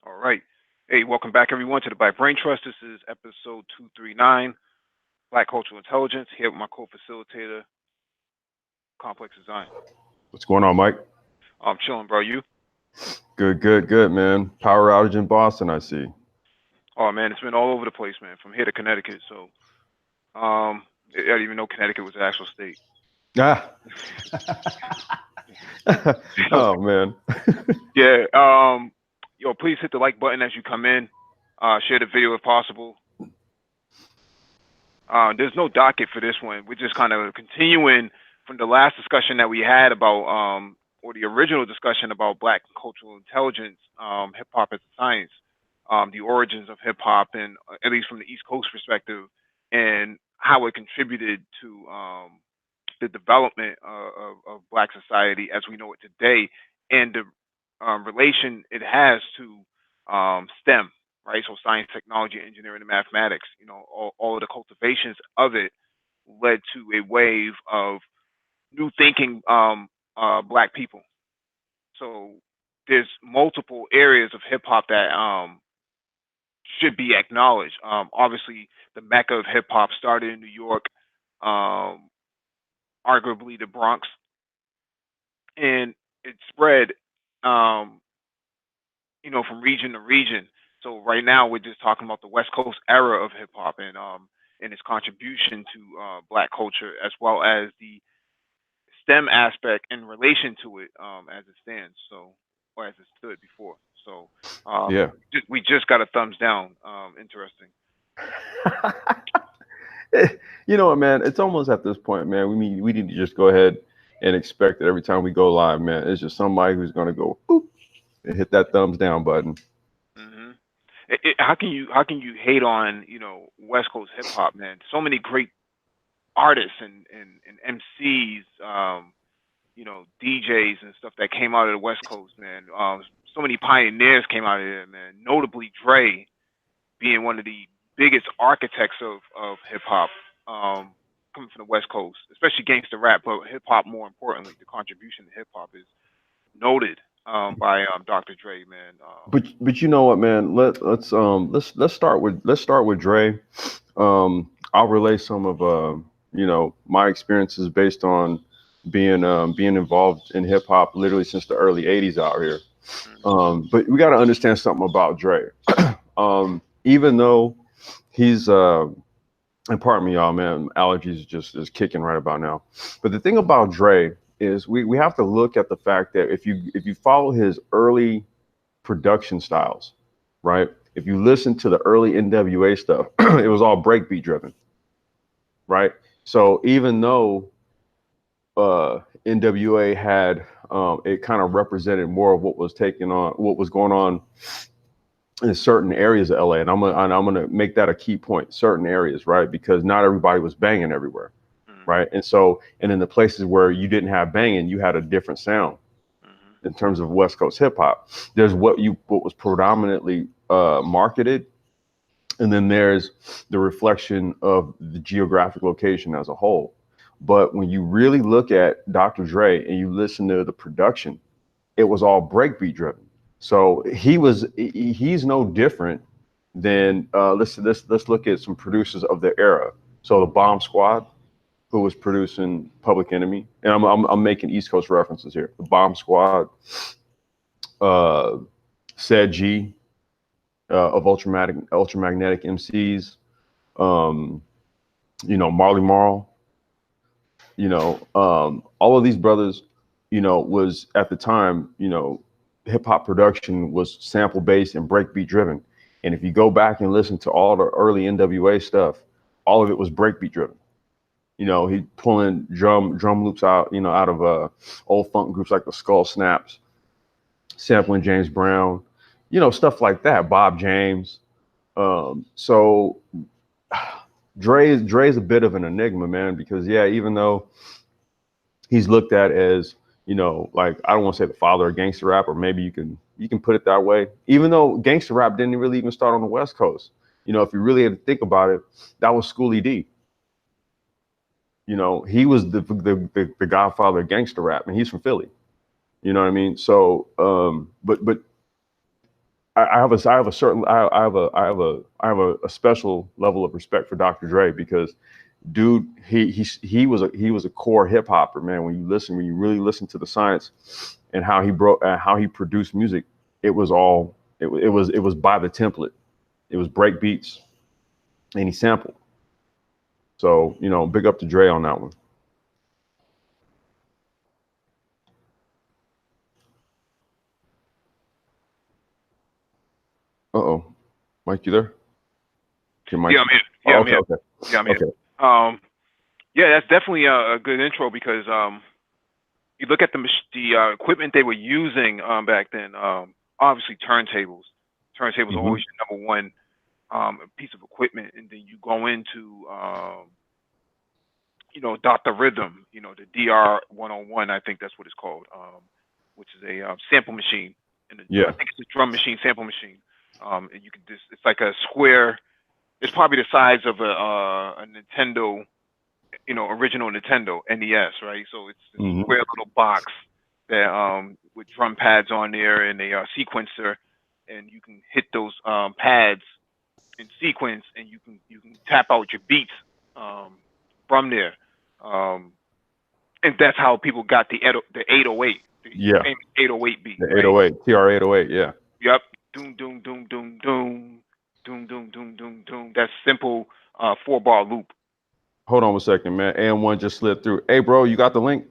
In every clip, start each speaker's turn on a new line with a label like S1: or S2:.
S1: All right. Hey, welcome back, everyone, to the Black Brain Trust. This is episode 239, Black Cultural Intelligence, here with my co-facilitator, Complex Design.
S2: What's going on, Mike?
S1: I'm chilling, bro. You?
S2: Good, man. Power outage in Boston, I see.
S1: Oh, man, it's been all over the place, man, from here to Connecticut. So, I didn't even know Connecticut was an actual state.
S2: Ah. Oh, man.
S1: Yeah. Please hit the like button as you come in. Share the video if possible. There's no docket for this one. We're just kind of continuing from the last discussion that we had about, or the original discussion about Black cultural intelligence, hip hop as a science, the origins of hip hop, and at least from the East Coast perspective, and how it contributed to the development of Black society as we know it today, and the relation it has to STEM, right? So science, technology, engineering, and mathematics. All of the cultivations of it led to a wave of new thinking Black people. So there's multiple areas of hip hop that should be acknowledged. Obviously, the mecca of hip hop started in New York, um, arguably the Bronx, and it spread, um, from region to region. So right now we're just talking about the West Coast era of hip hop and its contribution to Black culture, as well as the STEM aspect in relation to it as it stands. So, or as it stood before. So,
S2: Yeah.
S1: we just got a thumbs down. Interesting.
S2: You know what, man? It's almost at this point, man. We need to just go ahead and expect that every time we go live, man, it's just somebody who's going to go boop and hit that thumbs down button.
S1: hmm how can you hate on West Coast hip hop, man? So many great artists and MCs, DJs and stuff that came out of the West Coast, man. So many pioneers came out of there, man. Notably, Dre being one of the biggest architects of hip hop, coming from the West Coast, especially gangster rap, but hip hop more importantly. The contribution to hip hop is noted by Dr. Dre, man.
S2: But you know what, man? Let's start with Dre. I'll relay some of my experiences based on being involved in hip hop literally since the early '80s out here.
S1: Mhm.
S2: But we got to understand something about Dre. Even though he's and pardon me, y'all, man, allergies just is kicking right about now. But the thing about Dre is we have to look at the fact that if you follow his early production styles, right? If you listen to the early NWA stuff, it was all breakbeat driven, right? So even though NWA had it kind of represented more of what was going on in certain areas of LA, and I'm gonna make that a key point. Certain areas, right? Because not everybody was banging everywhere,
S1: Mhm.
S2: right? And in the places where you didn't have banging, you had a different sound
S1: Mhm.
S2: in terms of West Coast hip hop. There's what was predominantly marketed, and then there's the reflection of the geographic location as a whole. But when you really look at Dr. Dre and you listen to the production, it was all breakbeat driven. So he's no different than let's look at some producers of the era. So the Bomb Squad, who was producing Public Enemy, and I'm making East Coast references here. The Bomb Squad, uh, Said G of Ultramagnetic MCs, um, Marley Marl, all of these brothers, was at the time, hip hop production was sample based and breakbeat driven. And if you go back and listen to all the early NWA stuff, all of it was breakbeat driven. He pulling drum loops out, out of old funk groups like the Skull Snaps, sampling James Brown, stuff like that. Bob James. So Dre's a bit of an enigma, man, because yeah, even though he's looked at as, like, I don't want to say the father of gangster rap, or maybe you can put it that way. Even though gangster rap didn't really even start on the West Coast. If you really had to think about it, that was Schoolie D. He was the godfather of gangster rap, and he's from Philly. You know what I mean? So, but I have a certain I have a special level of respect for Dr. Dre because dude, he was a core hip hopper, man. When you really listen to the science and how he produced music, it was all it was by the template. It was break beats and he sampled. So, you know, big up to Dre on that one. Uh-oh. Mike, you there? Okay, Mike.
S1: Yeah, I'm here. Yeah,
S2: Oh,
S1: I'm
S2: okay,
S1: here.
S2: okay.
S1: Yeah, I'm here.
S2: Okay.
S1: Yeah, that's definitely a good intro because you look at the equipment they were using back then. Obviously, turntables. Turntables are
S2: Hmm.
S1: always your number one piece of equipment, and then you go into Dr. Rhythm, the DR-101, I think that's what it's called, which is a sample machine, and I
S2: Yeah.
S1: think it's a drum machine, sample machine. And you can just it's like a square. It's probably the size of a Nintendo, original Nintendo NES, right? So it's a
S2: Hmm.
S1: square little box that with drum pads on there and a sequencer, and you can hit those pads in sequence, and you can tap out your beats um, from there. Um, and that's how people got the 808, the
S2: Yeah.
S1: famous 808 beat,
S2: The
S1: right?
S2: 808, TR 808. Yeah.
S1: Yep. Doom doom doom doom doom doom doom doom doom doom. That simple 4-bar loop.
S2: Hold on 1 second, man. AM1 just slid through. Hey, bro, you got the link?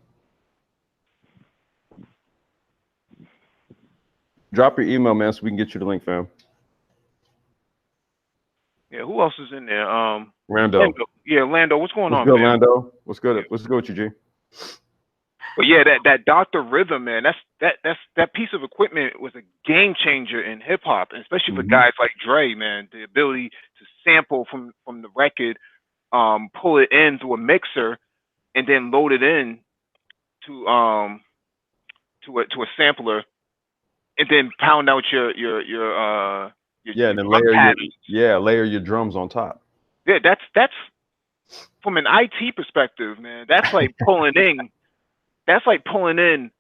S2: Drop your email, man, so we can get you the link, fam.
S1: Yeah. Who else is in there?
S2: Rando.
S1: Lando. Yeah, Lando. What's going
S2: What's
S1: on,
S2: good,
S1: fam?
S2: Lando? What's
S1: Yeah.
S2: good? What's good with you, G?
S1: But yeah, that Dr. Rhythm, man, that piece of equipment was a game changer in hip hop, and especially for
S2: Hmm.
S1: guys like Dre, man. The ability to sample from the record, pull it in through a mixer, and then load it in to to a sampler, and then pound out
S2: Yeah,
S1: your
S2: and then
S1: drum patterns.
S2: layer your drums on top.
S1: Yeah, that's from an IT perspective, man. That's like pulling in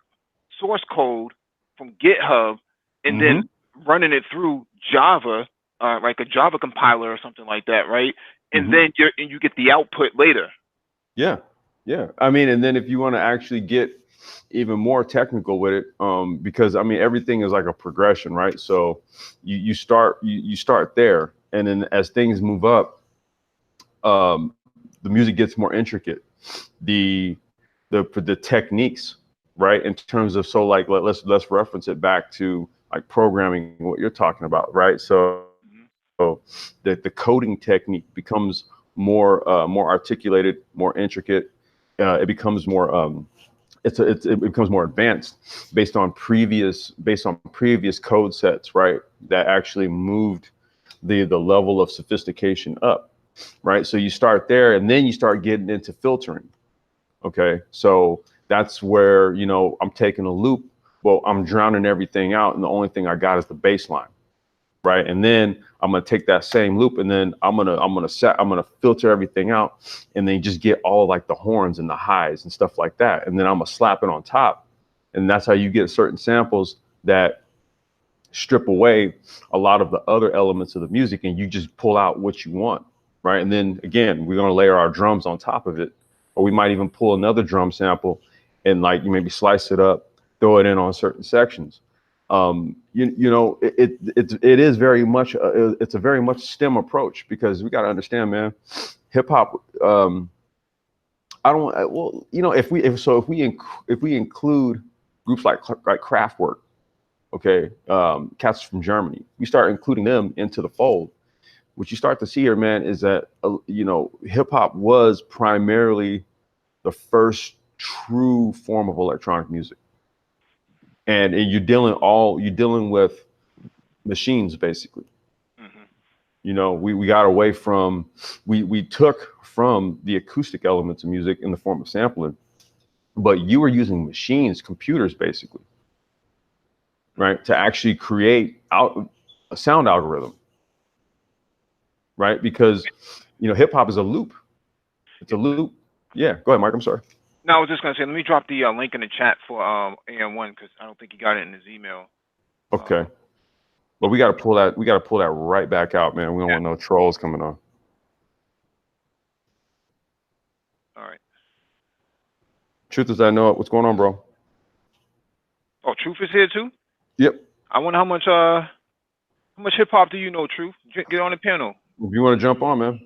S1: source code from GitHub and then
S2: Hmm.
S1: running it through Java, like a Java compiler or something like that, right? And
S2: Hmm.
S1: then you get the output later.
S2: Yeah, yeah. I mean, and then if you want to actually get even more technical with it, because I mean everything is like a progression, right? So you start there, and then as things move up, the music gets more intricate. The the techniques, right? In terms of so like let's reference it back to like programming, what you're talking about, right? So
S1: Mhm.
S2: the coding technique becomes more articulated, more intricate. It becomes more it becomes more advanced based on previous code sets, right? That actually moved the level of sophistication up, right? So you start there, and then you start getting into filtering. Okay, so that's where I'm taking a loop. Well, I'm drowning everything out, and the only thing I got is the bass line, right? And then I'm gonna take that same loop, and then I'm gonna filter everything out, and then just get all like the horns and the highs and stuff like that, and then I'm gonna slap it on top, and that's how you get certain samples that strip away a lot of the other elements of the music, and you just pull out what you want, right? And then again, we're gonna layer our drums on top of it, or we might even pull another drum sample and like you maybe slice it up, throw it in on certain sections. It is very much it's a very much STEM approach because we got to understand, man, hip hop. I don't well, if we include groups like Kraftwerk, okay, cats from Germany, we start including them into the fold. What you start to see here, man, is that hip hop was primarily the first true form of electronic music, and you're dealing with machines basically.
S1: Mhm.
S2: We got away from we took from the acoustic elements of music in the form of sampling, but you were using machines, computers basically, right, to actually create out a sound algorithm, right? Because hip hop is a loop. It's a
S1: Yeah.
S2: loop. Yeah, go ahead, Mike. I'm sorry.
S1: No, I was just gonna say, let me drop the link in the chat for AM1 because I don't think he got it in his email.
S2: Okay.
S1: Um,
S2: But we got to pull that. We got to pull that right back out, man. We don't
S1: Yeah.
S2: want no trolls coming on.
S1: All right.
S2: Truth is, I know it. What's going on, bro?
S1: Oh, Truth is here too.
S2: Yep.
S1: I wonder how much hip hop do you know, Truth? Get on the panel.
S2: If you want to jump on, man.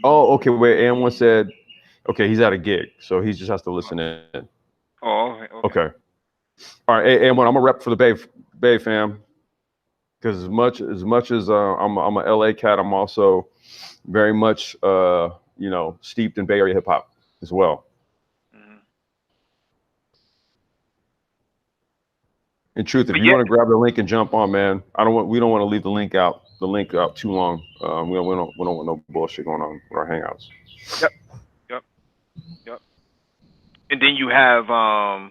S2: Oh, okay. Wait. And one said, okay, he's at a gig, so he just has to listen in.
S1: Oh, okay.
S2: Okay.
S1: Okay.
S2: All right. And one, I'm gonna rep for the Bay fam, because as much as I'm a LA cat, I'm also very much steeped in Bay Area hip hop as well.
S1: Hmm.
S2: In truth, if
S1: But
S2: you
S1: yeah.
S2: want to grab the link and jump on, man, we don't want to leave the link out too long. We don't want no bullshit going on with our hangouts.
S1: Yep. Yep. Yep. And then you have the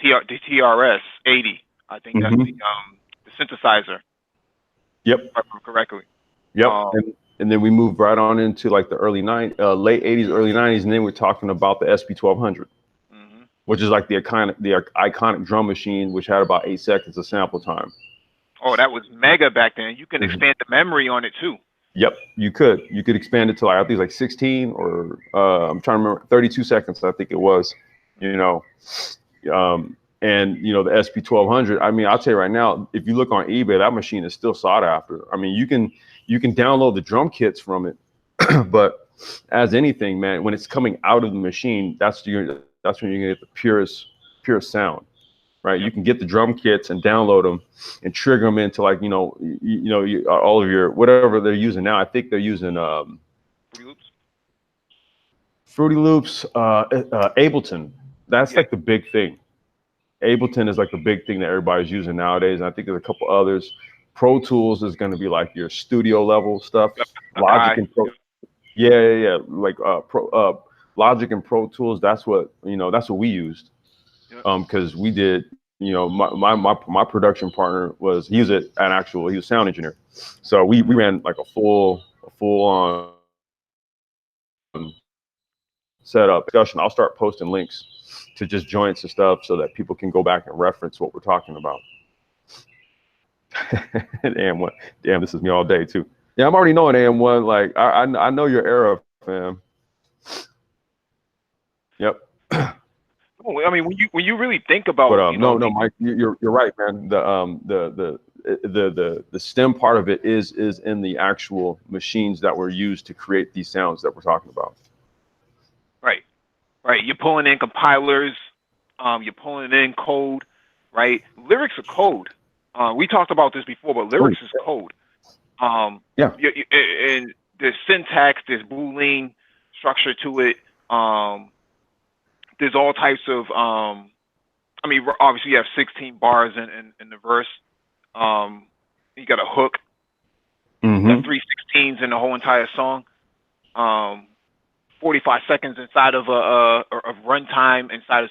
S1: TRS 80. I think that's
S2: Hmm.
S1: the synthesizer,
S2: Yep,
S1: if I remember correctly.
S2: yep.
S1: Um.
S2: And then we moved right on into like the late '80s, early '90s, and then we're talking about the SP 1200,
S1: Hmm.
S2: which is like the iconic drum machine, which had about 8 seconds of sample time.
S1: Oh, that was mega back then. You can
S2: Mhm.
S1: expand the memory on it too.
S2: Yep, you could expand it to like I think it's like 16 or I'm trying to remember 32 seconds. I think it was, you
S1: Hmm.
S2: know, and the SP 1200. I mean, I'll tell you right now, if you look on eBay, that machine is still sought after. I mean, you can download the drum kits from it, but as anything, man, when it's coming out of the machine, that's when you're gonna get the purest sound, right? You can
S1: Yep.
S2: get the drum kits and download them and trigger them into like all of your whatever they're using now. I think they're using
S1: Fruity Loops.
S2: Fruity Loops, Ableton. That's
S1: Yeah.
S2: like the big thing. Ableton is like the big thing that everybody's using nowadays, and I think there's a couple others. Pro Tools is going to be like your studio level stuff.
S1: Yep.
S2: Logic
S1: Akai.
S2: and Pro,
S1: Yep.
S2: yeah, yeah, yeah. Like Logic and Pro Tools. That's what we used.
S1: Yep.
S2: Because we did. My production partner he was sound engineer, so we
S1: Hmm.
S2: ran like a full on setup. Discussion. I'll start posting links to just joints and stuff so that people can go back and reference what we're talking about. And AM1, damn, this is me all day too. Yeah, I'm already knowing AM1. Like I know your era, fam. Yep.
S1: No, I mean, when you really think
S2: But
S1: about
S2: no, no,
S1: the
S2: Mike, you're right, man. The STEM part of it is in the actual machines that were used to create these sounds that we're talking about.
S1: right, right, you're pulling in compilers, you're pulling in code, right? Lyrics are code. We talked about this before, but
S2: Oh,
S1: lyrics is code. Um,
S2: yeah.
S1: and there's syntax, there's Boolean structure to it. Um, there's all types of. I mean, obviously you have 16 bars in the verse. Um, you got a hook. You got
S2: Mm-hmm.
S1: 3/16s in the whole entire song. Um, 45 seconds inside of of runtime inside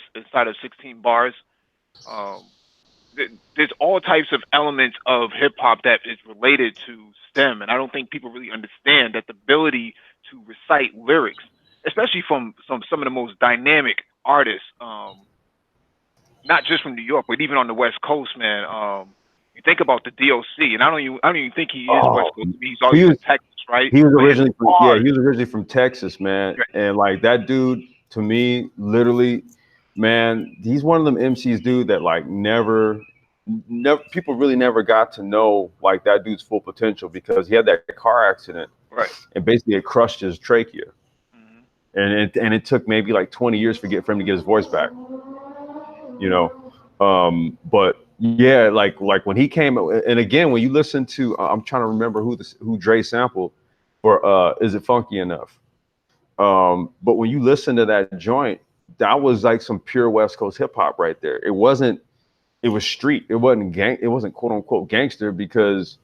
S1: of 16 bars. Um, there's all types of elements of hip hop that is related to STEM, and I don't think people really understand that the ability to recite lyrics, especially from some of the most dynamic artists, not just from New York, but even on the West Coast, man. You think about the DOC, and I don't even think he is West
S2: Oh,
S1: Coast. I mean, he's always
S2: he was
S1: in Texas, right?
S2: he was
S1: But his
S2: originally from yeah,
S1: bars,
S2: he was originally from Texas, man.
S1: right,
S2: And like that dude to me, literally, man, he's one of them MCs, dude, that like never people really never got to know like that dude's full potential because he had that car accident
S1: right.
S2: and basically it crushed his trachea.
S1: Hmm.
S2: And it took maybe like 20 years for him to get his voice back, you know. But yeah, like when he came, and again, when you listen to, I'm trying to remember who Dre sampled for Is It Funky Enough? But when you listen to that joint, that was like some pure West Coast hip hop right there. It was street. It wasn't gang. It wasn't quote unquote gangster because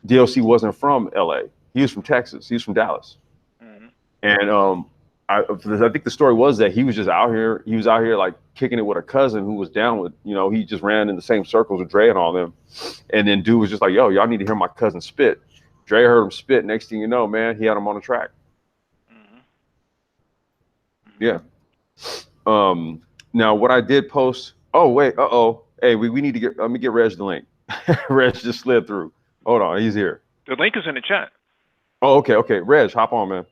S2: DLC wasn't from LA. He was from Texas. He was from Dallas.
S1: Hmm.
S2: And I think the story was that he was just out here. He was out here like kicking it with a cousin who was down with, he just ran in the same circles with Dre and all them. And then dude was just like, yo, y'all need to hear my cousin spit. Dre heard him spit. Next thing you know, man, he had him on the track.
S1: Hmm. Hmm.
S2: Yeah. Now what I did post. Oh wait. Uh oh. Hey, we need to get. Let me get Reg the link. Reg just slid through. Hold on, he's here.
S1: The link is in the chat.
S2: Oh, okay, okay. Reg, hop on, man.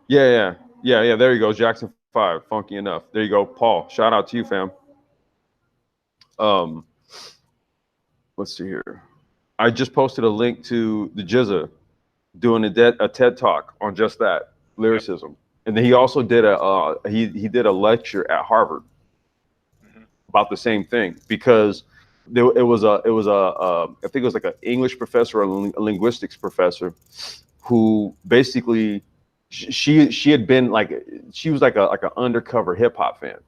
S2: Yeah. There you go. Jackson 5. Funky enough. There you go. Paul, shout out to you, fam. Um, let's see here. I just posted a link to the Jizza doing a TED talk on just that
S1: Yep.
S2: lyricism, and then he also did a he did a lecture at Harvard
S1: Hmm.
S2: about the same thing because it was a I think it was like an English professor or a linguistics professor who basically she had been like she was like an undercover hip hop fan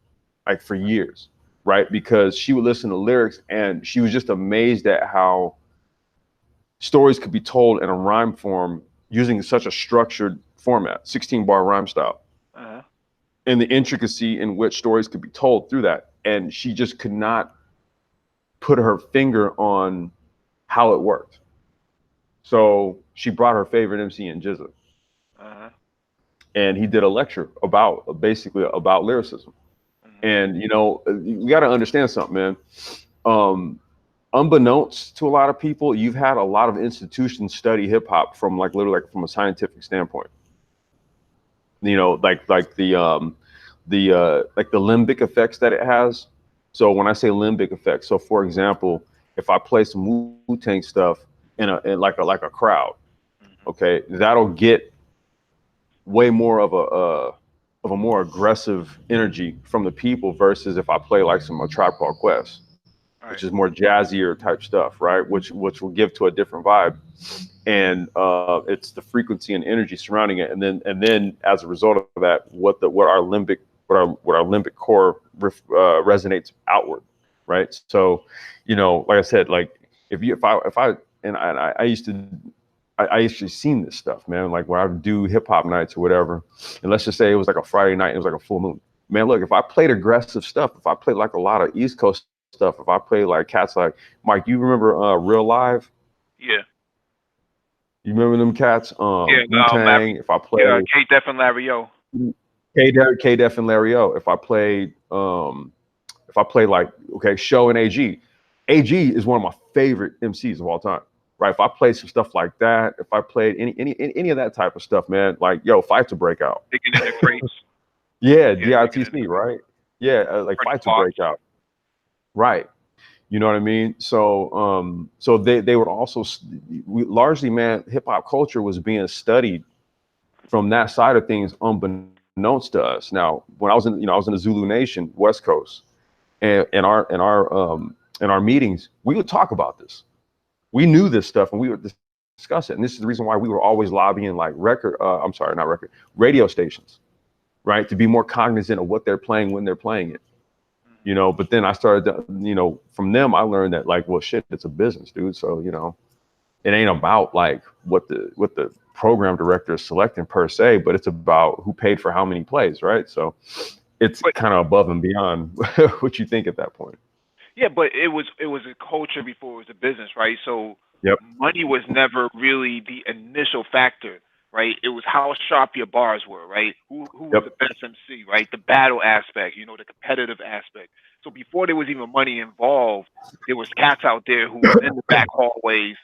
S2: like for years, right? Because she would listen to lyrics and she was just amazed at how stories could be told in a rhyme form using such a structured format, 16 bar rhyme style,
S1: Uh-huh.
S2: and the intricacy in which stories could be told through that. And she just could not put her finger on how it worked. So she brought her favorite MC in Jizza,
S1: Uh-huh.
S2: and he did a lecture about basically about lyricism.
S1: Hmm.
S2: And you got to understand something, man. Um, Unbeknownst to a lot of people, you've had a lot of institutions study hip hop from like literally like from a scientific standpoint. Like the limbic effects that it has. So when I say limbic effects, so for example, if I play some Wu-Tang stuff in like a crowd,
S1: Hmm.
S2: okay, that'll get way more of a more aggressive energy from the people versus if I play like some A Tribe Called Quest,
S1: All
S2: which
S1: right.
S2: is more jazzier type stuff, right? Which will give to a different vibe, and it's the frequency and energy surrounding it, and then as a result of that, what our limbic core resonates outward, right? So, like I said, like if I and I used to. I actually seen this stuff, man. Like when I would do hip hop nights or whatever, and let's just say it was like a Friday night, and it was like a full moon. Man, look, if I played aggressive stuff, if I played like a lot of East Coast stuff, if I played like cats like Mike, you remember Real Live?
S1: Yeah.
S2: You remember them cats?
S1: Yeah.
S2: Wu
S1: Larry.
S2: Tang. If I
S1: Yeah.
S2: played
S1: K Def and Larry O.
S2: K Def and Larry O. If I played like okay, Show and AG. AG is one of my favorite MCs of all time. Right. If I played some stuff like that, if I played any of that type of stuff, man, like yo, fight to break out.
S1: Digging in the crates.
S2: Yeah,
S1: Yeah. Digging in the
S2: DITC,
S1: crates.
S2: right? Yeah, like
S1: Freddie
S2: fight to
S1: Fox.
S2: break out. Right. You know what I mean? So they would also largely, man, hip hop culture was being studied from that side of things, unbeknownst to us. Now, when I was in the Zulu Nation, West Coast, and in our meetings, we would talk about this. We knew this stuff, and we would discuss it. And this is the reason why we were always lobbying like I'm sorry, not record, radio stations, right, to be more cognizant of what they're playing when they're playing it.
S1: Hmm.
S2: But then I started from them I learned that like, well, shit, it's a business, dude. So it ain't about like what the program director is selecting per se, but it's about who paid for how many plays, right? So it's
S1: But
S2: kind of above and beyond what you think at that point.
S1: yeah, but it was a culture before it was a business, right? So
S2: Yep.
S1: money was never really the initial factor, right? It was how sharp your bars were, right? Who was the
S2: Yep.
S1: best MC, right? The battle aspect, the competitive aspect. So before there was even money involved, there was cats out there who was in the back hallways,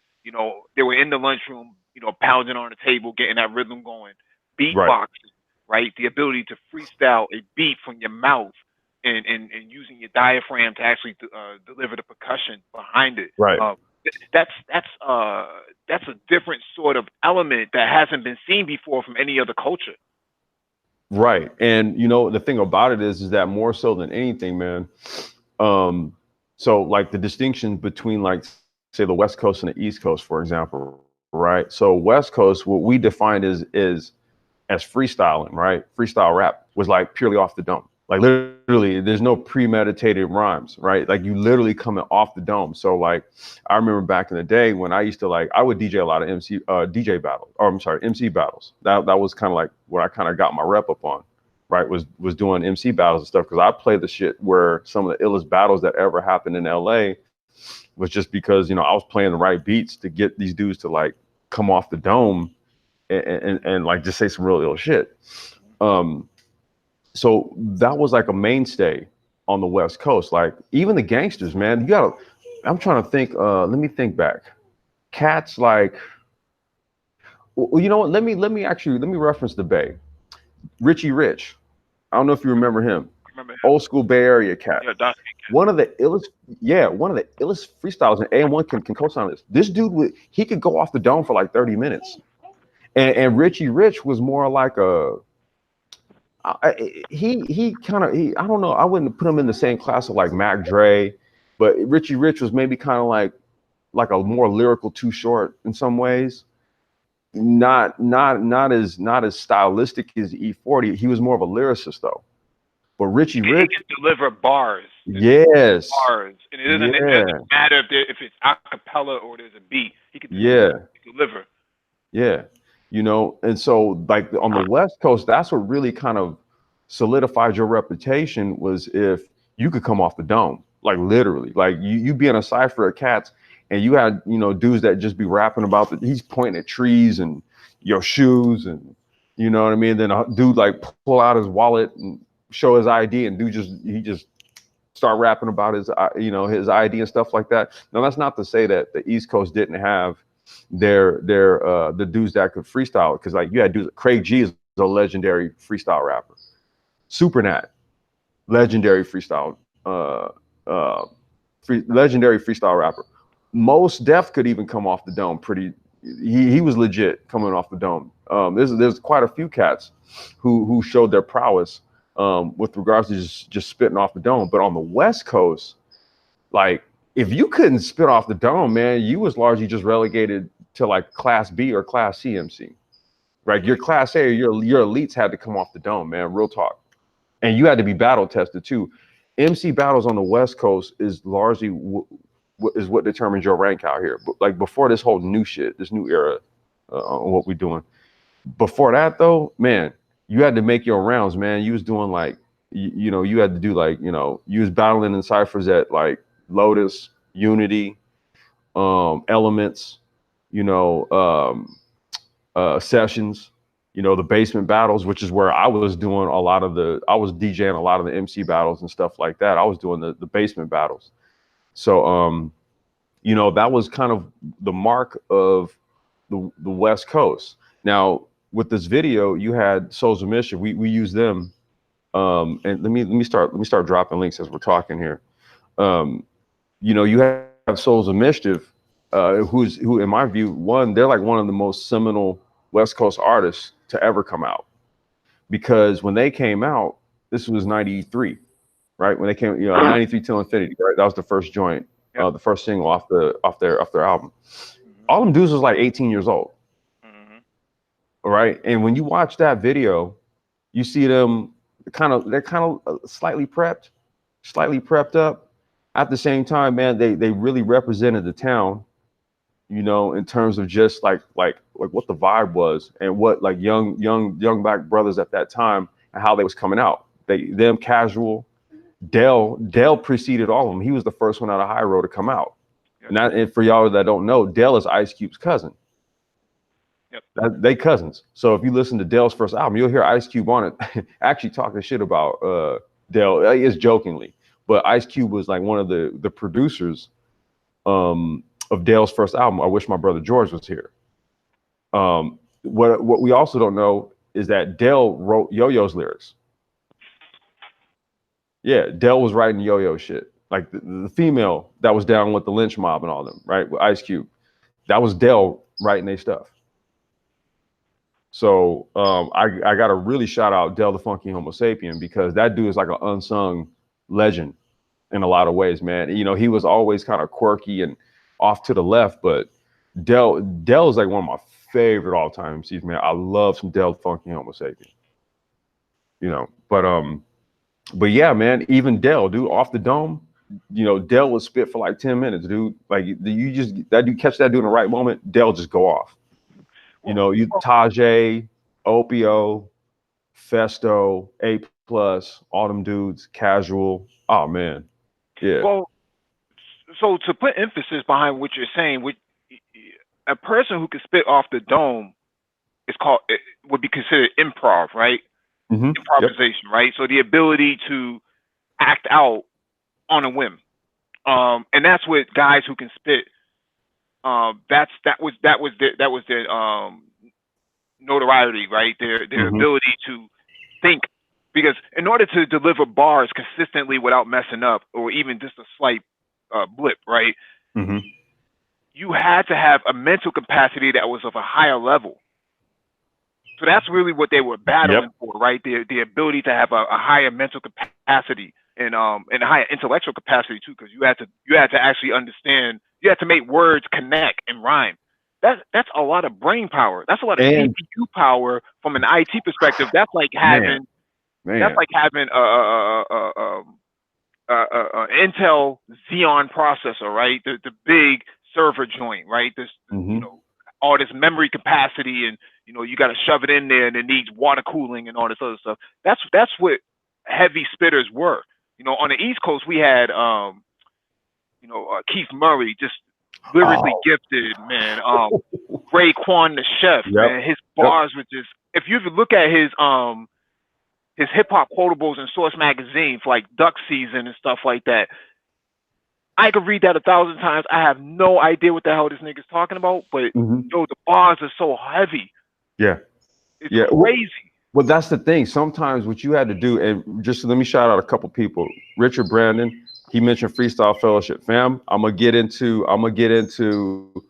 S1: they were in the lunchroom, pounding on the table, getting that rhythm going,
S2: Right.
S1: beatboxing, right? The ability to freestyle a beat from your mouth and using your diaphragm to actually deliver the percussion behind it.
S2: Right.
S1: That's a different sort of element that hasn't been seen before from any other culture.
S2: Right. And the thing about it is that more so than anything, man. Um, so like the distinction between like say the West Coast and the East Coast, for example, right? So West Coast, what we defined as freestyling, right? Freestyle rap was like purely off the dome. Like literally, there's no premeditated rhymes, right? Like you literally coming off the dome. So like, I remember back in the day when I used to like, I would DJ a lot of DJ battles, or I'm sorry, MC battles. That was kind of like where I kind of got my rep up on, right? Was doing MC battles and stuff because I played the shit where some of the illest battles that ever happened in LA was just because I was playing the right beats to get these dudes to like come off the dome and like just say some real ill shit. Um, so that was like a mainstay. on the West Coast. Like even the gangsters, man. You gotta. I'm trying to think. Let me think back. Cats like. Well, you know what? Let me reference the Bay. Richie Rich. I don't know if you remember him.
S1: I remember him.
S2: Old school Bay Area cat.
S1: Yeah, dark skin cat.
S2: One of the illest, yeah, one of the illest freestyles, and AM1 can co-sign this. This dude would he could go off the dome for like 30 minutes. And Richie Rich was more like a he kind of he I don't know, I wouldn't put him in the same class of like Mac Dre, but Richie Rich was maybe kind of like a more lyrical Too Short in some ways. Not as stylistic as E40. He was more of a lyricist though. But
S1: He
S2: Richie
S1: can, he
S2: Rich,
S1: can deliver bars.
S2: yes,
S1: Bars, and it doesn't
S2: yeah,
S1: matter if it's a cappella or there's a beat. He can
S2: yeah,
S1: deliver.
S2: yeah. And so like on the West Coast, that's what really kind of solidified your reputation was if you could come off the dome, like literally, like you be in a cipher of cats, and you had dudes that just be rapping about he's pointing at trees and your shoes and you know what I mean. Then a dude like pull out his wallet and show his ID, and dude just start rapping about his his ID and stuff like that. Now that's not to say that the East Coast didn't have their the dudes that could freestyle because like you had dudes. Craig G is a legendary freestyle rapper. Supernat, legendary freestyle legendary freestyle rapper. Most Def could even come off the dome pretty. He was legit coming off the dome. There's quite a few cats who showed their prowess with regards to just spitting off the dome. But on the West Coast, like if you couldn't spit off the dome, man, you was largely just relegated to like Class B or Class C MC. Right, your Class A, or your elites had to come off the dome, man. Real talk, and you had to be battle tested too. MC battles on the West Coast is largely is what determines your rank out here. But like before this whole new shit, this new era, on what we're doing. Before that though, man, you had to make your rounds, man. You was doing like, you had to do like, you was battling in ciphers at like Lotus, Unity, Elements, you know, sessions, the basement battles, which is where I was doing I was DJing a lot of the MC battles and stuff like that. I was doing the basement battles. So, that was kind of the mark of the West Coast. Now, with this video, you had Souls of Mischief. We use them. And let me start dropping links as we're talking here. You have Souls of Mischief, who in my view, they're like one of the most seminal West Coast artists to ever come out. Because when they came out, this was 93, right? When they came, 93 Till Infinity, right? That was the first joint,
S1: Yep.
S2: the first single off their album.
S1: Mm-hmm.
S2: All them dudes was like 18 years old.
S1: Mm-hmm.
S2: All right. And when you watch that video, you see them they're kind of slightly prepped up. At the same time, man, they really represented the town, in terms of just like what the vibe was and what like young black brothers at that time and how they was coming out. Them Casual, Dell preceded all of them. He was the first one out of High Road to come out.
S1: Yep.
S2: And for y'all that don't know, Dell is Ice Cube's cousin.
S1: Yep.
S2: They cousins. So if you listen to Dell's first album, you'll hear Ice Cube on it actually talking shit about Dell. It's jokingly, but Ice Cube was like one of the producers of Dell's first album. I Wish My Brother George Was Here. What we also don't know is that Dell wrote Yo-Yo's lyrics. Yeah, Dell was writing Yo-Yo shit. Like the female that was down with the lynch mob and all them, right? With Ice Cube. That was Dell writing their stuff. So I got to really shout out Del the Funky Homo Sapien because that dude is like an unsung legend in a lot of ways, man. He was always kind of quirky and off to the left, but Del is like one of my favorite all time MCs, man. I love some Del the Funky Homo Sapien. But yeah, man, even Del, dude, off the dome, Del would spit for like 10 minutes, dude. Like that dude catch that dude in the right moment, Del just go off. You Tajay, Opio, Festo, A Plus, all them dudes, Casual. Oh man, yeah.
S1: Well, so to put emphasis behind what you're saying, a person who can spit off the dome it would be considered improv, right?
S2: Mm-hmm.
S1: Improvisation,
S2: yep.
S1: right? So the ability to act out on a whim. And that's what guys who can spit. That was their notoriety, right? Their
S2: Mm-hmm.
S1: ability to think. Because in order to deliver bars consistently without messing up, or even just a slight blip, right?
S2: Mm-hmm.
S1: You had to have a mental capacity that was of a higher level. So that's really what they were
S2: Yep.
S1: battling for, right? The ability to have a higher mental capacity and a higher intellectual capacity too, because you had to actually understand. You had to make words connect and rhyme. That's a lot of brain power. That's a lot of
S2: And
S1: CPU power from an IT perspective.
S2: man,
S1: That's
S2: man.
S1: like having Intel Xeon processor, right? The big server joint, right? This, you
S2: Mm-hmm.
S1: know, all this memory capacity, and you got to shove it in there, and it needs water cooling and all this other stuff. That's what heavy spitters were. On the East Coast, we had Keith Murray, just lyrically
S2: Oh,
S1: gifted, man. Raekwon the Chef,
S2: yep.
S1: man. His
S2: Yep.
S1: bars were just. If you ever look at his hip hop quotables in Source magazine for like Duck Season and stuff like that, I could read that 1,000 times. I have no idea what the hell this nigga's talking about, but
S2: Mm-hmm.
S1: yo, the bars are so heavy.
S2: Yeah.
S1: It's
S2: Yeah.
S1: crazy.
S2: Well, that's the thing. Sometimes what you had to do, and just let me shout out a couple people. Richard Brandon, he mentioned Freestyle Fellowship. Fam, I'm gonna get into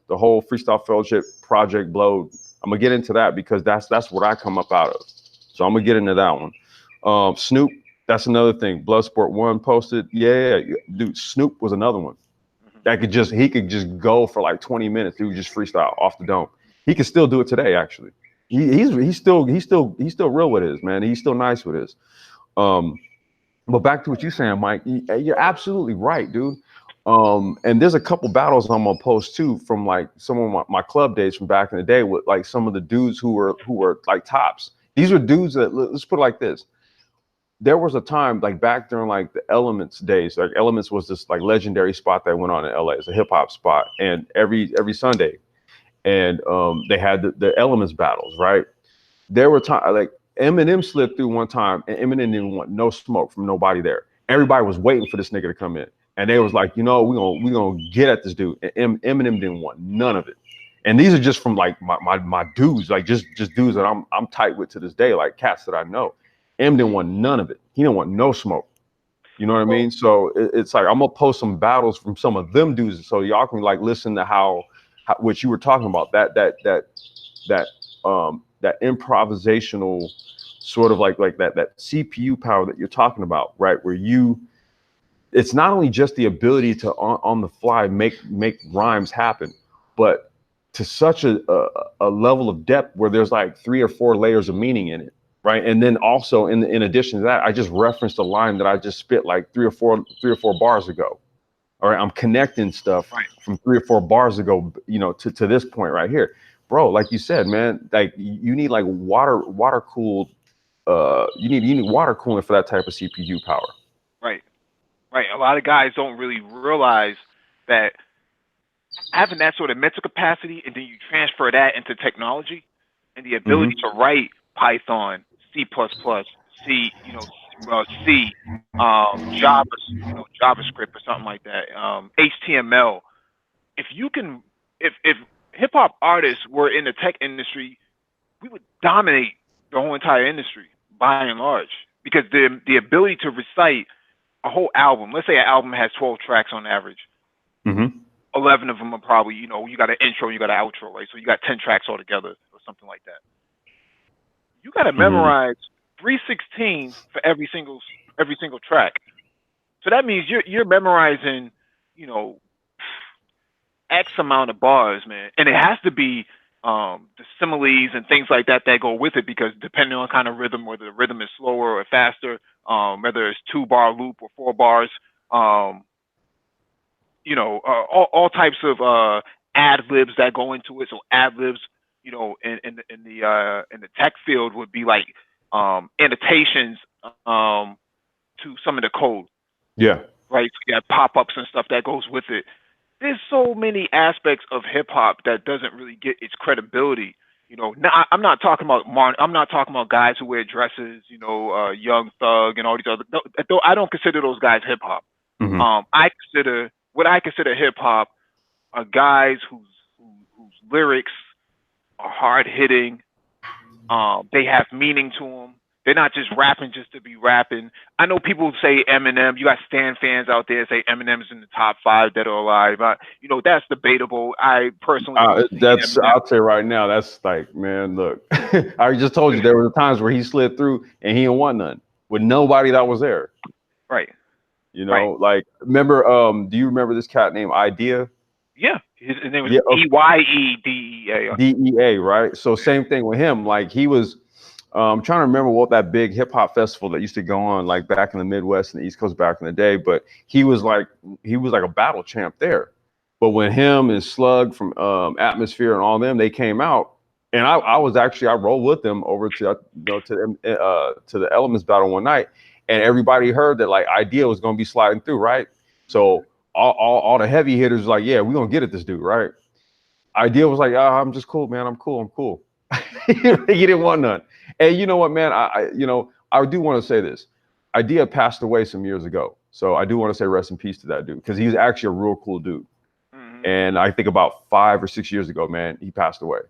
S2: the whole Freestyle Fellowship project blow. I'm gonna get into that because that's what I come up out of. So I'm gonna get into that one. Snoop, that's another thing. Bloodsport One posted. Yeah, yeah, dude. Snoop was another one
S1: Hmm.
S2: that he could just go for like 20 minutes. He would just freestyle off the dome. He can still do it today, actually. He's still real with his, man. He's still nice with his. Um, but back to what you're saying, Mike, you're absolutely right, dude. And there's a couple battles I'm gonna post too from like some of my club days from back in the day with like some of the dudes who were like tops. These were dudes that, let's put it like this. There was a time like back during like the Elements days. Like Elements was this like legendary spot that went on in LA. It's a hip hop spot, and every Sunday, and they had the Elements battles, right? There were times like Eminem slipped through one time, and Eminem didn't want no smoke from nobody there. Everybody was waiting for this nigga to come in, and they was like, we gonna get at this dude. And Eminem didn't want none of it. And these are just from like my dudes, like just dudes that I'm tight with to this day, like cats that I know. Em didn't want none of it. He didn't want no smoke. You know what I
S1: Well,
S2: mean? So it's like I'm gonna post some battles from some of them dudes, so y'all can like listen to how what you were talking about, that improvisational sort of like that CPU power that you're talking about, right? Where it's not only just the ability to on the fly make rhymes happen, but to such a level of depth where there's like 3 or 4 layers of meaning in it, right? And then also in addition to that, I just referenced a line that I just spit like three or four bars ago. All right, I'm connecting stuff
S1: right.
S2: from 3 or 4 bars ago, to this point right here, bro. Like you said, man, like you need like water cooled. You need water cooling for that type of CPU power.
S1: Right. Right. A lot of guys don't really realize that having that sort of mental capacity, and then you transfer that into technology and the ability
S2: Hmm.
S1: to write Python, C++, C, C, Java, JavaScript or something like that, HTML. If you can, if hip hop artists were in the tech industry, we would dominate the whole entire industry by and large, because the ability to recite a whole album. Let's say an album has 12 tracks on average.
S2: Hmm.
S1: 11 of them are probably, you got an intro, you got an outro, right? So you got 10 tracks altogether or something like that. You got to
S2: Hmm.
S1: memorize 316 for every single track. So that means you're memorizing, you know, X amount of bars, man, and it has to be the similes and things like that that go with it, because depending on kind of rhythm, whether the rhythm is slower or faster, whether it's 2 bar loop or 4 bars, um, all types of ad libs that go into it. So ad libs, in the tech field would be like annotations to some of the code,
S2: Yeah.
S1: right? So you have pop ups and stuff that goes with it. There's so many aspects of hip hop that doesn't really get its credibility. I'm not talking about I'm not talking about guys who wear dresses. Young Thug and all these other. Though I don't consider those guys hip hop.
S2: Hmm.
S1: I consider what I consider hip hop are guys whose lyrics are hard hitting. They have meaning to them. They're not just rapping just to be rapping. I know people say Eminem. You got Stan fans out there say Eminem's in the top five dead or alive. That's debatable. I personally don't see
S2: That's
S1: Eminem.
S2: I'll tell you right now. That's like, man, look, I just told you there were times where he slid through and he didn't want none with nobody that was there.
S1: Right,
S2: You
S1: right.
S2: know, like remember, do you remember this cat named Idea?
S1: Yeah, his name was
S2: Yeah,
S1: Eyedea.
S2: DEA, right? So same thing with him. Like he was trying to remember what that big hip hop festival that used to go on like back in the Midwest and the East Coast back in the day. But he was like a battle champ there. But when him and Slug from Atmosphere and all them they came out, and I was actually I rolled with them over to to the Elements battle one night, and everybody heard that like Idea was going to be sliding through, right? So all the heavy hitters was like, yeah, we're gonna get at this dude, right? Idea was like, I'm just cool, man. I'm cool. I'm cool. He didn't want none. And you know what, man? I do want to say this. Idea passed away some years ago. So I do want to say rest in peace to that dude because he's actually a real cool dude.
S1: Hmm.
S2: And I think about 5 or 6 years ago, man, he passed away.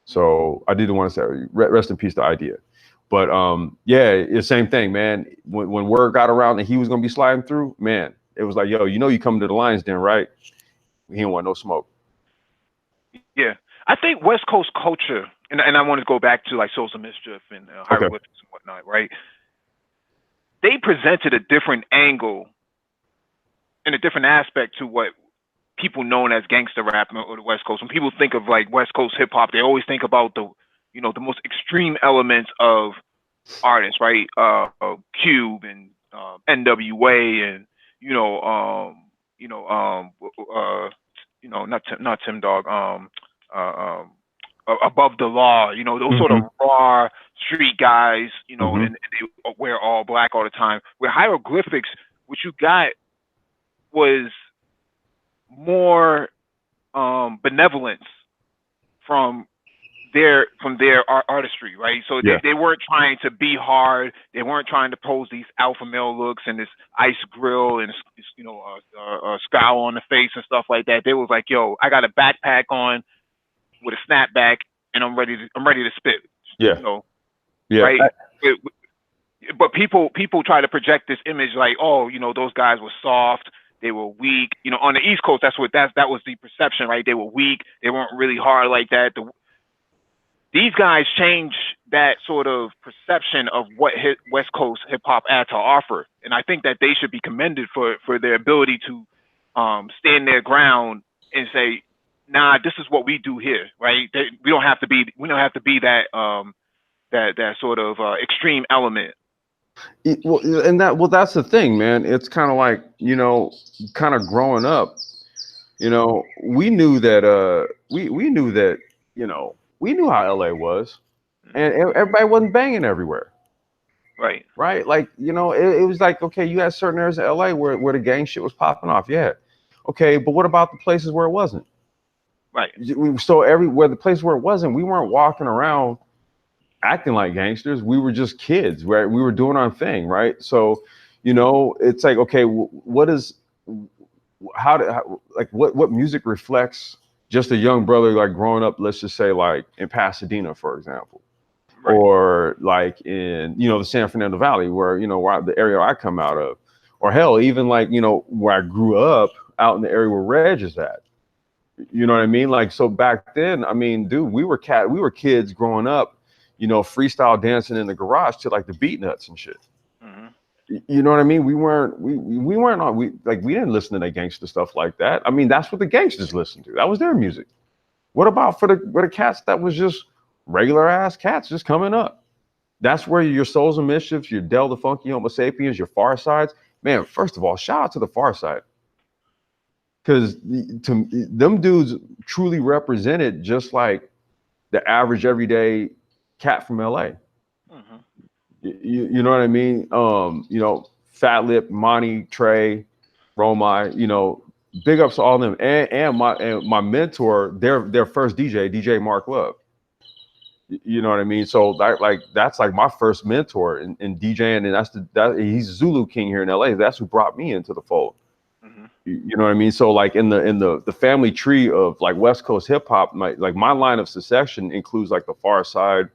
S2: So I did want to say rest in peace to Idea. But yeah, it's the same thing, man. When word got around that he was gonna be sliding through, man, it was like, yo, you come to the Lions Den, right? He didn't want no smoke.
S1: Yeah, I think West Coast culture, and I want to go back to like Souls of Mischief and
S2: Okay.
S1: hieroglyphics and whatnot, right? They presented a different angle and a different aspect to what people known as gangster rap or the West Coast. When people think of like West Coast hip hop, they always think about the most extreme elements of artists, right? Cube and NWA and you know, you know, not Tim Dog, above the law, those sort
S2: Hmm.
S1: of raw street guys,
S2: Hmm.
S1: and they wear all black all the time. With hieroglyphics, what you got was more benevolence from their artistry, right? So
S2: Yeah.
S1: they weren't trying to be hard. They weren't trying to pose these alpha male looks and this ice grill and scowl on the face and stuff like that. They was like, yo, I got a backpack on with a snapback and I'm ready to spit,
S2: Yeah.
S1: you know,
S2: Yeah.
S1: right? But people try to project this image like, oh, those guys were soft, they were weak. On the East Coast, that was the perception, right? They were weak, they weren't really hard like that. These guys change that sort of perception of what West Coast hip hop had to offer, and I think that they should be commended for their ability to stand their ground and say, "Nah, this is what we do here, right? We don't have to be that sort of extreme element."
S2: That's the thing, man. It's kind of like kind of growing up. We knew that. We knew that. We knew how LA was, and
S1: Hmm.
S2: everybody wasn't banging everywhere,
S1: Right,
S2: right? Like it was like okay, you had certain areas of LA where the gang shit was popping off, yeah. Okay, but what about the places where it wasn't?
S1: right,
S2: So everywhere the place where it wasn't, we weren't walking around acting like gangsters. We were just kids, right? We were doing our thing, right? So, it's like, okay, what is, like, what music reflects just a young brother, like growing up, let's just say, like in Pasadena, for example,
S1: right.
S2: or like in, the San Fernando Valley, where the area I come out of, or hell, even like, where I grew up out in the area where Reg is at. You know what I mean? Like, so back then, I mean, dude, we were kids growing up, freestyle dancing in the garage to like the beat nuts and shit.
S1: Hmm.
S2: You know what I mean? We weren't on we didn't listen to that gangster stuff like that. I mean, that's what the gangsters listened to. That was their music. What about for the cats that was just regular ass cats just coming up? That's where your Souls of Mischiefs, your Del the Funky Homo Sapiens, your Far Sides. Man, first of all, shout out to the Far Side because to them dudes truly represented just like the average everyday cat from LA.
S1: Hmm.
S2: You know what I mean? Fat Lip, Monty, Trey, Romai, big ups to all of them. And my mentor, their first DJ Mark Love. You know what I mean? So that's like my first mentor in DJing, and he's Zulu King here in LA. That's who brought me into the fold.
S1: Mhm.
S2: You know what I mean? So like in the family tree of like West Coast hip hop, my line of succession includes like the Far Side.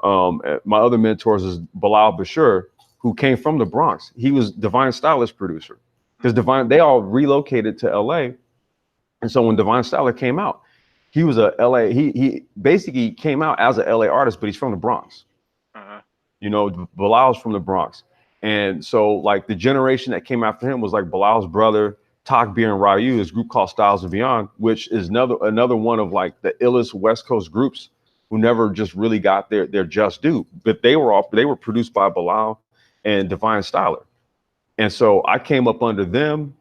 S2: My other mentors is Bilal Bashir, who came from the Bronx. He was Divine Stylist producer because
S1: Mhm.
S2: Divine they all relocated to LA, and so when Divine Stylist came out, he was a LA. He basically came out as a LA artist, but he's from the Bronx.
S1: Uh-huh.
S2: You know, Bilal's from the Bronx. And so like the generation that came after him was like Bilal's brother, Takbir and Ryu, his group called Styles and Beyond, which is another one of like the illest West Coast groups who never just really got their just due. But they were produced by Bilal and Divine Styler. And so I came up under them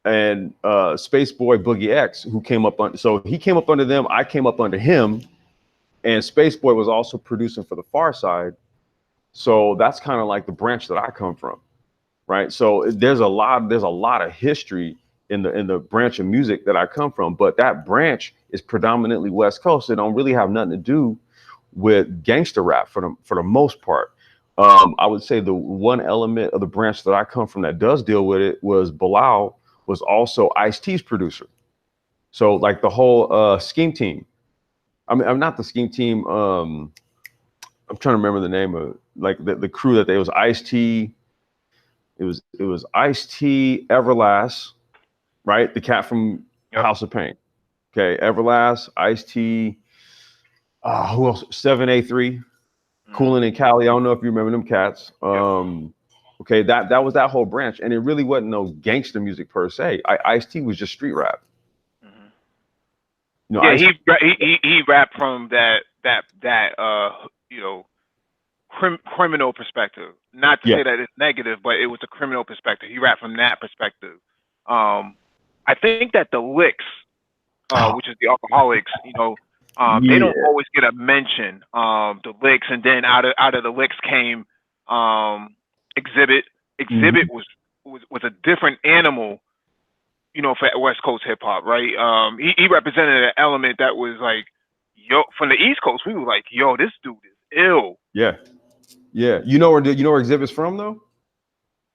S2: and Space Boy Boogie X, who came up under so he came up under them, I came up under him, and Space Boy was also producing for the Far Side. So that's kind of like the branch that I come from, right? So there's a lot of history in the branch of music that I come from, but that branch is predominantly West Coast. It don't really have nothing to do with gangster rap for the most part. I would say the one element of the branch that I come from that does deal with it was Bilal was also Ice-T's producer. So like the whole scheme team. I mean, I'm not the scheme team. I'm trying to remember the name of like the crew that they was Ice T. It was Ice T, Everlast, right? The cat from
S1: Yep.
S2: House of Pain. Okay, Everlast, Ice T. Who else? 7A3,
S1: Mhm.
S2: Coolin and Cali. I don't know if you remember them cats.
S1: Yep.
S2: Okay, that was that whole branch, and it really wasn't no gangster music per se. Ice T was just street rap.
S1: Mhm.
S2: You know,
S1: Yeah,
S2: Ice.
S1: he rapped from that you know criminal perspective. Not to
S2: Yeah.
S1: say that it's negative, but it was a criminal perspective. He rapped from that perspective. Um, I think that the licks,
S2: Oh,
S1: which is the alcoholics, they don't
S2: yeah.
S1: always get a mention. The licks, and then out of the licks came um, Exhibit. Exhibit
S2: Hmm.
S1: was a different animal, for West Coast hip hop, right? He represented an element that was like, yo, from the East Coast, we were like, yo, this dude is ill.
S2: Yeah. Yeah. You know where Exhibit's from though?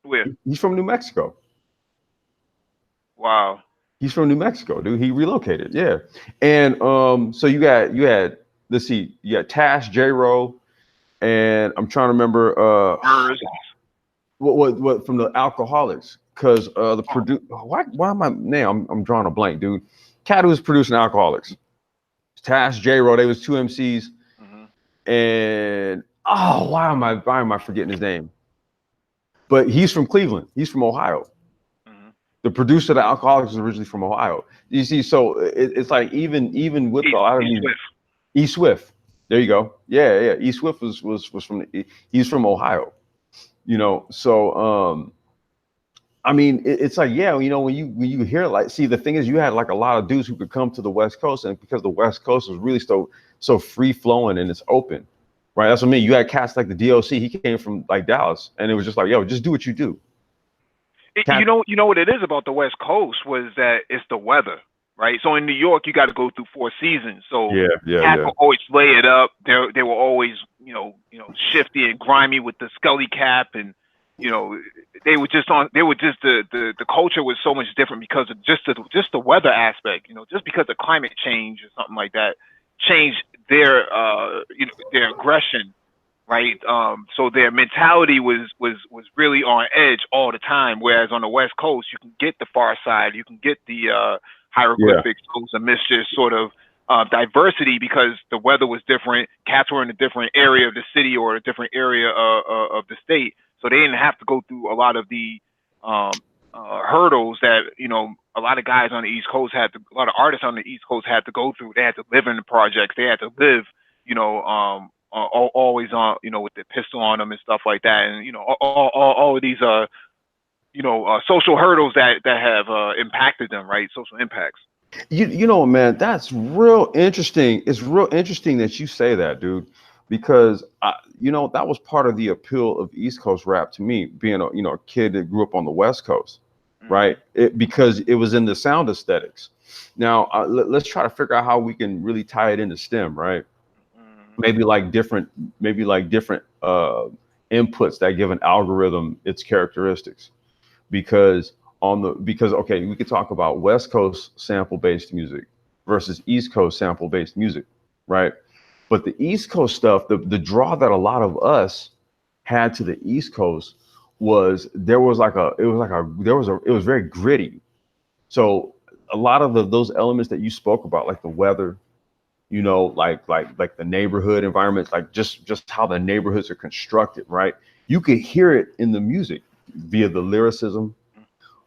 S1: With
S2: He's from New Mexico.
S1: wow,
S2: He's from New Mexico, dude. He relocated. Yeah. And so you had let's see, you got Tash, J Ro, and I'm trying to remember
S1: Murs.
S2: what from the Alcoholics. Cause the
S1: Oh,
S2: why am I now I'm drawing a blank, dude. Cat who was producing Alcoholics. Tash, J Ro, they was two MCs,
S1: hmm
S2: and why am I forgetting his name? But he's from Cleveland. He's from Ohio.
S1: hmm
S2: The producer of the Alcoholics is originally from Ohio. You see, so it's like even with a lot of
S1: He's
S2: these
S1: Swift.
S2: E Swift. There you go. Yeah, yeah. E Swift was from he's from Ohio. So I mean it's like yeah, when you hear like see the thing is you had like a lot of dudes who could come to the West Coast and because the West Coast was really so free flowing and it's open. Right. That's what I mean. You had cats like the DOC, he came from like Dallas and it was just like, yo, just do what you do.
S1: You
S2: Cat
S1: know what it is about the West Coast was that it's the weather, right? So in New York, you got to go through four seasons. So
S2: Yeah, yeah,
S1: cats
S2: yeah.
S1: will always lay it up. They were always shifty and grimy with the scully cap, and you know they were just on. They were just the culture was so much different because of just the weather aspect. Just because of climate change or something like that changed their aggression, right? So their mentality was really on edge all the time. Whereas on the West Coast, you can get the Far Side, you can get the
S2: Yeah.
S1: hieroglyphics, souls of mischief sort of diversity because the weather was different. Cats were in a different area of the city or a different area of the state, so they didn't have to go through a lot of the um, hurdles that a lot of guys on the East Coast a lot of artists on the East Coast had to go through. They had to live in the projects. They had to live, always on, with the pistol on them and stuff like that, and all of these social hurdles that have impacted them, right? Social impacts.
S2: Man, that's real interesting. It's real interesting that you say that, dude, because that was part of the appeal of East Coast rap to me, being a kid that grew up on the West Coast,
S1: Mm-hmm.
S2: right? Because it was in the sound aesthetics. Now, let's try to figure out how we can really tie it into STEM, right? maybe like different, maybe like different inputs that give an algorithm its characteristics. Because because okay, we could talk about West Coast sample based music versus East Coast sample based music, right? But the East Coast stuff, the draw that a lot of us had to the East Coast was there was like a it was like a there was a it was very gritty. So a lot of those elements that you spoke about, like the weather, like the neighborhood environments, like just how the neighborhoods are constructed, right? You could hear it in the music via the lyricism.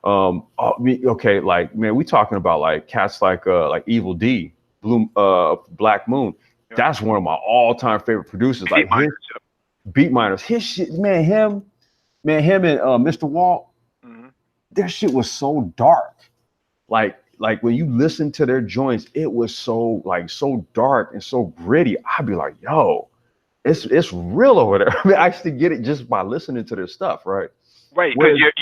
S2: Okay, like man, we talking about like cats like Evil D, Black Moon.
S1: Yeah.
S2: That's one of my all-time favorite producers.
S1: Beat
S2: Like his
S1: miners. Yep.
S2: beat miners, his shit, him and Mr. Walt,
S1: Hmm.
S2: their shit was so dark. Like when you listen to their joints, it was so like so dark and so gritty. I'd be like, yo, it's real over there. I mean, I actually get it just by listening to their stuff, right?
S1: Right, because
S2: Whereas,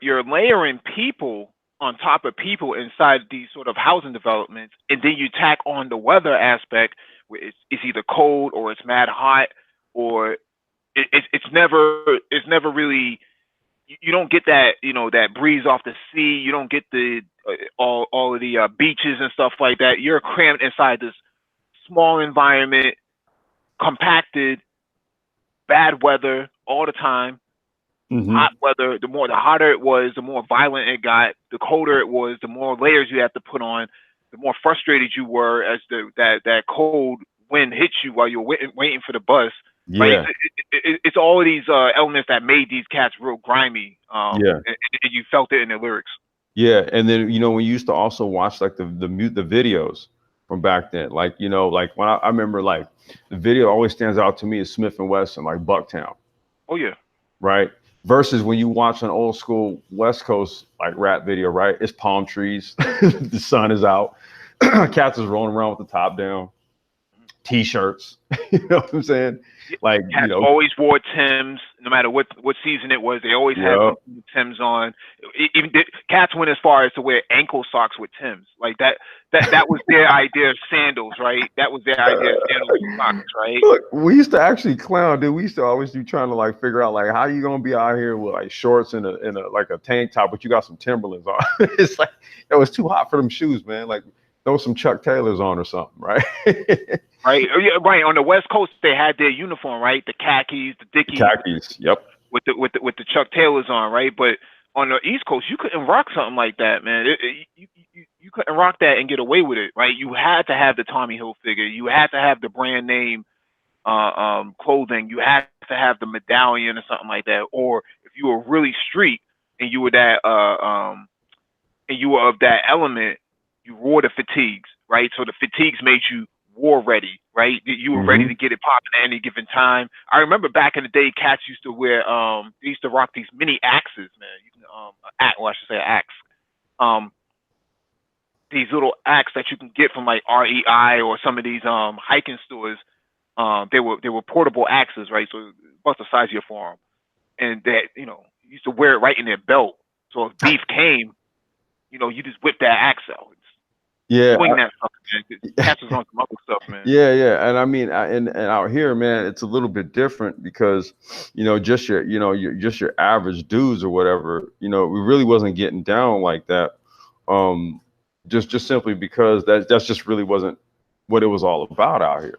S1: you're layering people on top of people inside these sort of housing developments, and then you tack on the weather aspect, where it's either cold or it's mad hot, or it's never really you don't get that that breeze off the sea. You don't get the all of the beaches and stuff like that. You're crammed inside this small environment, compacted, bad weather all the time,
S2: mhm,
S1: hot weather. The hotter it was, the more violent it got. The colder it was, the more layers you had to put on. The more frustrated you were as that cold wind hit you while you're waiting for the bus. Right?
S2: yeah,
S1: It's all of these elements that made these cats real grimy.
S2: yeah.
S1: And you felt it in the lyrics.
S2: Yeah, and then when you used to also watch like the videos from back then, like like when I remember like the video always stands out to me is Smith and Wesson, like Bucktown,
S1: Oh yeah.
S2: right? Versus when you watch an old school West Coast like rap video, right? It's palm trees, the sun is out, cats is rolling around with the top down, t-shirts, you know what I'm saying? Like
S1: Cats always wore Tims, no matter what season it was. They always had
S2: yeah,
S1: some Tims on. Even cats went as far as to wear ankle socks with Tims. Like that was their idea of sandals, right? That was their idea of sandals with socks, right?
S2: look, we used to actually clown, dude. We used to always be trying to like figure out like how you gonna be out here with like shorts and a like a tank top, but you got some Timberlands on. It's like it was too hot for them shoes, man. Like throw some Chuck Taylors on or something, right?
S1: Right, yeah, right. On the West Coast, they had their uniform, right? The khakis, the Dickies,
S2: Khakis. Yep.
S1: with the Chuck Taylors on, right? But on the East Coast, you couldn't rock something like that, man. You couldn't rock that and get away with it, right? You had to have the Tommy Hilfiger. You had to have the brand name clothing. You had to have the medallion or something like that. Or if you were really street and you were and you were of that element, you wore the fatigues, right? So the fatigues made you war ready, right? You were ready
S2: Hmm.
S1: to get it popping at any given time. I remember back in the day, cats used to wear they used to rock these mini axes, man. You can well, I should say axe. Um, these little axe that you can get from like REI or some of these hiking stores. They were portable axes, right? So about the size of your forearm, and that used to wear it right in their belt. So if beef came, you just whip that axe out,
S2: Yeah.
S1: swing that sucker, man. Cats was on some other stuff, man.
S2: Yeah, yeah, and I mean, and out here, man, it's a little bit different because, just your average dudes or whatever, we really wasn't getting down like that, um, just simply because that's just really wasn't what it was all about out here.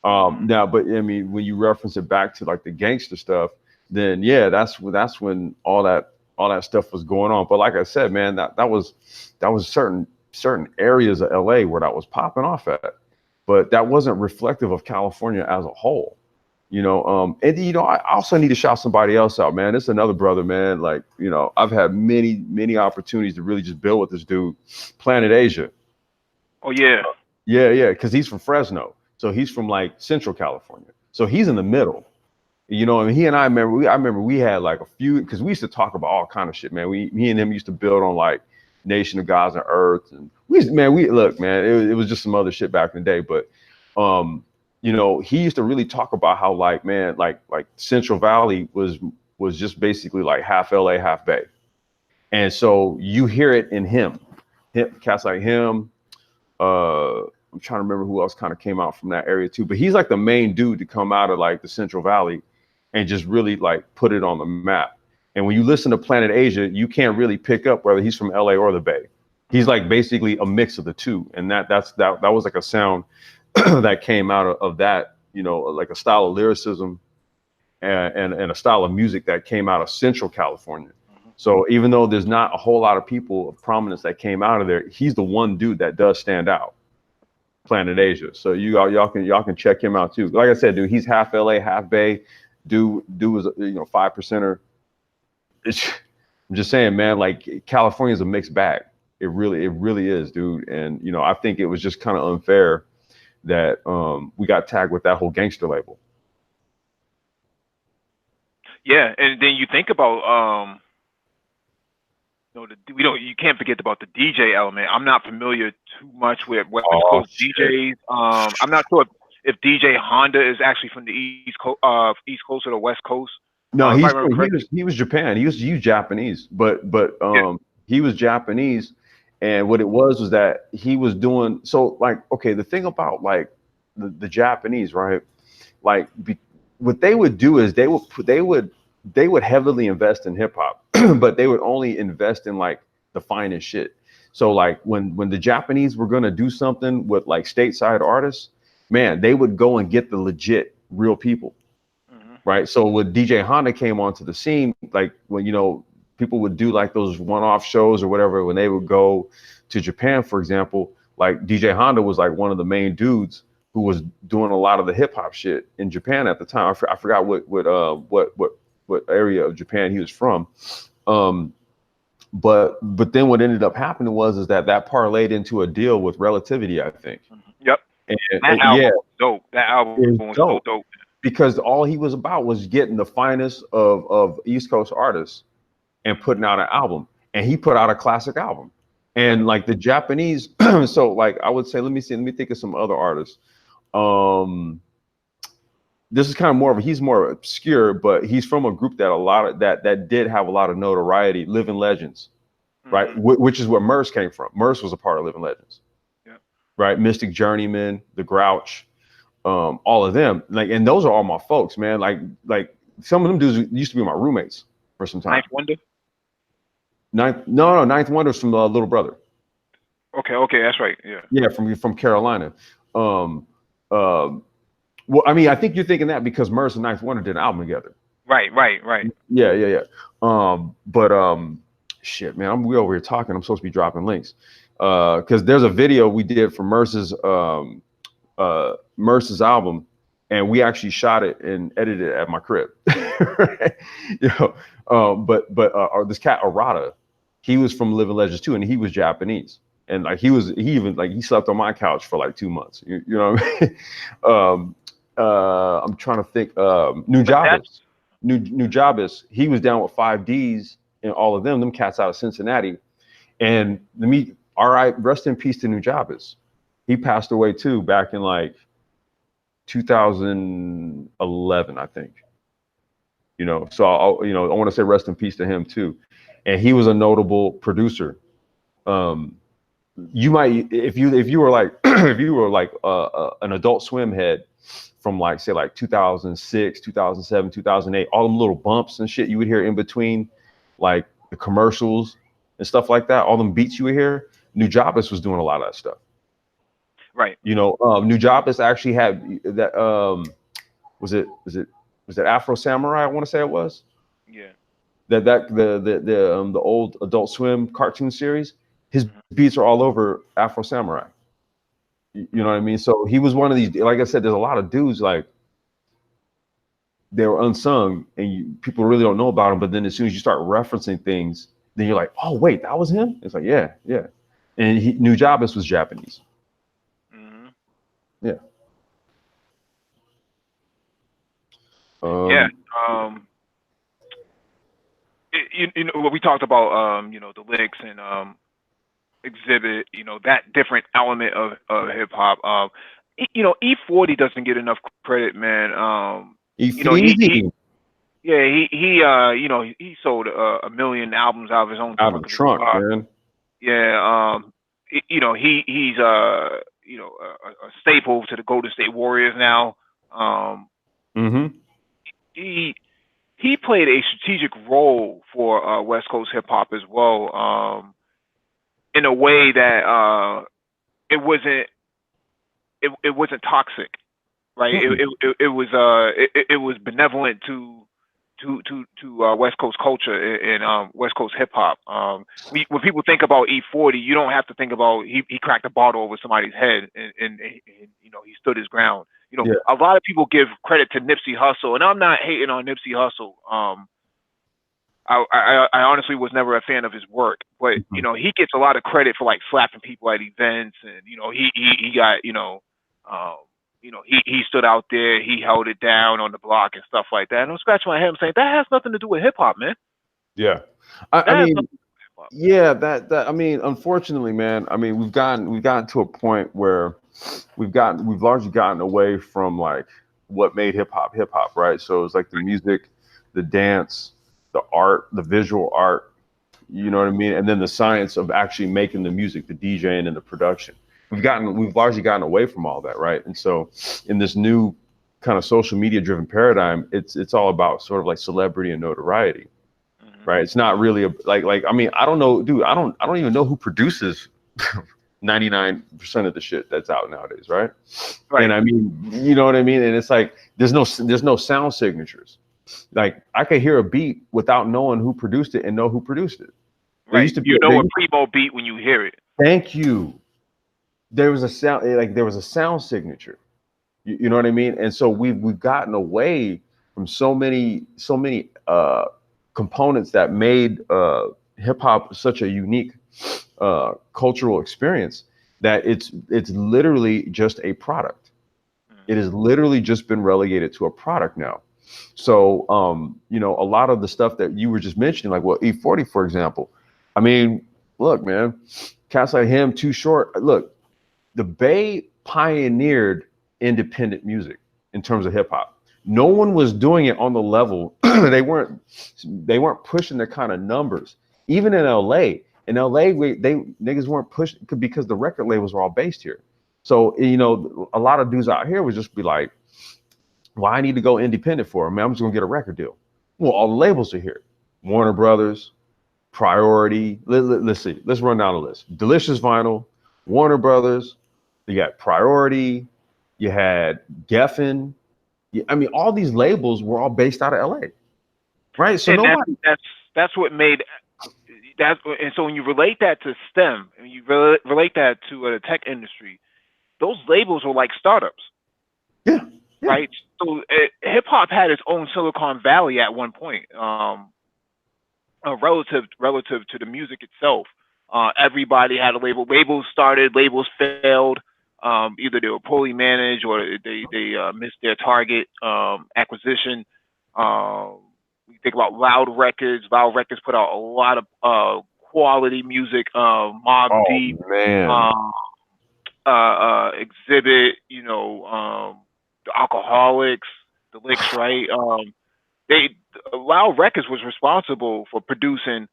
S1: Hmm.
S2: Now, but I mean, when you reference it back to like the gangster stuff, then yeah, that's when all that stuff was going on. But like I said, man, that was certain areas of LA where that was popping off at, but that wasn't reflective of California as a whole. And I also need to shout somebody else out, man. It's another brother, man. Like, I've had many opportunities to really just build with this dude, Planet Asia.
S1: Oh yeah.
S2: Yeah, yeah, because he's from Fresno, so he's from like Central California, so he's in the middle. And he and I remember we had like a few because we used to talk about all kind of shit, man. Me and him used to build on like Nation of Gods and Earth, and we look, man, it was just some other shit back in the day, but he used to really talk about how like, man, like Central Valley was just basically like half LA, half Bay, and so you hear it in him cats like him, I'm trying to remember who else kind of came out from that area too. But he's like the main dude to come out of like the Central Valley and just really like put it on the map. And when you listen to Planet Asia, you can't really pick up whether he's from LA or the Bay. He's like basically a mix of the two. And that was like a sound that came out of that, you know, like a style of lyricism and a style of music that came out of Central California.
S1: Mhm.
S2: So even though there's not a whole lot of people of prominence that came out of there, he's the one dude that does stand out. Planet Asia. So y'all can check him out too. Like I said, dude, he's half LA, half Bay. Dude was, you know, 5%er. I'm just saying, man. Like California is a mixed bag. It really is, dude. And you know, I think it was just kind of unfair that we got tagged with that whole gangster label.
S1: Yeah, and then you think about we don't you can't forget about the DJ element. I'm not familiar too much with West
S2: Oh
S1: Coast
S2: shit.
S1: DJs. I'm not sure if DJ Honda is actually from the East Coast or the West Coast.
S2: No,
S1: If I
S2: he's
S1: remember
S2: he
S1: correctly.
S2: was he was Japan. He was Japanese,
S1: Yeah.
S2: he was Japanese, and what it was that he was doing. So like, okay, the thing about like the Japanese, right? Like what they would do is they would heavily invest in hip hop, but they would only invest in like the finest shit. So like when the Japanese were gonna do something with like stateside artists, man, they would go and get the legit real people,
S1: Hmm.
S2: right? So when DJ Honda came onto the scene, like when you know people would do like those one-off shows or whatever, when they would go to Japan, for example, like DJ Honda was like one of the main dudes who was doing a lot of the hip hop shit in Japan at the time. I forgot what area of Japan he was from. Um, but then what ended up happening was is that parlayed into a deal with Relativity, I think.
S1: Hmm. Yep. That
S2: And yeah,
S1: album was dope. That album
S2: it was
S1: was so
S2: dope
S1: dope.
S2: because all he was about was getting the finest of East Coast artists and putting out an album. And he put out a classic album.
S1: Yep.
S2: And like the Japanese, so like I would say, let me think of some other artists. Um, this is kind of more of he's more obscure, but he's from a group that a lot of that did have a lot of notoriety, Living Legends, right?
S1: Hmm.
S2: Which is where Merce came from. Merce was a part of Living Legends,
S1: Yep.
S2: right? Mystic Journeyman, The Grouch, all of them. Like, and those are all my folks, man. Like some of them dudes used to be my roommates for some time.
S1: Ninth Wonder.
S2: Ninth Wonder's from Little Brother.
S1: Okay. Okay. That's right. Yeah.
S2: Yeah, from Carolina. Um, um, well, I mean, I think you're thinking that because Merce and Ninth Wonder did an album together.
S1: Right. Right. Right.
S2: Yeah. But shit, man, we over here talking. I'm supposed to be dropping links. Because there's a video we did for Merce's album, and we actually shot it and edited it at my crib. Right? You know, but this cat Arata, he was from Living Legends too, and he was Japanese, and like he even like he slept on my couch for like 2 months. You know what I mean? I'm trying to think.
S1: But that's
S2: Nujabes, he was down with 5Ds and all of them cats out of Cincinnati. And all right, rest in peace to Nujabes. He passed away too back in like 2011, I think. You know, so I want to say rest in peace to him too. And he was a notable producer. Um, you might if you were like if you were like an Adult Swim head from like say like 2006, 2007, 2008, all them little bumps and shit you would hear in between, like the commercials and stuff like that, all them beats you would hear. Nujabes was doing a lot of that stuff.
S1: right.
S2: You know, Nujabes actually had that. Was it Afro Samurai? I want to say it was
S1: Yeah.
S2: the old Adult Swim cartoon series. His
S1: Hmm.
S2: beats are all over Afro Samurai. You know what I mean? So he was one of these. Like I said, there's a lot of dudes like they were unsung, and people really don't know about them. But then as soon as you start referencing things, then you're like, oh wait, that was him. It's like yeah. And Nujabes was Japanese.
S1: Hmm.
S2: Yeah.
S1: Yeah.
S2: Um,
S1: Um. You know what we talked about. The lyrics and exhibit. That different element of hip hop. E40 doesn't get enough credit, man. He
S2: Easy
S1: yeah he sold a million albums out of his own
S2: out of the
S1: trunk of his
S2: trunk,
S1: car.
S2: man.
S1: Yeah. He's a staple to the Golden State Warriors now. Um,
S2: Mm-hmm.
S1: he he played a strategic role for West Coast hip hop as well, in a way that it wasn't it wasn't toxic, right?
S2: Mm-mm.
S1: It was benevolent to West Coast culture and West Coast hip hop. When people think about E40, you don't have to think about he cracked a bottle over somebody's head and he stood his ground.
S2: Yeah.
S1: A lot of people give credit to Nipsey Hussle, and I'm not hating on Nipsey Hussle. I honestly was never a fan of his work, but
S2: Mhm.
S1: he gets a lot of credit for like slapping people at events, and he got he stood out there, he held it down on the block and stuff like that. And I'm scratching my head, I'm saying that has nothing to do with hip hop, man.
S2: Yeah. I
S1: That has
S2: mean,
S1: nothing to do with hip hop.
S2: yeah, that I mean, unfortunately, man, I mean, we've gotten to a point where we've largely gotten away from like what made hip hop, right? So it's like the music, the dance, the art, the visual art, you know what I mean? And then the science of actually making the music, the DJing and the production. We've largely gotten away from all that, right? And so in this new kind of social media driven paradigm, it's all about sort of like celebrity and notoriety,
S1: Hmm.
S2: right? It's not really like I mean, I don't know, dude. I don't even know who produces 99% of the shit that's out nowadays, right? And
S1: Right,
S2: I mean, you know what I mean? And it's like there's no sound signatures. Like I could hear a beat without knowing who produced it and know who produced it. There
S1: right.
S2: used to be
S1: You know
S2: there
S1: a primo beat when you hear it.
S2: thank you. There was a sound like there was a sound signature. You know what I mean? And so we've gotten away from so many components that made hip hop such a unique cultural experience that it's literally just a product. It
S1: Hmm.
S2: has literally just been relegated to a product now. So a lot of the stuff that you were just mentioning, like E40, for example. I mean, look, man, cats like him, Too Short. Look, the Bay pioneered independent music in terms of hip hop. No one was doing it on the level. they weren't pushing the kind of numbers. Even in LA, they niggas weren't pushing because the record labels were all based here. So a lot of dudes out here would just be like, "Well, I need to go independent for it. Man, I'm just gonna get a record deal." Well, all the labels are here: Warner Brothers, Priority. Let's see. Let's run down the list. Delicious Vinyl, Warner Brothers. You got Priority. You had Geffen. I mean, all these labels were all based out of LA, right? So
S1: And
S2: nobody.
S1: that's what made that. And so when you relate that to STEM, and you relate that to the tech industry, those labels were like startups,
S2: Yeah, yeah.
S1: right? So hip hop had its own Silicon Valley at one point, relative to the music itself. Everybody had a label. Labels started, labels failed. Either they were poorly managed or they missed their target acquisition. We think about Loud Records. Loud Records put out a lot of quality music. Mob
S2: Oh
S1: Deep,
S2: man.
S1: um, Exhibit. The Alcoholics, the Licks, right? They Loud Records was responsible for producing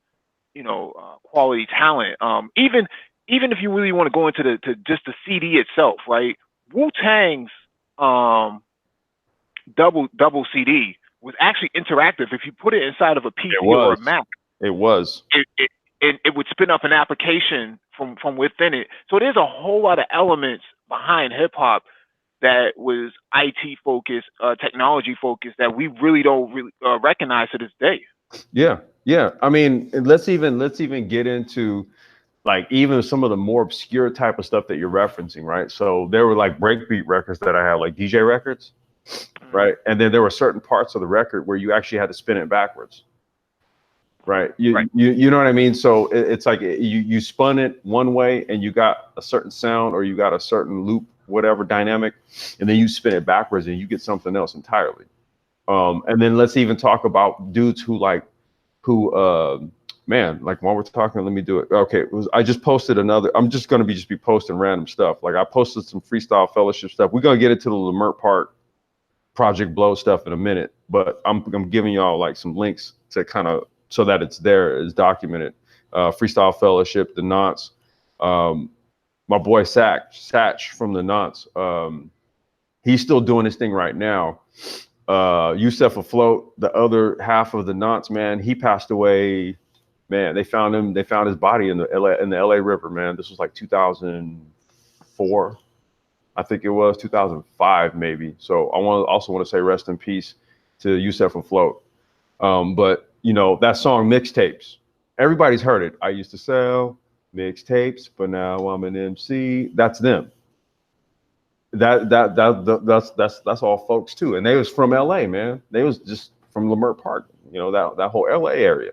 S1: quality talent. Even if you really want to go into the to just the CD itself, right? Wu Tang's um, double CD was actually interactive. If you put it inside of a
S2: It
S1: PC or a
S2: was.
S1: Mac,
S2: It was.
S1: it would spin up an application from within it. So there's a whole lot of elements behind hip hop that was IT focused, technology focused that we really don't really recognize to this day.
S2: Yeah, yeah. I mean, let's even get into like even some of the more obscure type of stuff that you're referencing, right? So there were like breakbeat records that I had, like DJ records,
S1: Mhm.
S2: right? And then there were certain parts of the record where you actually had to spin it backwards, right?
S1: Right.
S2: You know what I mean? So it's like you spun it one way and you got a certain sound or you got a certain loop, whatever dynamic, and then you spin it backwards and you get something else entirely. And then let's even talk about dudes who man, like while we're talking, let me do it. Okay, I just posted another. I'm just gonna be posting random stuff. Like I posted some freestyle fellowship stuff. We're gonna get into the Lamert Park Project Blow stuff in a minute, but I'm giving y'all like some links to kind of so that it's there, it's documented. Freestyle Fellowship, the Knots. Um, my boy Satch from the Knots. He's still doing his thing right now. Yusef Afloat, the other half of the Knots, man, he passed away. Man, they found him. They found his body in the LA River. Man, this was like 2004, I think it was 2005 maybe. So I want to say rest in peace to Yusef Afloat. But you know that song mixtapes. Everybody's heard it. I used to sell mixtapes, but now I'm an MC. That's them. That's all folks too. And they was from LA, man. They was just from Leimert Park, you know, that whole LA area.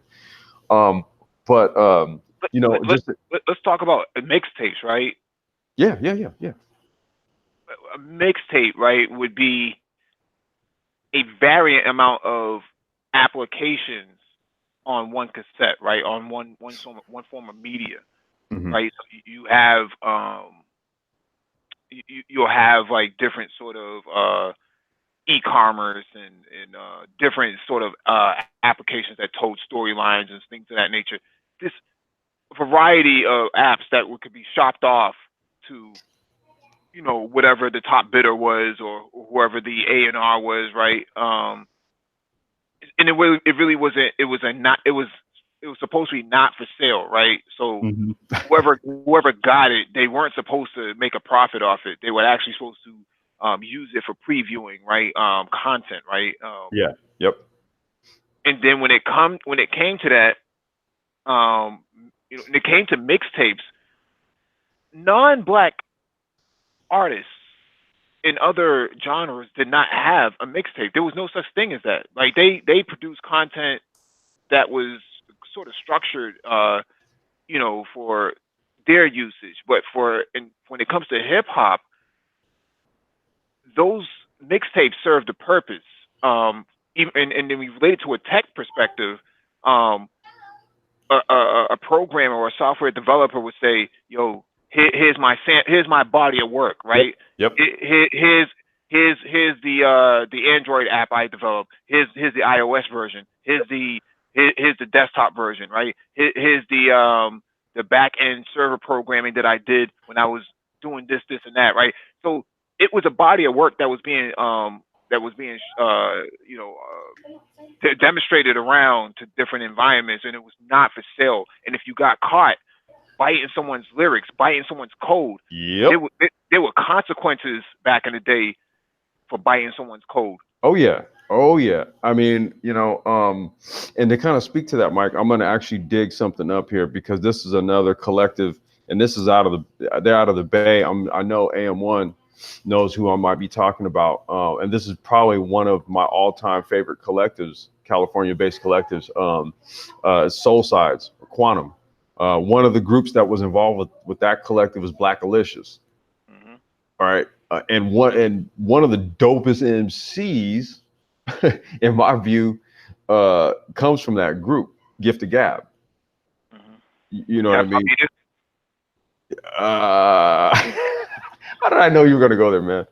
S2: Um, but
S1: Let,
S2: you know,
S1: let, let,
S2: just
S1: let's talk about mixtapes, right?
S2: yeah.
S1: A mixtape, right, would be a variant amount of applications on one cassette, right, on one form of media,
S2: Hmm.
S1: right. So you have you'll have like different sort of e-commerce and different sort of applications that told storylines and things of that nature. This variety of apps that could be shopped off to whatever the top bidder was or whoever the A&R was, right? And it really wasn't. It was supposed to be not for sale, right? So
S2: Hmm.
S1: whoever got it, they weren't supposed to make a profit off it. They were actually supposed to use it for previewing, right? Content, right?
S2: Yeah. Yep.
S1: And then when it came to that, when it came to mixtapes, non-black artists in other genres did not have a mixtape. There was no such thing as that. Like they produced content that was sort of structured, for their usage. But when it comes to hip hop, those mixtapes served a purpose. And then we relate it to a tech perspective. Um, a programmer or a software developer would say, "Yo, here's my body of work,
S2: Yep.
S1: right?
S2: Yep.
S1: Here's the Android app I developed. Here's the iOS version. Here's the desktop version, right? Here's the back end server programming that I did when I was doing this, and that, right? So it was a body of work that was being demonstrated around to different environments, and it was not for sale. And if you got caught biting someone's lyrics, biting someone's code,
S2: Yep.
S1: there were consequences back in the day for biting someone's code.
S2: Oh yeah. Oh yeah. I mean, you know, and to kind of speak to that, Mike, I'm going to actually dig something up here because this is another collective, and this is they're out of the Bay. I know AM1 knows who I might be talking about, and this is probably one of my all-time favorite collectives, California-based collectives, Soul Sides, Quantum. One of the groups that was involved with that collective was Black Alicious.
S1: Hmm.
S2: All right. And one of the dopest MCs, in my view, comes from that group, Gift of Gab.
S1: Hmm.
S2: You know what I
S1: Yep,
S2: mean? Uh, how did I know you were gonna go there, man?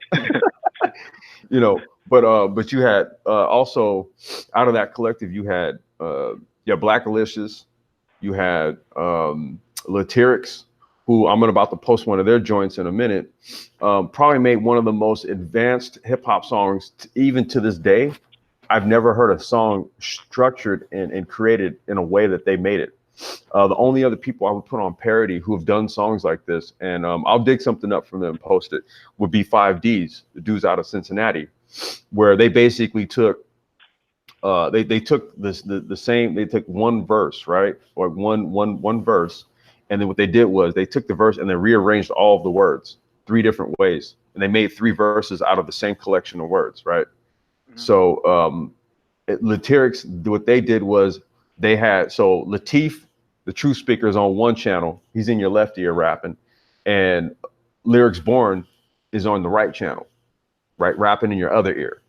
S2: You know, but you had also out of that collective, you had yeah, Black Alicious, you had Latyrix, who I'm about to post one of their joints in a minute. Probably made one of the most advanced hip hop songs, even to this day. I've never heard a song structured and created in a way that they made it. The only other people I would put on parody who have done songs like this, and I'll dig something up from them and post it, would be 5Ds, the dudes out of Cincinnati, where they basically took they took the same, they took one verse, right, or one verse, and then what they did was they took the verse and they rearranged all of the words 3 different ways, and they made 3 verses out of the same collection of words, right?
S1: Hmm.
S2: So Latyrix, what they did was they had, so Latif, the True Speaker, is on one channel. He's in your left ear rapping, and Lyrics Born is on the right channel, right, rapping in your other ear.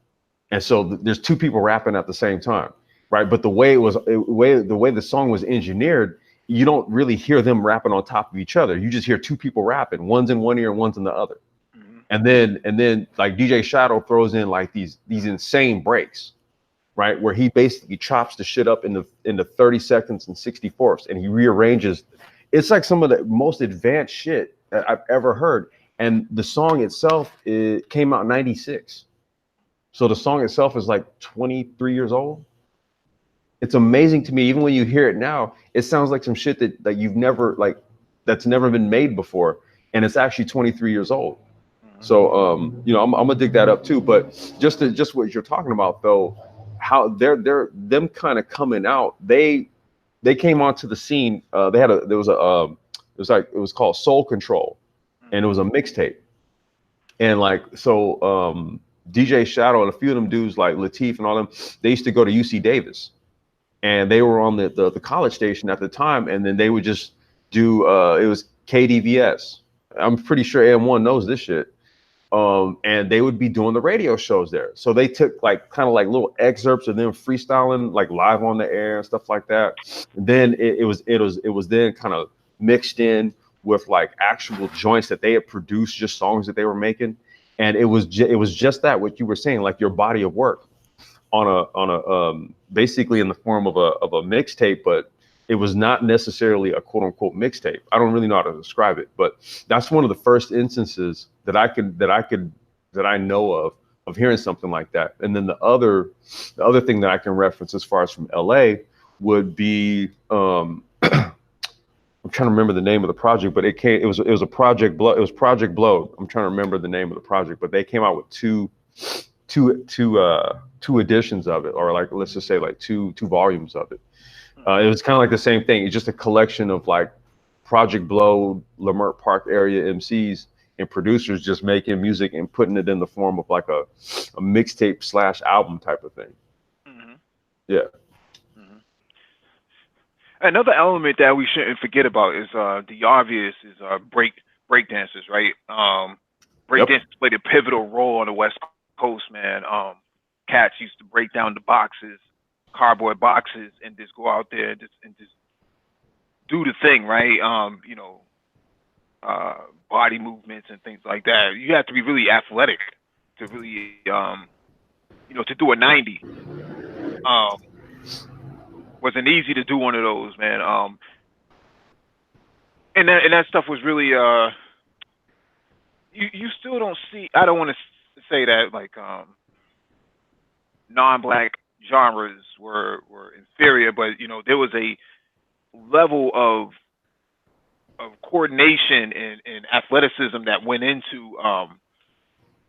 S2: And so there's 2 people rapping at the same time, right? But the way the song was engineered, you don't really hear them rapping on top of each other. You just hear 2 people rapping. One's in one ear, and one's in the other.
S1: Hmm.
S2: And then like DJ Shadow throws in like these insane breaks, right? Where he basically chops the shit up into 30 seconds and 64ths, and he rearranges. It's like some of the most advanced shit that I've ever heard. And the song itself, it came out in '96. So the song itself is like 23 years old. It's amazing to me. Even when you hear it now, it sounds like some shit that you've never like that's never been made before, and it's actually 23 years old.
S1: Mhm.
S2: So I'm gonna dig that up too. But just what you're talking about though, how they're them kind of coming out. They came onto the scene. They had a there was a it was called Soul Control, and it
S1: Mhm.
S2: was a mixtape. And like so, DJ Shadow and a few of them dudes like Latif and all them, they used to go to UC Davis, and they were on the college station at the time, and then they would just do it was KDVS. I'm pretty sure AM1 knows this shit. And they would be doing the radio shows there. So they took like kind of like little excerpts of them freestyling like live on the air and stuff like that. And then it was then kind of mixed in with like actual joints that they had produced, just songs that they were making. And it was just that what you were saying, like your body of work on a basically in the form of a mixtape, but it was not necessarily a quote unquote mixtape. I don't really know how to describe it, but that's one of the first instances that I know of hearing something like that. And then the other thing that I can reference as far as from LA would be I'm trying to remember the name of the project, but it was a Project Blow. It was Project Blow. I'm trying to remember the name of the project, but they came out with two editions of it, or like let's just say like two volumes of it. It
S1: Mhm.
S2: was kind of like the same thing. It's just a collection of like Project Blow, Leimert Park area MCs and producers just making music and putting it in the form of like a mixtape slash album type of thing.
S1: Mhm.
S2: Yeah.
S1: Mhm. Another element that we shouldn't forget about is the obvious is break dancers, right? Break
S2: Yep.
S1: dancers played a pivotal role on the West Coast, man. Cats used to break down the boxes, cardboard boxes, and just go out there and just do the thing, right? Body movements and things like that. You have to be really athletic to really to do a 90. Um, wasn't easy to do one of those, man. And that stuff was really you still don't see. I don't want to say that like non-black genres were inferior, but there was a level of coordination and athleticism that went into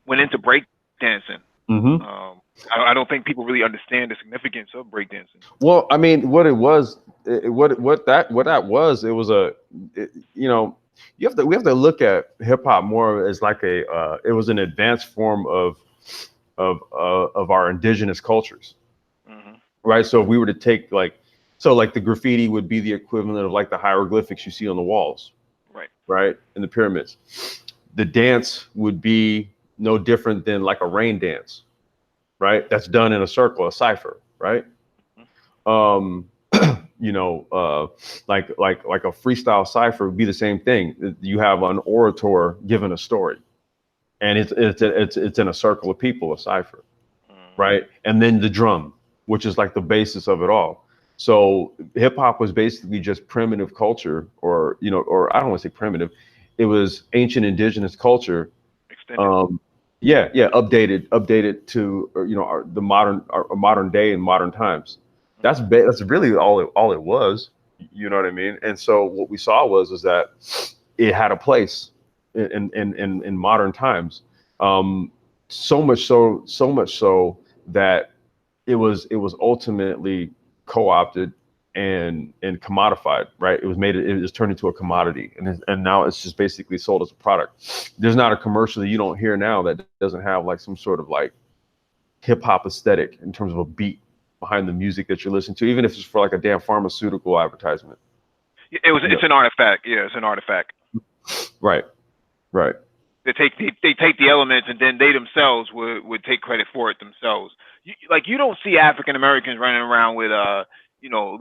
S1: breakdancing.
S2: Hmm.
S1: Um, I don't think people really understand the significance of breakdancing.
S2: Well, I mean, what it was, what that was, it was it, you know, we have to look at hip hop more as like it was an advanced form of our indigenous cultures,
S1: Hmm.
S2: right? So if we were to take like, so like the graffiti would be the equivalent of like the hieroglyphics you see on the walls,
S1: Right.
S2: right, in the pyramids. The dance would be no different than like a rain dance, right? That's done in a circle, a cipher, right?
S1: Mhm.
S2: um like a freestyle cipher would be the same thing. You have an orator giving a story, and it's in a circle of people, a cipher,
S1: Mhm.
S2: right? And then the drum, which is like the basis of it all. So hip hop was basically just primitive culture, or or I don't want to say primitive. It was ancient indigenous culture.
S1: Extended.
S2: um yeah, updated to, the our modern day and modern times.
S1: Hmm.
S2: That's really all it was. You know what I mean? And so what we saw was is that it had a place in modern times. um so much so that it was ultimately co-opted and commodified, right? It was turned into a commodity, and now it's just basically sold as a product. There's not a commercial that you don't hear now that doesn't have like some sort of like hip hop aesthetic in terms of a beat behind the music that you're listening to, even if it's for like a damn pharmaceutical advertisement.
S1: It's
S2: Yeah.
S1: an artifact. Yeah, it's an artifact.
S2: Right. Right.
S1: They take the elements and then they themselves would take credit for it themselves. You don't see African Americans running around with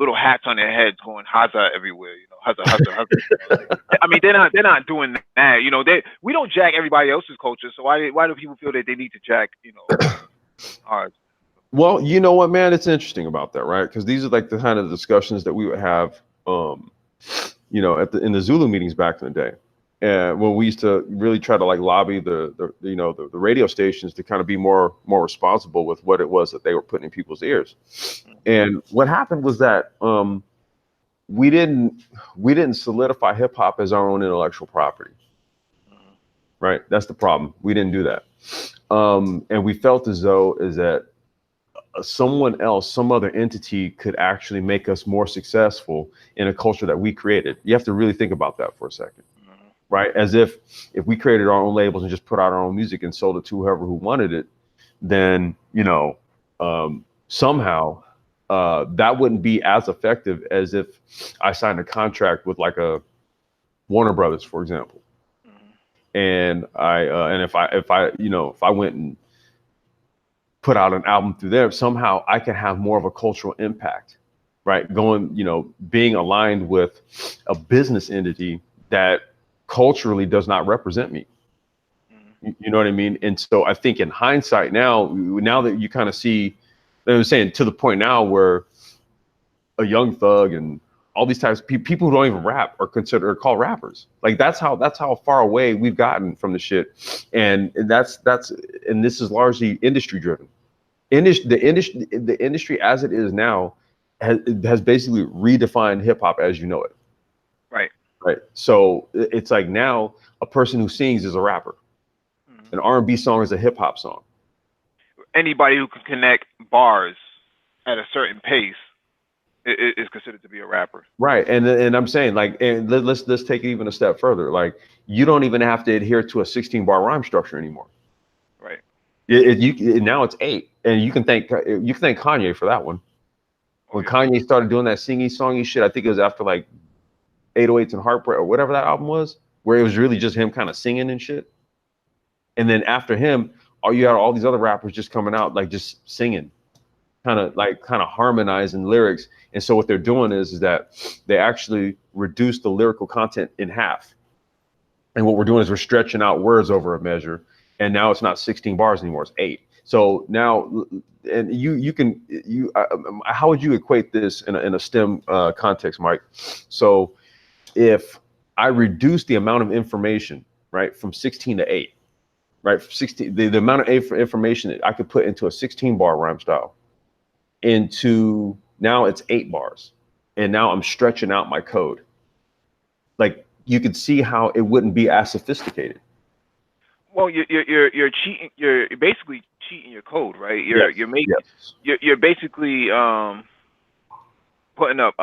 S1: little hats on their heads going Haza everywhere. Haza Haza Haza. I mean they're not doing that. We don't jack everybody else's culture. So why do people feel that they need to jack ours?
S2: Well, you know what, man? It's interesting about that, right? Because these are like the kind of discussions that we would have, at in the Zulu meetings back in the day. when we used to really try to like lobby the radio stations to kind of be more responsible with what it was that they were putting in people's ears. And what happened was that we didn't we didn't solidify hip hop as our own intellectual property, right? That's the problem. We didn't do that, and we felt as though is that someone else, some other entity, could actually make us more successful in a culture that we created. You have to really think about that for a second, right? As if we created our own labels and just put out our own music and sold it to whoever who wanted it, then somehow that wouldn't be as effective as if I signed a contract with like a Warner Brothers, for example, and if I went and put out an album through there, somehow I can have more of a cultural impact, right? Being aligned with a business entity that culturally does not represent me. You know what I mean? And so I think in hindsight now that you kind of see, I'm saying to the point now where a Young Thug and all these types of people who don't even rap are considered or called rappers. Like that's how far away we've gotten from the shit. And and this is largely industry driven. The industry as it is now has basically redefined hip hop as you know it.
S1: Right.
S2: Right. So it's like now a person who sings is a rapper. An R&B song is a hip hop song.
S1: Anybody who can connect bars at a certain pace is considered to be a rapper.
S2: Right. And I'm saying like, and let's take it even a step further. Like you don't even have to adhere to a 16 bar rhyme structure anymore.
S1: Right.
S2: Now it's 8, and you can thank Kanye for that one. When Kanye started doing that singy songy shit, I think it was after like 808s and Heartbreak or whatever that album was, where it was really just him kind of singing and shit. And then after him, you had all these other rappers just coming out like just singing, kind of harmonizing lyrics. And so what they're doing is that they actually reduce the lyrical content in half. And what we're doing is we're stretching out words over a measure. And now it's not 16 bars anymore, it's 8. So now, and how would you equate this in a STEM context, Mike? So if I reduce the amount of information, right, from 16 to 8, right, 16, the amount of information that I could put into a 16 bar rhyme style into now it's 8 bars, and now I'm stretching out my code. Like you could see how it wouldn't be as sophisticated.
S1: Well, you're cheating. You're basically cheating your code, right? You're making you're basically putting up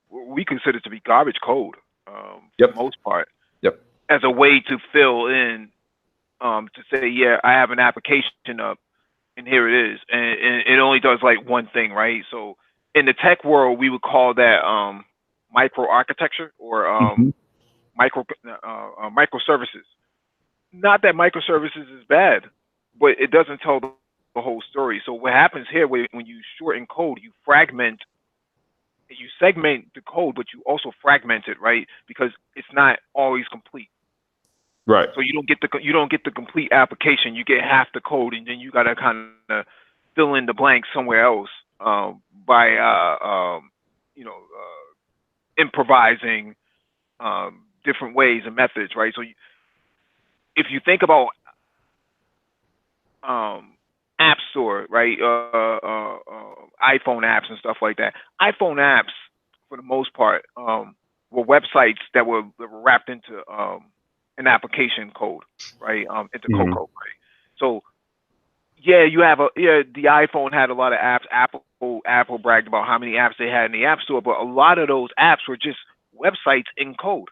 S1: what we consider to be garbage code for the most part as a way to fill in to say, yeah, I have an application up and here it is, and it only does like one thing, right? So in the tech world, we would call that micro architecture or microservices. Not that microservices is bad, but it doesn't tell the whole story. So what happens here when you shorten code, you segment the code, but you also fragment it, right? Because it's not always complete.
S2: Right.
S1: So you don't get the complete application. You get half the code, and then you gotta kind of fill in the blanks somewhere else by improvising different ways and methods, right? So if you think about App Store, right? iPhone apps and stuff like that. iPhone apps, for the most part, were websites that were wrapped into an application code, right? Into code code, right? So yeah, the iPhone had a lot of apps. Apple bragged about how many apps they had in the App Store, but a lot of those apps were just websites in code.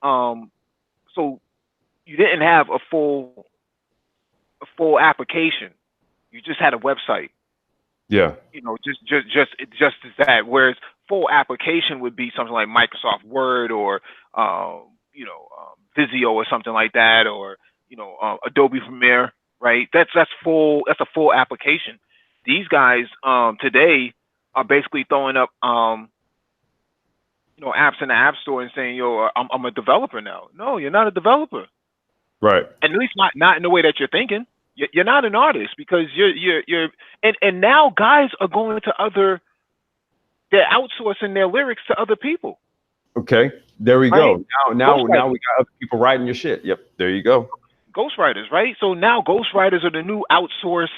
S1: So you didn't have a full application. You just had a website.
S2: Yeah.
S1: Just as that. Whereas full application would be something like Microsoft Word or Visio or something like that, or Adobe Premiere, right? That's a full application. These guys today are basically throwing up apps in the App Store and saying, "Yo, I'm a developer now." No, you're not a developer.
S2: Right.
S1: At least not in the way that you're thinking. You're not an artist because you're and now guys are going to they're outsourcing their lyrics to other people.
S2: Okay. There we
S1: right?
S2: go. Now
S1: Ghostwriters,
S2: we got other people writing your shit. Yep. There you go.
S1: ghostwriters, right? So now ghostwriters are the new outsourced,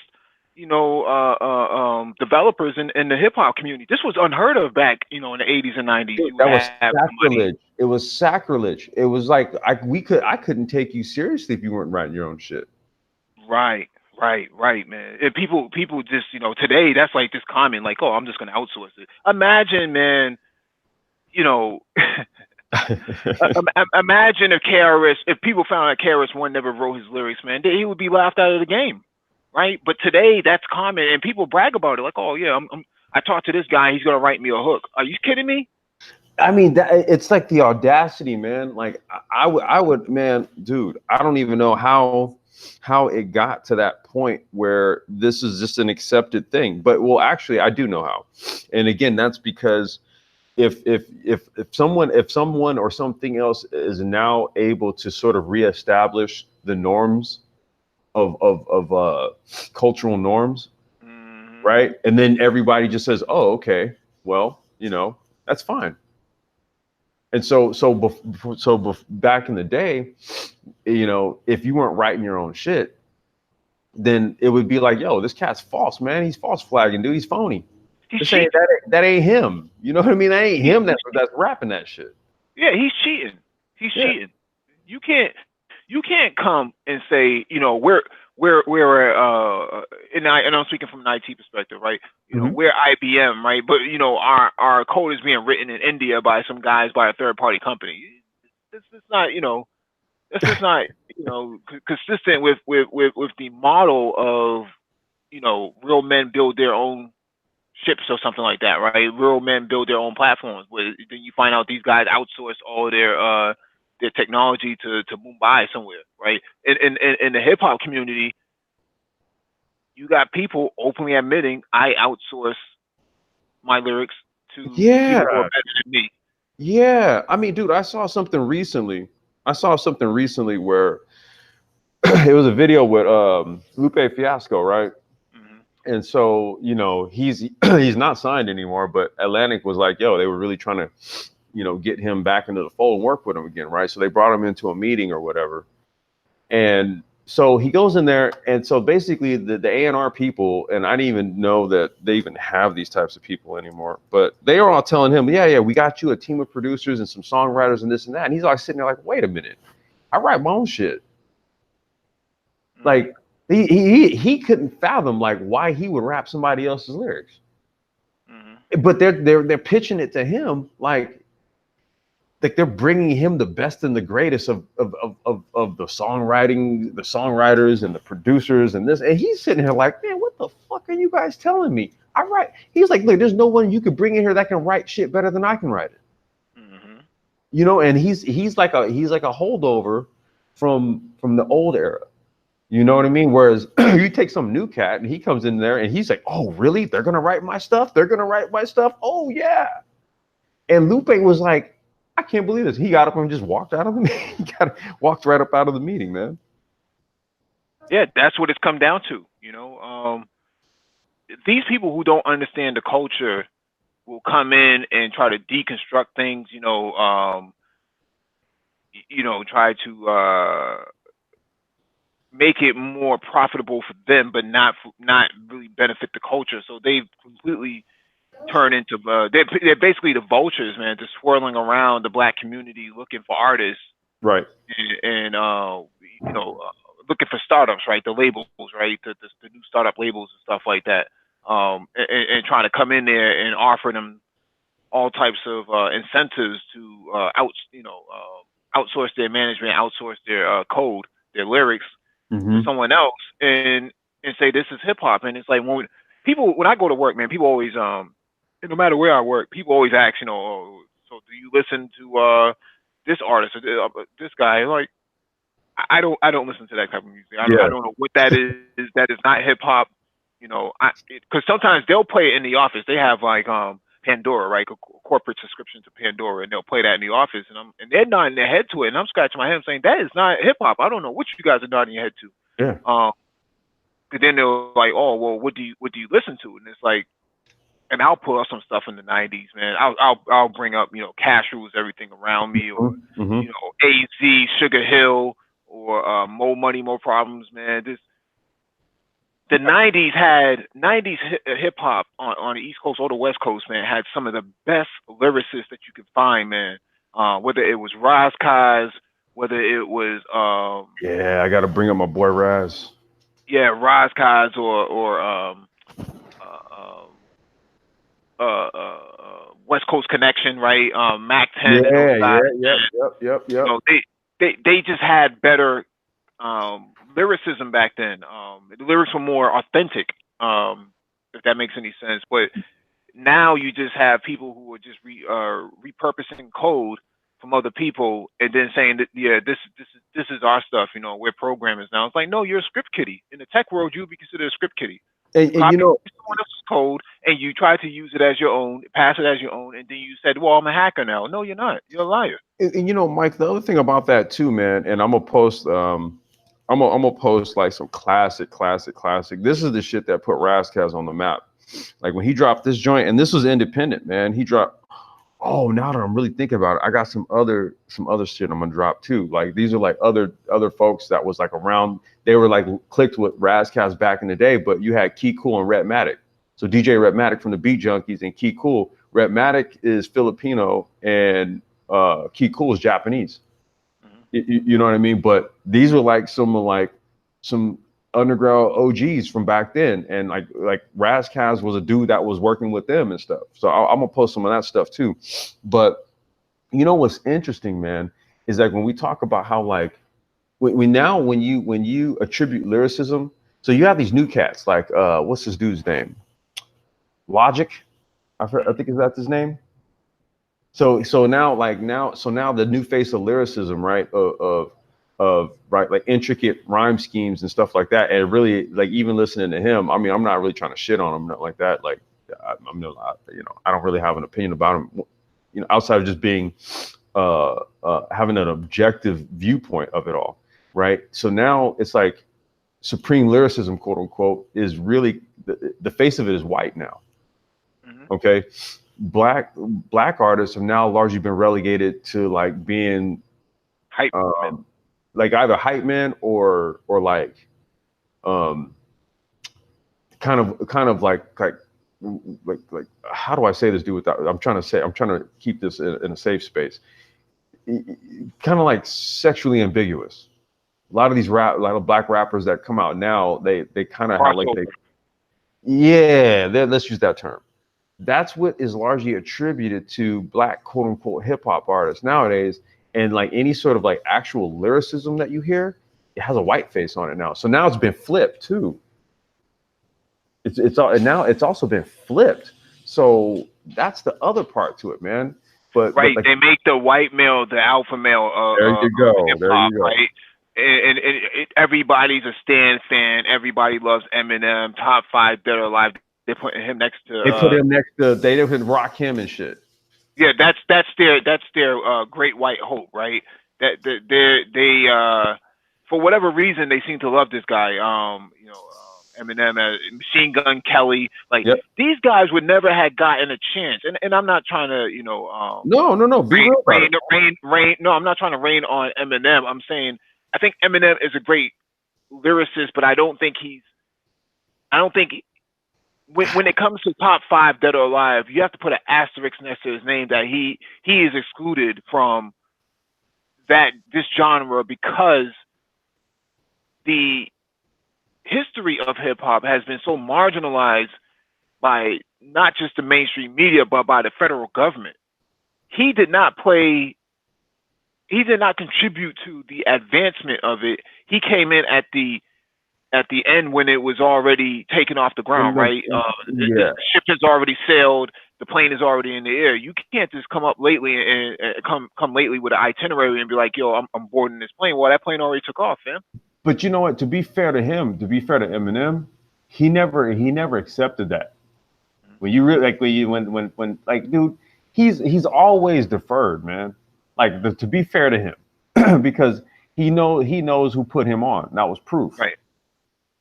S1: developers in the hip hop community. This was unheard of back, in the 80s and 90s.
S2: Dude,
S1: You would
S2: that was
S1: have somebody,
S2: sacrilege. It was sacrilege. It was like I couldn't take you seriously if you weren't writing your own shit.
S1: right, right, man. And people just, today that's like this common, like, oh, I'm just gonna outsource it. Imagine, man, you know. Imagine if KRS, if people found out KRS One never wrote his lyrics, man, he would be laughed out of the game, right? But today that's common, and people brag about it, like, oh yeah, I talked to this guy, he's gonna write me a hook. Are you kidding me?
S2: I mean, it's like the audacity, man. Like I would, man, dude. I don't even know how it got to that point where this is just an accepted thing. But well, actually, I do know how. And again, that's because if someone or something else is now able to sort of reestablish the norms of cultural norms,
S1: Hmm.
S2: right? And then everybody just says, "Oh, okay, well, that's fine." And back in the day, if you weren't writing your own shit, then it would be like, "Yo, this cat's false, man. He's false flagging, dude. He's phony.
S1: He's
S2: This ain't
S1: cheating.
S2: that ain't him. You know what I mean? That ain't
S1: He's,
S2: him.
S1: he's
S2: That's rapping that shit.
S1: Yeah, he's cheating. He's
S2: Yeah.
S1: cheating. You can't come and say, we're and I'm speaking from an IT perspective, right?
S2: Hmm.
S1: We're IBM, right? But our code is being written in India by some guys by a third party company. This is not, this is not, consistent with the model of, real men build their own ships or something like that, right? Real men build their own platforms. Where then you find out these guys outsource all their technology to Mumbai somewhere, right? In the hip hop community, you got people openly admitting I outsource my lyrics to
S2: Yeah.
S1: people who are better than me.
S2: Yeah. I mean, dude, I saw something recently. Where it was a video with Lupe Fiasco, right?
S1: Hmm.
S2: And so, he's he's not signed anymore, but Atlantic was like, yo, they were really trying to, get him back into the fold and work with him again, right? So they brought him into a meeting or whatever. And so he goes in there, and so basically the A&R people, and I didn't even know that they even have these types of people anymore, but they are all telling him, yeah, we got you a team of producers and some songwriters and this and that. And he's like sitting there like, wait a minute, I write my own shit.
S1: Hmm.
S2: Like he couldn't fathom like why he would rap somebody else's lyrics.
S1: Hmm.
S2: But they're pitching it to him like they're bringing him the best and the greatest of the songwriting, the songwriters and the producers and this, and he's sitting here like, man, what the fuck are you guys telling me? I write. He's like, look, there's no one you could bring in here that can write shit better than I can write it.
S1: Hmm.
S2: And he's like a holdover from the old era. You know what I mean? Whereas you take some new cat and he comes in there and he's like, oh, really? They're gonna write my stuff? They're gonna write my stuff? Oh yeah. And Lupe was like, I can't believe this. He got up and just walked out of the meeting. Walked right up out of the meeting, man.
S1: Yeah, that's what it's come down to. These people who don't understand the culture will come in and try to deconstruct things. Try to make it more profitable for them, but not really benefit the culture. So they've completely turned into they're basically the vultures, man, just swirling around the black community looking for artists
S2: Right.
S1: and looking for startups, right? The labels, right? The new startup labels and stuff like that. And trying to come in there and offer them all types of incentives to outsource their management, outsource their code, their lyrics to
S2: Mm-hmm.
S1: someone else, and say this is hip hop. And it's like when I go to work, man, people always and no matter where I work, people always ask, oh, so do you listen to this artist or this guy? Like I don't listen to that type of music. I
S2: Yeah.
S1: don't know what that is. That is not hip hop. Because sometimes they'll play it in the office. They have like Pandora, right? A corporate subscription to Pandora, and they'll play that in the office, and they're nodding their head to it, and I'm scratching my head saying that is not hip hop. I don't know what you guys are nodding your head
S2: Yeah.
S1: to. But then they're like, oh well, what do you listen to? And it's like and I'll pull up some stuff in the '90s, man. I'll bring up, Cash Rules Everything Around Me, or
S2: Mm-hmm.
S1: AZ, Sugar Hill, or More Money, More Problems, man. This The '90s had '90s hip hop on the East Coast or the West Coast, man, had some of the best lyricists that you could find, man. Whether it was Raz Kaz, whether it was
S2: Yeah, I got to bring up my boy Raz.
S1: yeah, Raz Kaz, or uh, um, West Coast Connection, right? Mac 10 and those
S2: Yeah,
S1: guys,
S2: yeah, yep,
S1: man.
S2: yep, yep, yep.
S1: They just had better lyricism back then. The lyrics were more authentic, if that makes any sense. But now you just have people who are just repurposing code from other people and then saying that, yeah, this is our stuff. We're programmers now. It's like, no, you're a script kiddie. In the tech world, you would be considered a script kiddie. You
S2: And you
S1: copy
S2: know,
S1: someone else's code and you try to use it as your own, pass it as your own, and then you said, well, I'm a hacker now. No, you're not. You're a liar.
S2: and you know, Mike, the other thing about that too, man, and I'm gonna post I'm gonna post like some classic. This is the shit that put Razzcast on the map. Like when he dropped this joint, and this was independent, man. He dropped. Oh, now that I'm really thinking about it, I got some other shit I'm gonna drop too. Like these are like other folks that was like around. They were like clicked with Razzcast back in the day, but you had Key Cool and Rhetmatic. So DJ Rhetmatic from the Beat Junkies and Key Cool. Rhetmatic is Filipino and Key Cool is Japanese.
S1: Hmm.
S2: You know what I mean? But these were like some underground OGs from back then, and like Razzcast was a dude that was working with them and stuff. So I'm gonna post some of that stuff too. But you know what's interesting, man, is like when we talk about how like we now when you attribute lyricism, so you have these new cats like what's this dude's name? Logic, I
S1: Hmm.
S2: think is that his name. So now the new face of lyricism, right? Of right like intricate rhyme schemes and stuff like that. And really like even listening to him, I mean, I'm not really trying to shit on him, not like that. Like I'm not, I don't really have an opinion about him, outside of just being having an objective viewpoint of it all, right? So now it's like supreme lyricism, quote unquote, is really the face of it is white now.
S1: Hmm.
S2: Okay, black artists have now largely been relegated to like being
S1: Hype men.
S2: um, like either hype man or like um, kind of like how do I say this dude without I'm trying to keep this in a safe space. Kind of like sexually ambiguous. A lot of black rappers that come out now, they kind of have like they
S1: Crossover.
S2: yeah, let's use that term. That's what is largely attributed to black quote unquote hip hop artists nowadays. And like any sort of like actual lyricism that you hear, it has a white face on it now. So now it's been flipped too. It's all and now it's also been flipped. So that's the other part to it, man. But
S1: Right.
S2: like
S1: They make the white male the alpha male
S2: there you
S1: of hip
S2: go, there
S1: hop,
S2: you go.
S1: right? Everybody's a Stan fan. Everybody loves Eminem. Top five dead or alive. They're putting him next to
S2: They put him next to they didn't rock him and shit.
S1: yeah. That's their great white hope, right? They for whatever reason they seem to love this guy. Eminem, Machine Gun Kelly, like
S2: Yep.
S1: these guys would never have gotten a chance. And I'm not trying to
S2: No. Be
S1: rain,
S2: real about
S1: rain,
S2: it.
S1: rain. No, I'm not trying to rain on Eminem. I'm saying I think Eminem is a great lyricist, but I don't think he's. I don't think when it comes to top five dead or alive, you have to put an asterisk next to his name that he is excluded from that this genre because the history of hip hop has been so marginalized by not just the mainstream media but by the federal government. He did not play he did not contribute to the advancement of it. He came in at the end when it was already taken off the ground, right? The
S2: Yeah.
S1: ship has already sailed. The plane is already in the air. You can't just come up lately and come lately with an itinerary and be like, "Yo, I'm boarding this plane." Well, that plane already took off, fam.
S2: But you know what? To be fair to him, to be fair to Eminem, he never accepted that. When you really like when like dude, he's always deferred, man. Like to be fair to him, because he knows who put him on. That was proof,
S1: Right.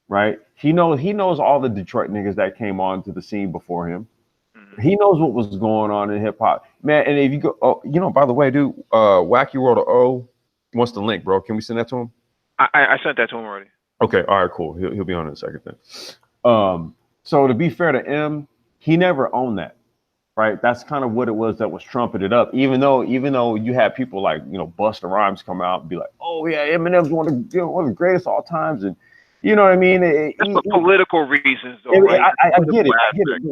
S2: right? He knows all the Detroit niggas that came on to the scene before him. He knows what was going on in hip hop, man. And if you go, oh, by the way, dude, Wacky World of O wants the link, bro. Can we send that to him?
S1: I sent that to him already.
S2: Okay, all right, cool. He'll be on in a second then. So to be fair to M, he never owned that, right? That's kind of what it was that was trumpeted up. Even though you had people like Busta Rhymes come out and be like, oh yeah, Eminem's one of the greatest all times, and you know what I mean?
S1: That's for political reasons, though, right?
S2: I get it.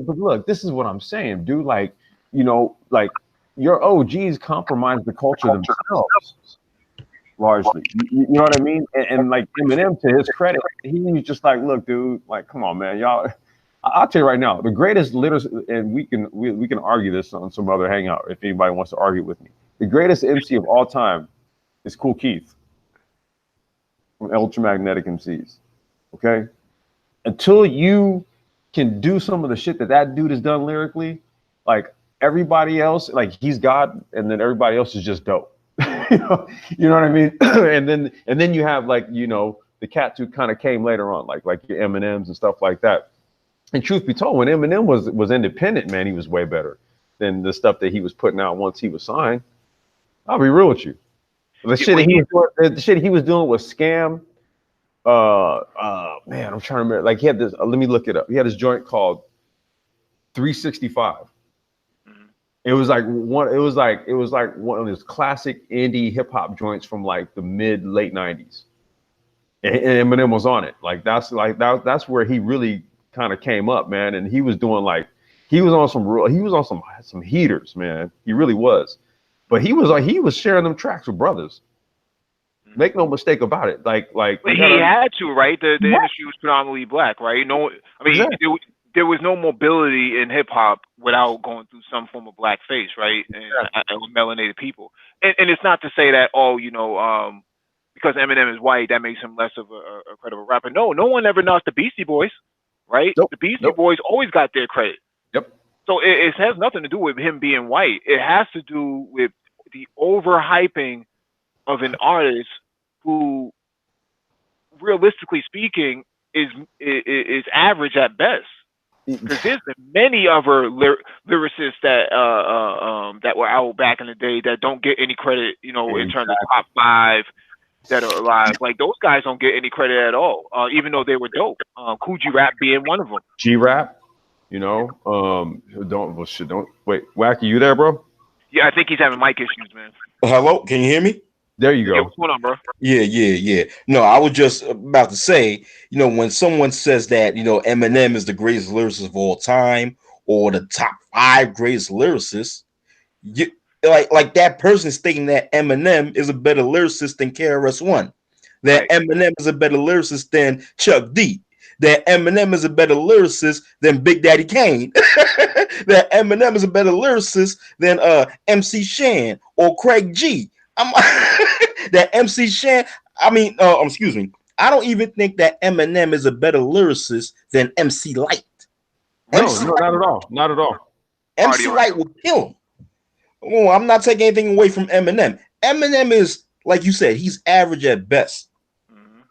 S2: But look, this is what I'm saying, dude. Like, like your OGs compromised the culture themselves largely. You know what I mean? And like Eminem, to his credit, he was just like, look, dude, like, come on, man, y'all. I'll tell you right now, the greatest literacy, and we can argue this on some other hangout if anybody wants to argue with me. The greatest MC of all time is Kool Keith from Ultramagnetic MCs. Okay, until you can do some of the shit that dude has done lyrically, like everybody else, like he's God, and then everybody else is just dope. you know what I mean? and then you have like the cats who kind of came later on, like your Eminems and stuff like that. And truth be told, when Eminem was independent, man, he was way better than the stuff that he was putting out once he was signed. I'll be real with you. The shit he was doing was scam. Man, I'm trying to remember. Like he had this. Let me look it up. He had this joint called 365. Mm-hmm. It was like one of those classic indie hip hop joints from like the late 90s. And Eminem was on it. That's where he really kind of came up, man. And he was on some heaters, man. He really was. But he was sharing them tracks with brothers. Make no mistake about it. But
S1: he had to, right? The industry was predominantly black, right? No, I mean, exactly. There was no mobility in hip hop without going through some form of blackface, right? And with melanated people. And it's not to say that because Eminem is white, that makes him less of a credible rapper. No one ever knows the Beastie Boys, right? Nope. The Beastie Boys always got their credit.
S2: Yep.
S1: So it has nothing to do with him being white. It has to do with the overhyping of an artist who, realistically speaking, is average at best. Because there's been many other lyricists that were out back in the day that don't get any credit, in terms of top 5 that are alive. Like those guys don't get any credit at all, even though they were dope. Cool G Rap being one of them.
S2: G Rap, don't wait, Wacky, you there, bro?
S1: Yeah, I think he's having mic issues, man.
S3: Hello, can you hear me?
S2: There you go.
S1: Yeah, what's going on, bro?
S3: Yeah. No, I was just about to say, when someone says that, Eminem is the greatest lyricist of all time or the top 5 greatest lyricists, like that person stating that Eminem is a better lyricist than KRS-One, that right. Eminem is a better lyricist than Chuck D, that Eminem is a better lyricist than Big Daddy Kane, that Eminem is a better lyricist than MC Shan or Craig G. That MC Shan, excuse me, I don't even think that Eminem is a better lyricist than MC Light.
S2: No, not at all.
S3: MC Light will kill him. Oh, I'm not taking anything away from Eminem. Eminem is, like you said, he's average at best. Mm-hmm.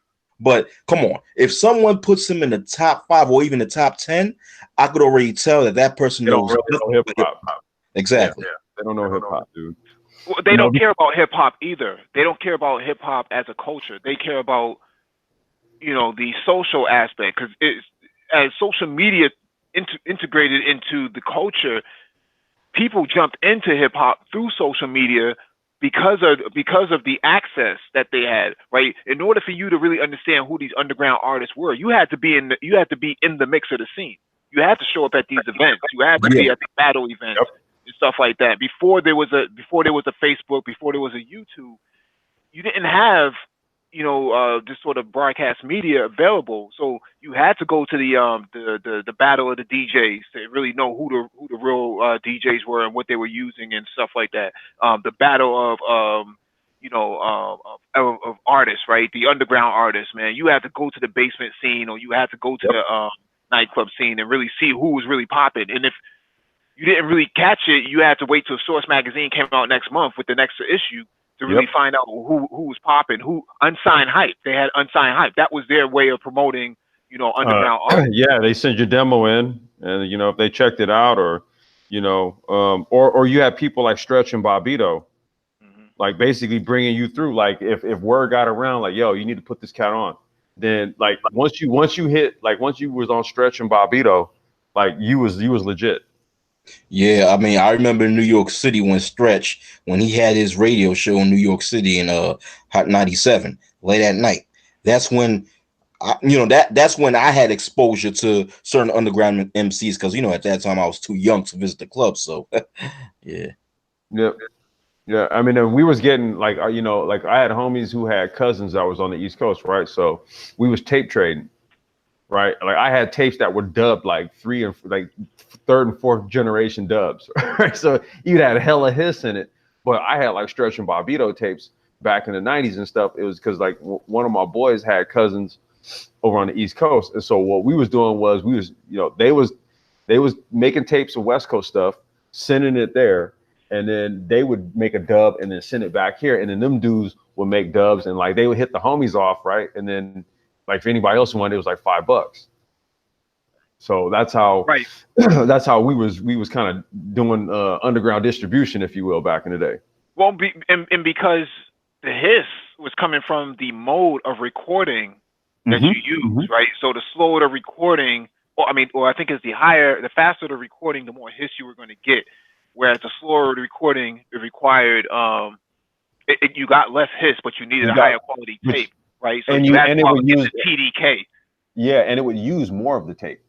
S3: But come on, if someone puts him in the top 5 or even the top 10, I could already tell that person knows
S2: hip hop.
S3: Exactly.
S2: Yeah. They don't know hip hop, dude.
S1: Well, they don't care about hip hop either. They don't care about hip hop as a culture. They care about, the social aspect, because as social media integrated into the culture, people jumped into hip hop through social media because of the access that they had. Right. In order for you to really understand who these underground artists were, you had to be in the mix of the scene. You had to show up at these events. You had to be at the battle events. Yep. And stuff like that. Before there was a Facebook, before there was a YouTube, you didn't have, this sort of broadcast media available. So you had to go to the battle of the DJs to really know who the real DJs were and what they were using and stuff like that. The battle of artists, right? The underground artists, man. You had to go to the basement scene, or you had to go to the nightclub scene and really see who was really popping. And if you didn't really catch it, you had to wait till Source Magazine came out next month with the next issue to really find out who was popping, who unsigned hype. They had unsigned hype. That was their way of promoting, underground art.
S2: Yeah, they send your demo in, and if they checked it out, or you know, or you have people like Stretch and Bobito,
S1: Hmm.
S2: like basically bringing you through. Like if word got around, like yo, you need to put this cat on. Then like once you hit like once you was on Stretch and Bobito, like you was legit.
S3: Yeah, I mean, I remember in New York City when Stretch, when he had his radio show in New York City in Hot 97 late at night. That's when that's when I had exposure to certain underground MCs because at that time I was too young to visit the club. So yeah.
S2: Yep. Yeah, I mean, we was getting like, like I had homies who had cousins that was on the East Coast, right? So we was tape trading, right? Like I had tapes that were dubbed like third and fourth generation dubs, right? So you had hella hiss in it, but I had like Stretch and Bobito tapes back in the '90s and stuff. It was because like one of my boys had cousins over on the East Coast, and so what we was doing was we was, they was making tapes of West Coast stuff, sending it there, and then they would make a dub and then send it back here, and then them dudes would make dubs and like they would hit the homies off, right? And then like for anybody else who wanted, it was like $5. So that's how
S1: Right.
S2: that's how we was kind of doing underground distribution, if you will, back in the day.
S1: Well, and because the hiss was coming from the mode of recording that
S2: Hmm.
S1: you use,
S2: Hmm.
S1: right? So the slower the recording, or I mean, or I think it's the faster the recording, the more hiss you were going to get. Whereas the slower the recording, it required, you got less hiss, but you needed
S2: You
S1: a
S2: got
S1: higher quality
S2: which
S1: tape, right? So
S2: and
S1: you
S2: you
S1: had to
S2: and it
S1: go out
S2: would
S1: and get
S2: use
S1: the TDK.
S2: yeah, and it would use more of the tape.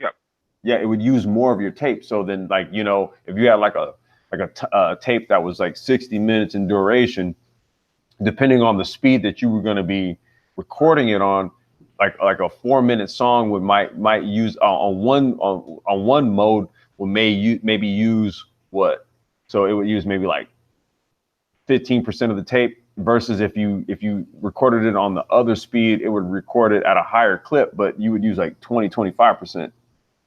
S1: Yep.
S2: Yeah, it would use more of your tape. So then, like if you had like a tape that was like 60 minutes in duration, depending on the speed that you were going to be recording it on, like a 4 minute song would might use on one mode would maybe use what? So it would use maybe like 15% of the tape versus if you recorded it on the other speed, it would record it at a higher clip, but you would use like 20-25%.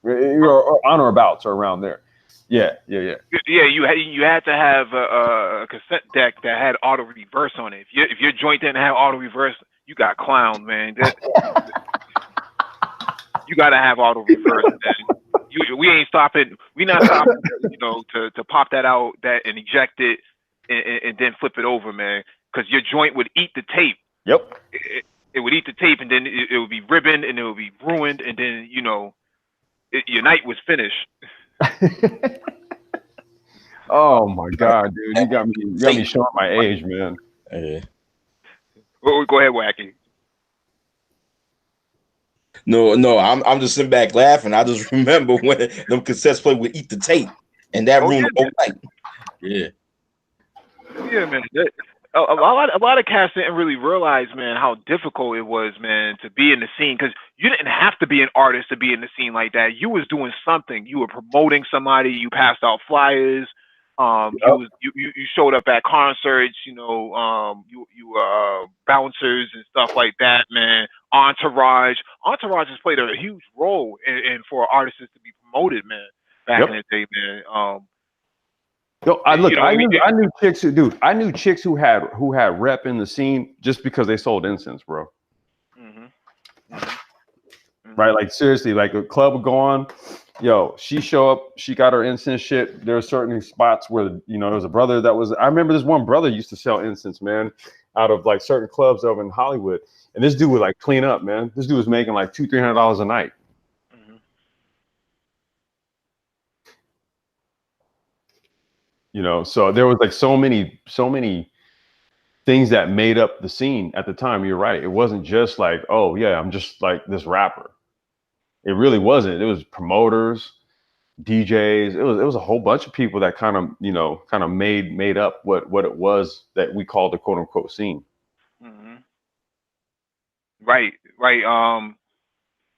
S2: Or on or about, so around there. Yeah, yeah, yeah.
S1: Yeah, you had to have a cassette deck that had auto reverse on it. If your joint didn't have auto reverse, you got clowned, man. You got to have auto reverse, man. We ain't stopping. We not stopping. To pop that out that and eject it and then flip it over, man. Because your joint would eat the tape.
S2: Yep.
S1: It would eat the tape, and then it would be ribboned, and it would be ruined, and then your night was finished.
S2: Oh my God, dude, you got me showing my age, man.
S3: Yeah.
S1: Go ahead, Wacky.
S3: No, no, I'm just sitting back laughing. I just remember when them cassettes play would eat the tape, and that
S1: Oh
S3: ruined
S1: yeah,
S3: the whole night. Yeah.
S1: yeah, man. A lot of cats didn't really realize, man, how difficult it was, man, to be in the scene. Because you didn't have to be an artist to be in the scene like that. You was doing something. You were promoting somebody. You passed out flyers. You
S2: Yep.
S1: was you showed up at concerts. You bouncers and stuff like that, man. Entourage has played a huge role in for artists to be promoted, man. Back in
S2: Yep.
S1: the day, man.
S2: Yo, I
S1: You
S2: look,
S1: know,
S2: I
S1: I mean,
S2: knew I knew chicks who, dude, I knew chicks who had rep in the scene just because they sold incense, bro.
S1: hmm hmm
S2: Right?
S1: hmm
S2: Like seriously, like a club would go on, yo, she show up, she got her incense shit. There are certain spots where there was a brother that was. I remember this one brother used to sell incense, man, out of like certain clubs over in Hollywood, and this dude would like clean up, man. This dude was making like $200-300 a night.
S1: hmm
S2: So there was like so many things that made up the scene at the time. You're right. It wasn't just like, oh yeah, I'm just like this rapper. It really wasn't. It was promoters, DJs. It was a whole bunch of people that kind of made up what it was that we called the quote unquote scene.
S1: hmm Right, right.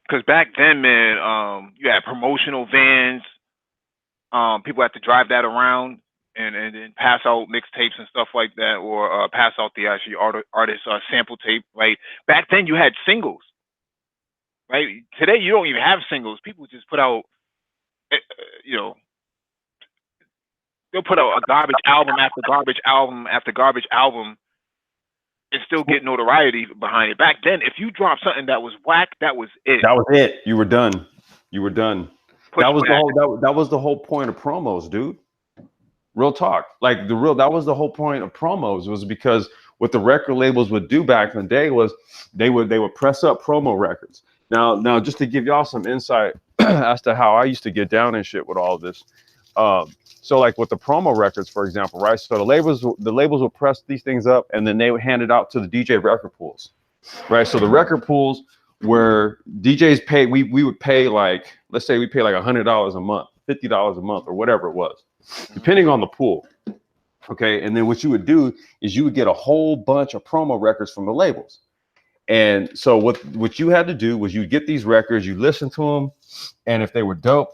S1: Because back then, man, you had promotional vans. People had to drive that around and then pass out mixtapes and stuff like that, or pass out the actually artist sample tape. Right. Back then, you had singles. Right. Today, you don't even have singles. People just put out, uh, you know, they'll put out a garbage album after garbage album after garbage album and still get notoriety behind it. Back then, if you dropped something that was whack, that was it.
S2: That was it. You were done. You were done.
S1: push for that.
S2: That was the whole point of promos, dude. Real talk. Like that was the whole point of promos, was because what the record labels would do back in the day was they would press up promo records. Now just to give y'all some insight as to how I used to get down and shit with all this. So like with the promo records, for example, right? So the labels would press these things up and then they would hand it out to the DJ record pools, right? So the record pools where DJs pay, we would pay like, let's say we pay like $100 a month, $50 a month, or whatever it was, depending on the pool. Okay, and then what you would do is you would get a whole bunch of promo records from the labels. And so what you had to do was you get these records, you listen to them, and if they were dope,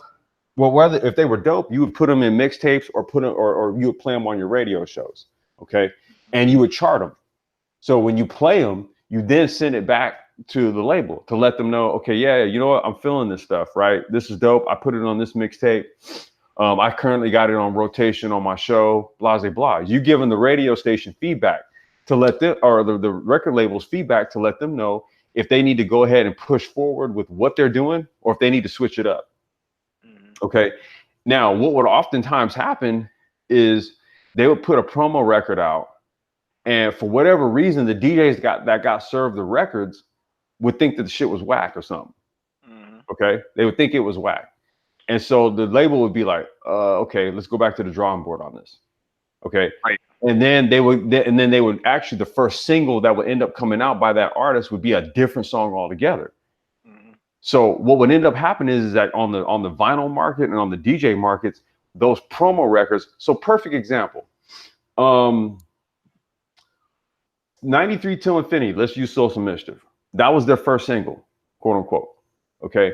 S2: well, whether if they were dope, you would put them in mixtapes or or you would play them on your radio shows. Okay, and you would chart them. So when you play them, you then send it back to the label to let them know, okay, yeah, you know what, I'm feeling this stuff, right? This is dope. I put it on this mixtape. I currently got it on rotation on my show, blah, blah, blah. You giving the radio station feedback to let them, or the record labels feedback to let them know if they need to go ahead and push forward with what they're doing or if they need to switch it up. Okay. Now, what would oftentimes happen is they would put a promo record out, and for whatever reason, the DJs that got served the records would think that the shit was whack or something. Okay. They would think it was whack. And so the label would be like, okay, let's go back to the drawing board on this. Okay.
S1: Right.
S2: And then they would actually, the first single that would end up coming out by that artist would be a different song altogether. So what would end up happening is that on the vinyl market and on the DJ markets, those promo records. So perfect example. 93 Till Infinity, let's use Social Mischief. That was their first single, quote unquote. Okay.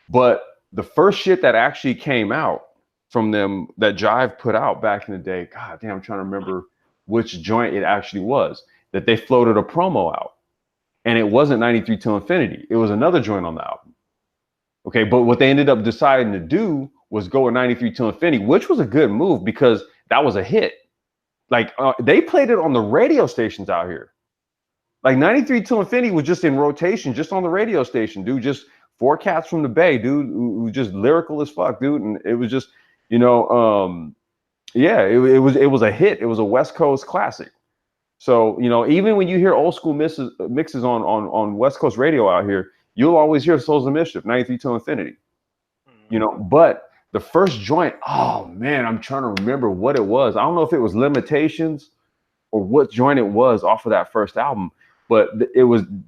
S2: But the first shit that actually came out from them that Jive put out back in the day, God damn, I'm trying to remember which joint it actually was, that they floated a promo out. And it wasn't 93 Till Infinity. It was another joint on the album. Okay, but what they ended up deciding to do was go with 93 Till Infinity, which was a good move because that was a hit. Like they played it on the radio stations out here. Like 93 Till Infinity was just in rotation, just on the radio station, dude. Just four cats from the Bay, dude, who just lyrical as fuck, dude. And it was just, you know, yeah, it was a hit. It was a West Coast classic. So, you know, even when you hear old school mixes on West Coast radio out here, you'll always hear Souls of Mischief, 93 Till Infinity. You know, but the first joint, oh man, I'm trying to remember what it was. I don't know if it was Limitations or what joint it was off of that first album. But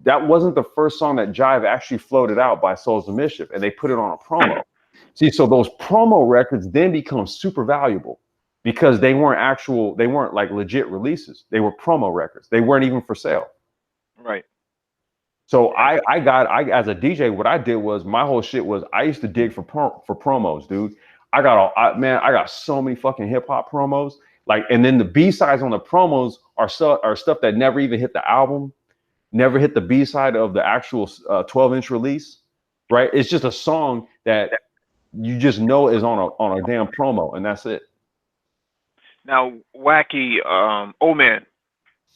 S2: that wasn't the first song that Jive actually floated out by Souls of Mischief, and they put it on a promo. See, so those promo records then become super valuable because they weren't like legit releases. They were promo records. They weren't even for sale.
S1: Right.
S2: So I as a DJ, what I did was my whole shit was I used to dig for promos, dude. I got so many fucking hip hop promos. Like, and then the B-sides on the promos are stuff that never even hit the album. Never hit the B-side of the actual 12-inch release, right? It's just a song that you just know is on a damn promo, and that's it.
S1: Now, Wacky, oh man,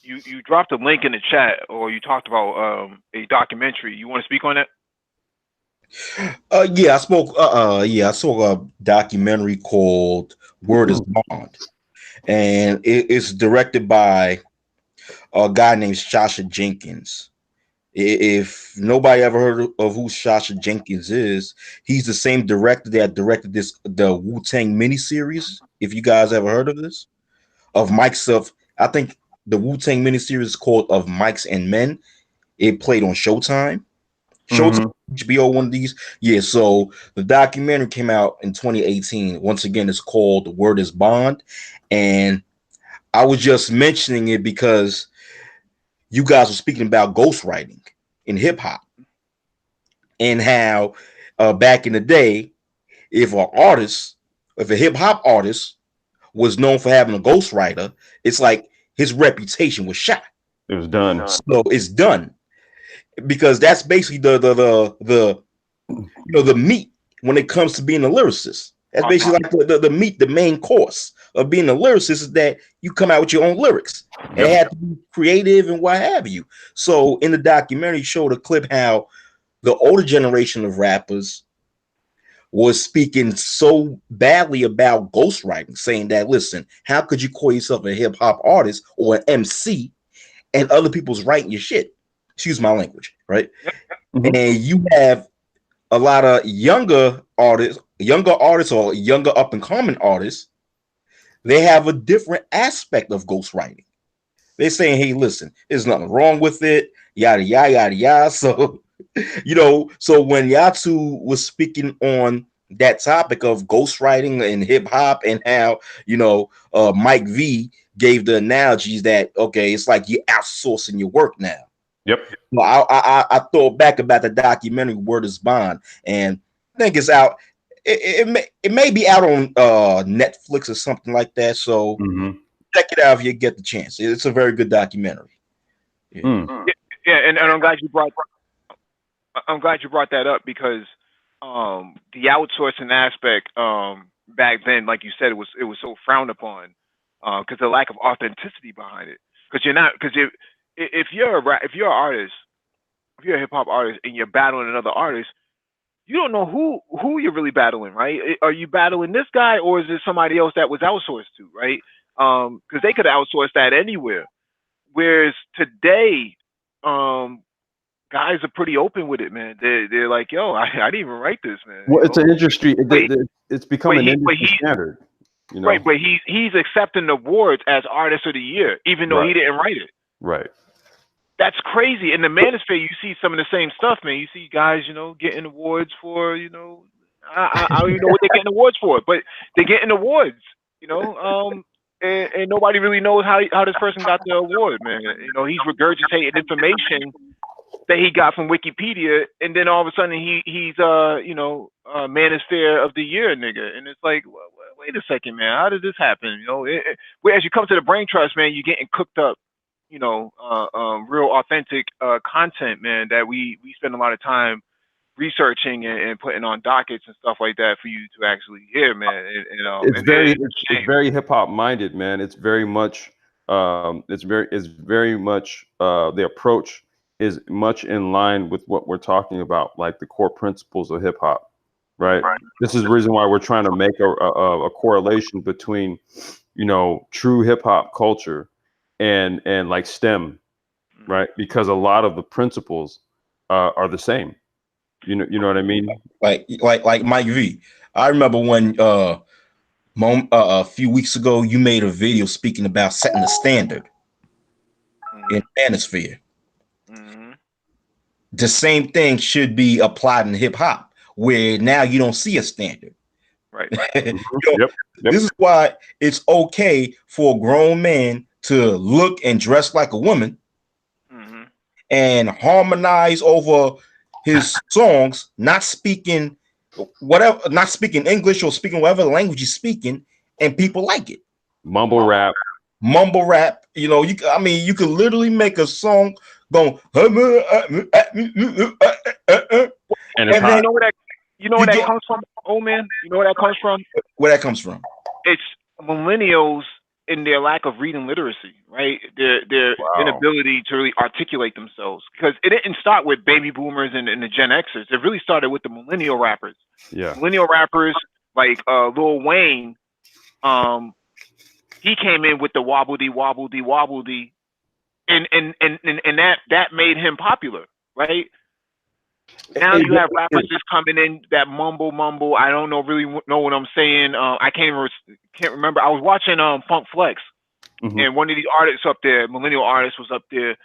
S1: you dropped a link in the chat, or you talked about a documentary. You want to speak on that?
S3: Yeah, I spoke. Yeah, I saw a documentary called "Word Is Bond," and it's directed by a guy named Sasha Jenkins. If nobody ever heard of who Sasha Jenkins is, he's the same director that directed the Wu-Tang miniseries. If you guys ever heard of this, of Mike's of, I think the Wu-Tang miniseries is called Of Mics and Men. It played on Showtime. Showtime, HBO, one of these. Yeah, so the documentary came out in 2018. Once again, it's called Word Is Bond. And I was just mentioning it because you guys were speaking about ghostwriting in hip hop and how back in the day, if a hip hop artist was known for having a ghostwriter, it's like his reputation was shot.
S2: It was done.
S3: So it's done because that's basically the meat when it comes to being a lyricist. That's basically like the meat, the main course of being a lyricist is that you come out with your own lyrics. And it had to be creative and what have you. So in the documentary, showed a clip how the older generation of rappers was speaking so badly about ghostwriting, saying that, listen, how could you call yourself a hip hop artist or an MC and other people's writing your shit? Excuse my language, right?
S2: Mhm.
S3: And you have a lot of younger artists or younger up and coming artists. They have a different aspect of ghostwriting. They're saying, hey, listen, there's nothing wrong with it, yada, yada, yada, yada. So, so when Yatu was speaking on that topic of ghostwriting and hip hop and how, Mike V gave the analogies that, okay, it's like you're outsourcing your work now.
S2: Yep.
S3: Well, I thought back about the documentary Word is Bond, and I think it's out. It may be out on Netflix or something like that. So
S2: Mm-hmm.
S3: check it out if you get the chance. It's a very good documentary. Yeah.
S2: Mm.
S1: Yeah, and I'm glad you brought that up because the outsourcing aspect back then, like you said, it was so frowned upon because the lack of authenticity behind it. Because you're not because if you're if you're an artist, if you're a hip hop artist and you're battling another artist, you don't know who you're really battling, right? Are you battling this guy or is it somebody else that was outsourced to, right? Because they could outsource that anywhere. Whereas today, um, guys are pretty open with it, man. They're like, yo, I didn't even write this, man.
S2: Well, it's an industry.
S1: But
S2: It's become
S1: but
S2: an
S1: but
S2: industry
S1: he
S2: standard.
S1: right, but he's accepting awards as artist of the year, even though he
S2: Right.
S1: didn't write it.
S2: Right.
S1: That's crazy. In the manosphere, you see some of the same stuff, man. You see guys, getting awards for, I don't even know what they're getting awards for, but they're getting awards, and nobody really knows how this person got the award, man. He's regurgitating information that he got from Wikipedia, and then all of a sudden he's Manosphere of the Year nigga, and it's like, wait a second, man, how did this happen? Whereas you come to the Brain Trust, man, you're getting cooked up, real authentic content, man, that we spend a lot of time researching and putting on dockets and stuff like that for you to actually hear, man.
S2: It's very hip hop minded, man. It's very much the approach is much in line with what we're talking about, like the core principles of hip hop, right?
S1: Right.
S2: This is the reason why we're trying to make a correlation between, true hip hop culture and like STEM, right? Because a lot of the principles are the same. You know what I mean?
S3: Like Mike V. I remember when a few weeks ago you made a video speaking about setting a standard in manosphere.
S1: Mm-hmm.
S3: The same thing should be applied in hip hop, where now you don't see a standard.
S1: Right.
S3: You
S2: Mhm.
S3: know,
S2: Yep.
S3: this is why it's okay for a grown man to look and dress like a woman
S1: Mm-hmm.
S3: and harmonize over his songs, not speaking English or speaking whatever language he's speaking, and people like it.
S2: Mumble rap.
S3: Mumble rap, you could literally make a song going, and
S2: And it's
S1: And
S2: hot.
S1: you know where
S3: you
S1: that
S3: get
S1: comes from, oh man? You know where that comes from?
S3: where that comes from.
S1: It's millennials in their lack of reading literacy, right? Their
S2: Wow.
S1: inability to really articulate themselves. Because it didn't start with baby boomers and the Gen Xers. It really started with the millennial rappers.
S2: Yeah.
S1: Millennial rappers like Lil Wayne, um, he came in with the wobbledy wobbledy wobbledy, and that made him popular, right? Now you have rappers just coming in that mumble. I don't know what I'm saying. I can't remember. I was watching Funk Flex,
S2: Mhm.
S1: and one of the artists up there, millennial artist, was up there.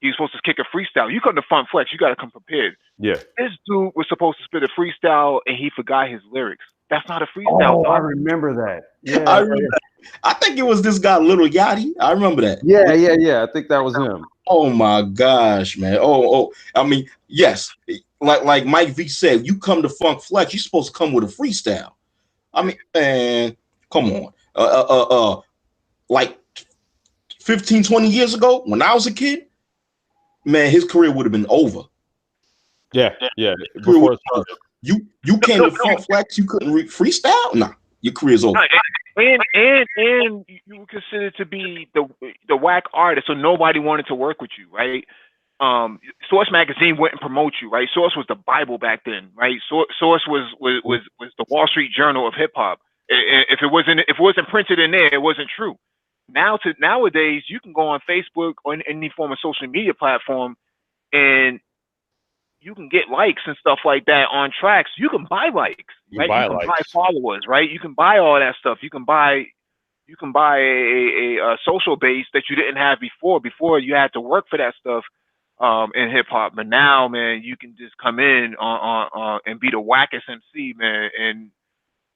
S1: He was supposed to kick a freestyle. You come to Funk Flex, you got to come prepared.
S2: Yeah.
S1: This dude was supposed to spit a freestyle, and he forgot his lyrics. That's not a freestyle,
S2: Oh, I
S1: dog.
S2: remember that.
S3: I
S2: Yeah.
S3: remember I think it was this guy, Little Yachty. I remember that.
S2: Yeah. I think that was him.
S3: Oh my gosh, man. Oh. I mean, yes. Like Mike V said, you come to Funk Flex, you're supposed to come with a freestyle. I
S1: Yeah.
S3: mean, man, come on. Like 15, 20 years ago, when I was a kid, man, his career would have been over.
S2: Yeah. Yeah.
S3: Career would
S2: Before it's
S3: have
S2: over.
S3: been over. You came to Funk Flex, you couldn't freestyle? Nah, your career's
S1: No,
S3: over.
S1: and you were considered to be the whack artist, so nobody wanted to work with you, right? Source magazine wouldn't promote you, right? Source was the Bible back then, right? Source was the Wall Street Journal of hip hop. If it wasn't printed in there, it wasn't true. Nowadays, you can go on Facebook or any form of social media platform, and you can get likes and stuff like that on tracks. You can buy likes,
S2: You
S1: right? You
S2: buy
S1: can buy
S2: likes.
S1: followers, right? You can buy all that stuff. You can buy a social base that you didn't have before. Before you had to work for that stuff in hip hop, but now, man, you can just come in on and be the wackest MC, man, and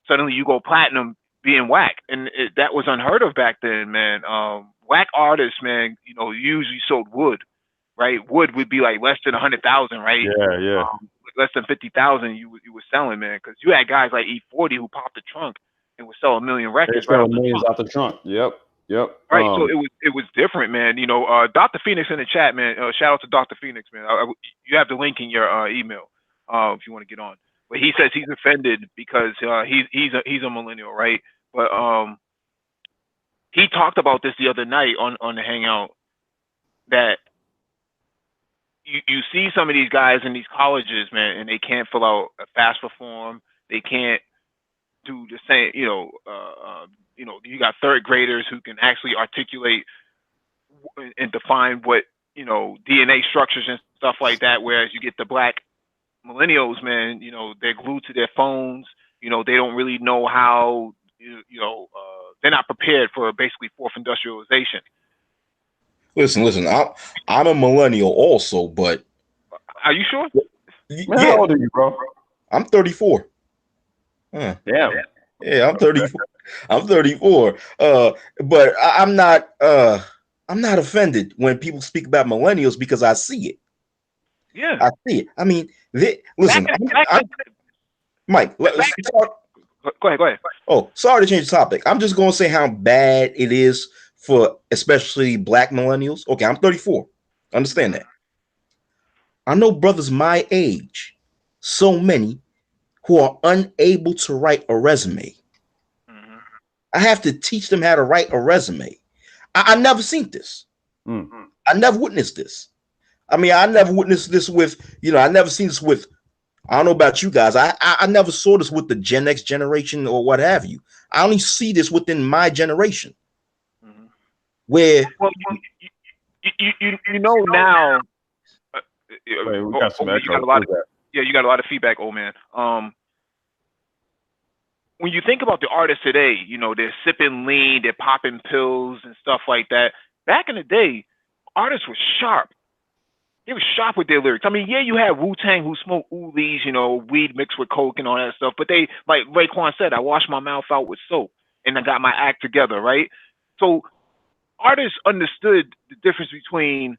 S1: suddenly you go platinum being whack, and that was unheard of back then, man. Whack artists, man, usually sold wood, right? Wood would be like less than 100,000, right?
S2: Yeah, yeah.
S1: Less than 50,000, you were selling, man, because you had guys like E40 who popped the trunk and would sell a million
S2: They
S1: records right
S2: sell
S1: off the
S2: millions
S1: trunk.
S2: out the trunk. Yep, yep.
S1: Right, so it was different, man. Dr. Phoenix in the chat, man. Shout out to Dr. Phoenix, man. You have the link in your email if you want to get on. But he says he's offended because he's a millennial, right? But he talked about this the other night on the Hangout that you see some of these guys in these colleges, man, and they can't fill out a FAFSA form. They can't do the same. You got third graders who can actually articulate and define what DNA structures and stuff like that. Whereas you get the black millennials, man, they're glued to their phones. They don't really know how. They're not prepared for basically fourth industrialization.
S3: Listen. I'm a millennial also, but
S1: Are you sure?
S2: Man, how
S3: yeah,
S2: old are you, bro?
S3: I'm 34. Huh.
S2: Damn.
S3: Yeah, I'm 34. I'm 34. But I'm not offended when people speak about millennials because I see it.
S1: Yeah.
S3: I see it. I mean,
S1: Back
S3: listen,
S1: in, back
S3: I'm
S1: in,
S3: Mike.
S1: back. Go ahead. Go ahead.
S3: Oh, sorry to change the topic. I'm just going to say how bad it is for especially black millennials. Okay, I'm 34. Understand
S1: Mm-hmm.
S3: that. I know brothers my age, so many who are unable to write a resume.
S1: Mm-hmm.
S3: I have to teach them how to write a resume. I never seen this.
S2: Mm.
S3: I never witnessed this. I mean, I never witnessed this with, I never seen this with, I don't know about you guys. I never saw this with the Gen X generation or what have you. I only see this within my generation
S1: Mm-hmm.
S3: where,
S1: Well, you know now. Uh,
S2: Wait, we got some
S1: yeah, you got
S2: echo.
S1: a lot
S2: Who's
S1: of
S2: that?
S1: yeah, you got a lot of feedback, old man. When you think about the artists today, they're sipping lean, they're popping pills and stuff like that. Back in the day, artists were sharp. They were sharp with their lyrics. I mean, yeah, you had Wu Tang who smoked oolies, weed mixed with coke and all that stuff. But they, like Raekwon said, I washed my mouth out with soap and I got my act together, right? So artists understood the difference between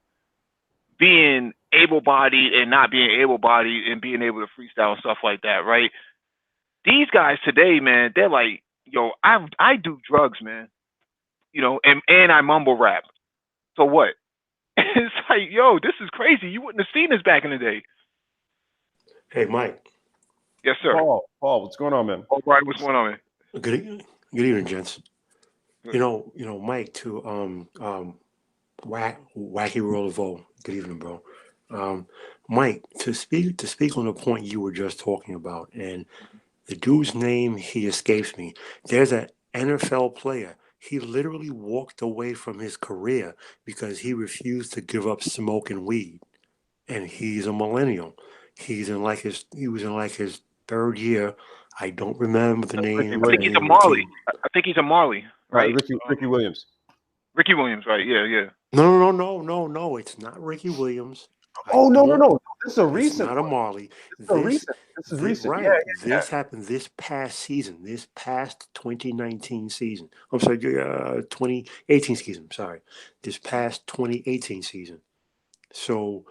S1: being able-bodied and not being able-bodied and being able to freestyle and stuff like that, right? These guys today, man, they're like, yo, I do drugs, man, and I mumble rap. So what? It's like, yo, this is crazy. You wouldn't have seen this back in the day.
S4: Hey, Mike.
S1: Yes, sir.
S2: Paul, what's going on, man?
S1: All right, what's going on, man?
S4: Good evening, gents.
S1: Good.
S4: Mike, to wacky roll of O. Good evening, bro. Mike, to speak on the point you were just talking about, and the dude's name, he escapes me. There's an NFL player. He literally walked away from his career because he refused to give up smoking weed, and he's a millennial. He was in like his third year. I don't remember the
S2: Ricky
S4: name
S1: I
S4: the
S1: think he's
S2: Williams.
S1: a
S4: name of the
S1: Marley.
S4: team.
S1: I think he's a Marley, right?
S2: Ricky Williams.
S1: Ricky Williams, right? Yeah, yeah.
S4: No. It's not Ricky Williams. I
S2: Oh, no, no,
S4: don't.
S2: no. This is a
S4: It's
S2: recent
S4: not a
S2: one.
S4: Marley.
S2: This is a
S4: This,
S2: recent. This is recent. Yeah,
S4: right.
S2: yeah.
S4: This happened this past season. This past 2019 season. I'm sorry, 2018 season. Sorry, this past 2018 season. So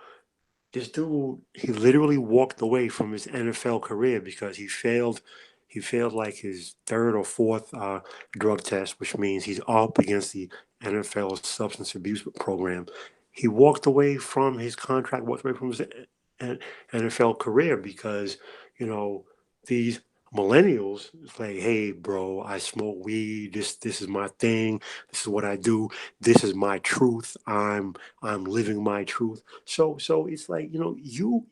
S4: this dude, he literally walked away from his NFL career because he failed. He failed like his third or fourth drug test, which means he's up against the NFL substance abuse program. He walked away from his contract, walked away from his NFL career because you know these Millennials, it's like, hey, bro, I smoke weed. This is my thing. This is what I do. This is my truth. I'm living my truth. So it's like, you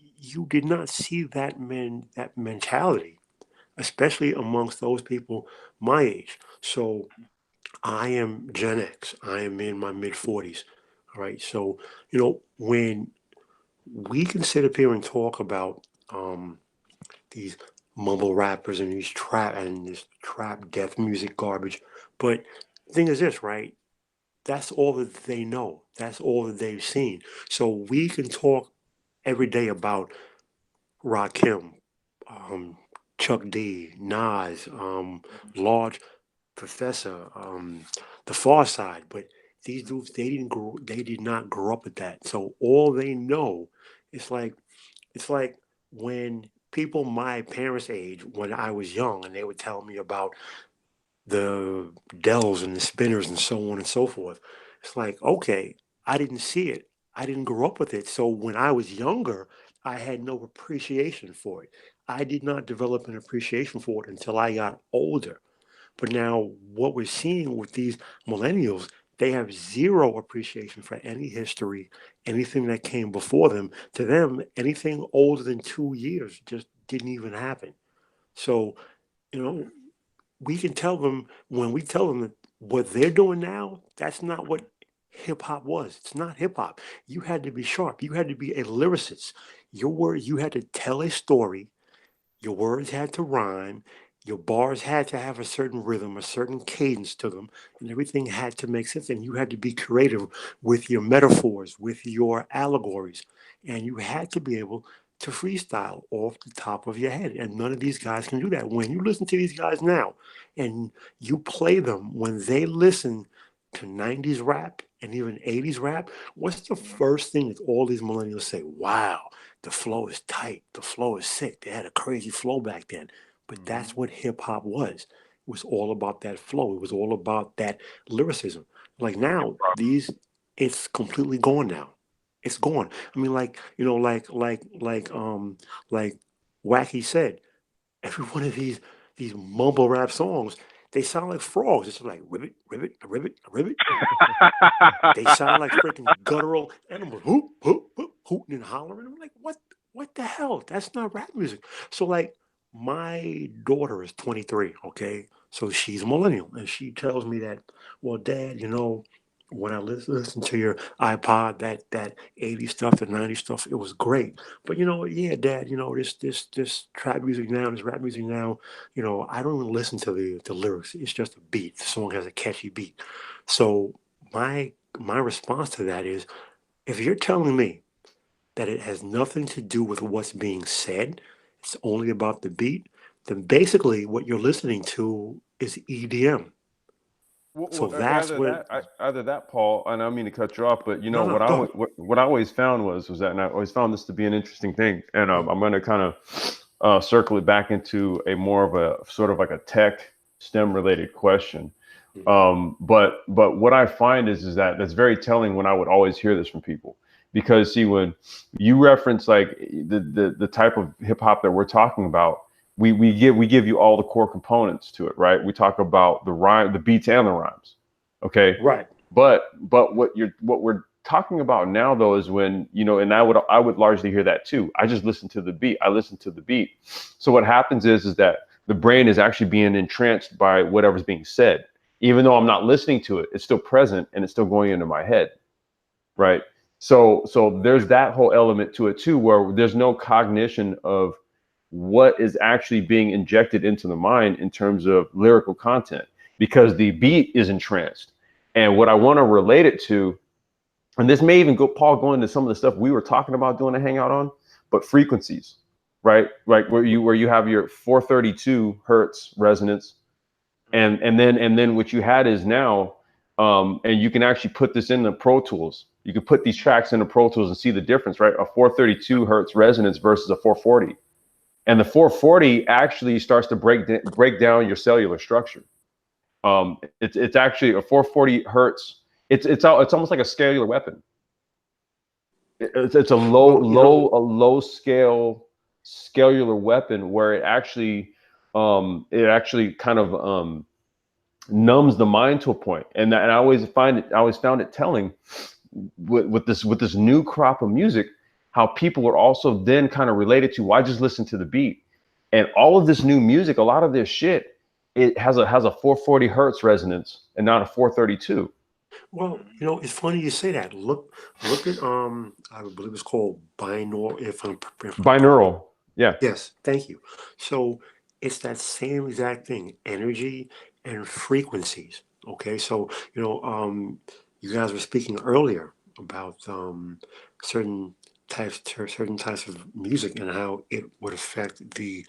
S4: did not see that mentality, especially amongst those people my age. So I am Gen X. I am in my mid 40s. All right. So, when we can sit up here and talk about these mumble rappers and this trap death music garbage. But the thing is this, right? That's all that they know. That's all that they've seen. So we can talk every day about Rakim, um, Chuck D, Nas, Large Professor, The Far Side, but these dudes they did not grow up with that. So all they know, it's like it's like when people my parents' age, when I was young, and they would tell me about the Dells and the Spinners and so on and so forth. It's like, okay, I didn't see it. I didn't grow up with it. So when I was younger, I had no appreciation for it. I did not develop an appreciation for it until I got older. But now, what we're seeing with these millennials, they have zero appreciation for any history, anything that came before them. To them, anything older than 2 years just didn't even happen. So, you know, we can tell them when we tell them that what they're doing now, that's not what hip hop was. It's not hip hop. You had to be sharp. You had to be a lyricist. You had to tell a story, your words had to rhyme. Your bars had to have a certain rhythm, a certain cadence to them, and everything had to make sense. And you had to be creative with your metaphors, with your allegories, and you had to be able to freestyle off the top of your head. And none of these guys can do that. When you listen to these guys now and you play them when they listen to 90s rap and even 80s rap, what's the first thing that all these millennials say? Wow, the flow is tight. The flow is sick. They had a crazy flow back then. But that's what hip hop was. It was all about that flow. It was all about that lyricism. Like now, it's completely gone now. It's gone. I mean, like Wacky said, every one of these mumble rap songs, they sound like frogs. It's like ribbit, ribbit, a ribbit, a ribbit. They sound like freaking guttural animals, whoop, whoop, whoop, hooting and hollering. I'm like, what the hell? That's not rap music. So like, my daughter is 23. Okay, so she's a millennial, and she tells me that, well, Dad, when I listen to your iPod, that 80s stuff, the 90s stuff, it was great. But yeah, Dad, this trap music now, this rap music now, I don't even listen to the lyrics. It's just a beat. The song has a catchy beat. So my response to that is, if you're telling me that it has nothing to do with what's being said, it's only about the beat, then basically what you're listening to is EDM. So that's what.
S2: Either that, Paul, and I don't mean to cut you off, but
S4: No, no, go ahead.
S2: what I always found was that, and I always found this to be an interesting thing, and
S4: Mhm.
S2: I'm going to kind of circle it back into a more of a sort of like a tech STEM related question.
S4: Mhm.
S2: But what I find is that that's very telling when I would always hear this from people, because see, when you reference like the type of hip hop that we're talking about, we give you all the core components to it, right? We talk about the rhyme, the beats, and the rhymes. Okay,
S4: Right.
S2: but what we're talking about now though is when and I would largely hear that too. I just listen to the beat. I listen to the beat. So what happens is that the brain is actually being entranced by whatever's being said, even though I'm not listening to it. It's still present and it's still going into my head, right? So there's that whole element to it too, where there's no cognition of what is actually being injected into the mind in terms of lyrical content, because the beat is entranced. And what I want to relate it to, and this may even go into some of the stuff we were talking about doing a hangout on, but frequencies, right? Like where you have your 432 hertz resonance, and then what you had is now, and you can actually put this in the Pro Tools. You can put these tracks into Pro Tools and see the difference, right? A 432 hertz resonance versus a 440, and the 440 actually starts to break down your cellular structure. It's actually a 440 hertz. It's almost like a scalar weapon. It's a
S4: Well,
S2: low scale scalar weapon where it actually it actually kind of numbs the mind to a point. And I always found it telling with this new crop of music, how people are also then kind of related to, why just listen to the beat? And all of this new music, a lot of this shit, it has a 440 hertz resonance and not a 432.
S4: Well, it's funny you say that. Look at I believe it's called binaural. If I'm correct.
S2: Binaural. Yeah.
S4: Yes, thank you. So it's that same exact thing, energy and frequencies. Okay, so you guys were speaking earlier about certain types of music and how it would affect the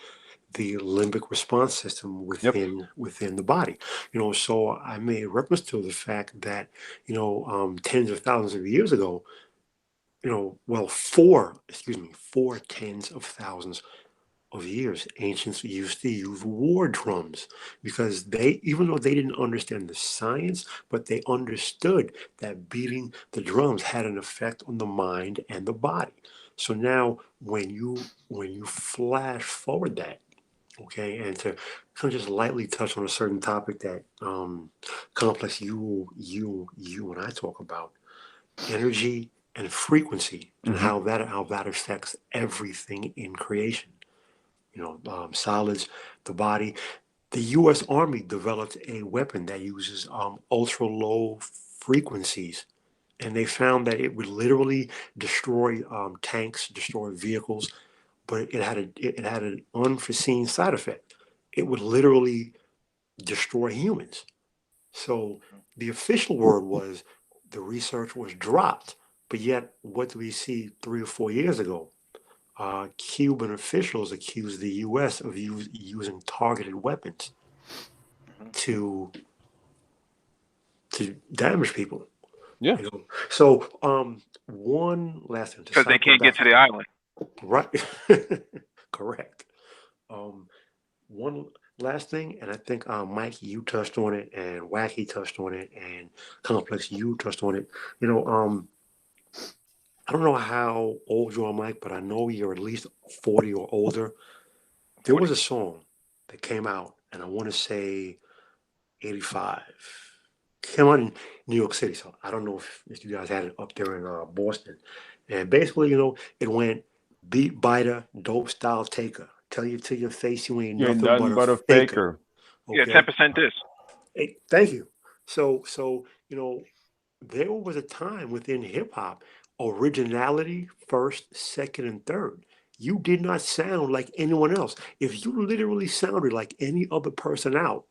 S4: limbic response system
S2: Yep.
S4: within the body. So I made reference to the fact that tens of thousands of years ago, well, four tens of thousands of years, ancients used to use war drums because even though they didn't understand the science, but they understood that beating the drums had an effect on the mind and the body. So now, when you flash forward that, okay, and to kind of just lightly touch on a certain topic that complex you and I talk about, energy and frequency, and
S2: Hmm.
S4: how that affects everything in creation. Solids, the body. The U.S. Army developed a weapon that uses ultra low frequencies, and they found that it would literally destroy tanks, destroy vehicles, but it had an unforeseen side effect. It would literally destroy humans. So the official word was the research was dropped, but yet what do we see 3 or 4 years ago? Cuban officials accused the U.S. of using targeted weapons
S1: Mhm.
S4: to damage people.
S2: Yeah.
S4: So one last thing to
S1: Because they
S4: cycle
S1: can't get
S4: back.
S1: to the island.
S4: Right, correct. Um, one last thing, and I think Mike, you touched on it, and Wacky touched on it, and Complex, you touched on it. You know, um, I don't know how old you are, Mike, but I know you're at least 40 or older. There
S1: 40.
S4: was a song that came out, and I want to say 85. Came out in New York City, so I don't know if you guys had it up there in Boston. And basically, it went beat biter, dope style taker. Tell you to your face you ain't
S2: You ain't
S4: nothing but
S2: nothing
S4: a
S2: but a
S4: faker.
S2: faker.
S1: Yeah, ten
S4: Okay.
S1: percent this.
S4: Hey, thank you. So there was a time within hip hop, originality first, second, and third. You did not sound like anyone else. If you literally sounded like any other person out,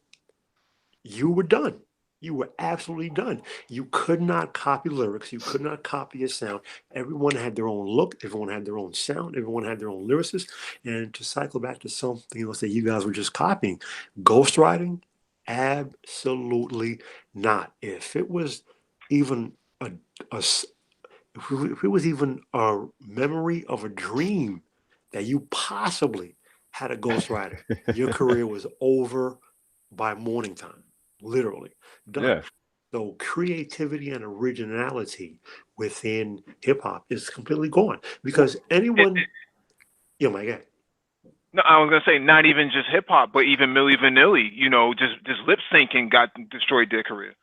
S4: you were done. You were absolutely done. You could not copy lyrics. You could not copy a sound. Everyone had their own look. Everyone had their own sound. Everyone had their own lyricist. And to cycle back to something else that you guys were just copying, ghostwriting, absolutely not. If it was even a, if it was even a memory of a dream that you possibly had a ghostwriter, your career was over by morning time, literally done.
S2: Yeah.
S4: So creativity and originality within hip hop is completely gone
S1: Well,
S4: because
S1: it,
S4: anyone, my God.
S1: no, I was gonna say not even just hip hop, but even Milli Vanilli. Just lip syncing got destroyed their career.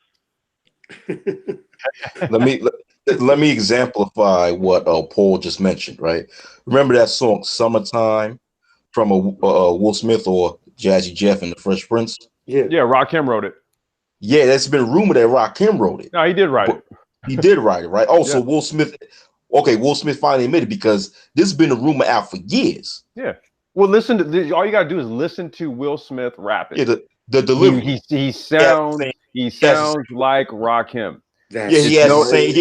S3: Let me let me exemplify what Paul just mentioned. Right, remember that song "Summertime" from Will Smith or Jazzy Jeff and the Fresh Prince?
S4: Yeah,
S2: Yeah. Rakim wrote it.
S3: Yeah, that's been rumored that Rakim wrote it,
S2: No, he did write
S3: but
S2: it.
S3: he did write it, right? Also,
S2: Yeah.
S3: Will Smith. Okay, Will Smith finally admitted because this has been a rumor out for years.
S2: Yeah. Well, listen to this. All you gotta do is listen to Will Smith rap it.
S3: Yeah, the
S2: He
S3: delivery.
S2: he he
S3: He has the same.
S2: sounds he
S3: He has the same.
S2: sounds like Rakim.
S3: Yeah,
S4: that's
S3: he
S2: It's
S3: has the
S2: no.
S3: same.
S4: so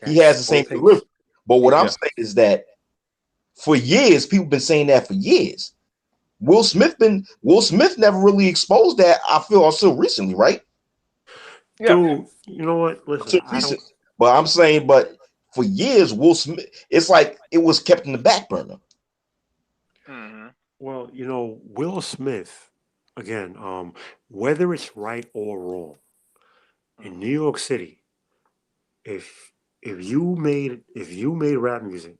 S3: He
S4: that's
S3: has the
S4: so
S3: same delivery.
S4: pace.
S3: But what
S4: Yeah.
S3: I'm
S2: Yeah.
S3: saying is that for years, people been saying that for years. Will Smith never really exposed that. I feel until recently, right?
S2: Yeah.
S4: Dude, you know what? Listen,
S3: Until
S4: I don't.
S3: recent. But I'm saying, but for years, Will Smith, it's like it was kept in the back burner.
S1: Hmm.
S4: Well, Will Smith, again, whether it's right or wrong, in New
S1: Hmm.
S4: York City, if you made rap music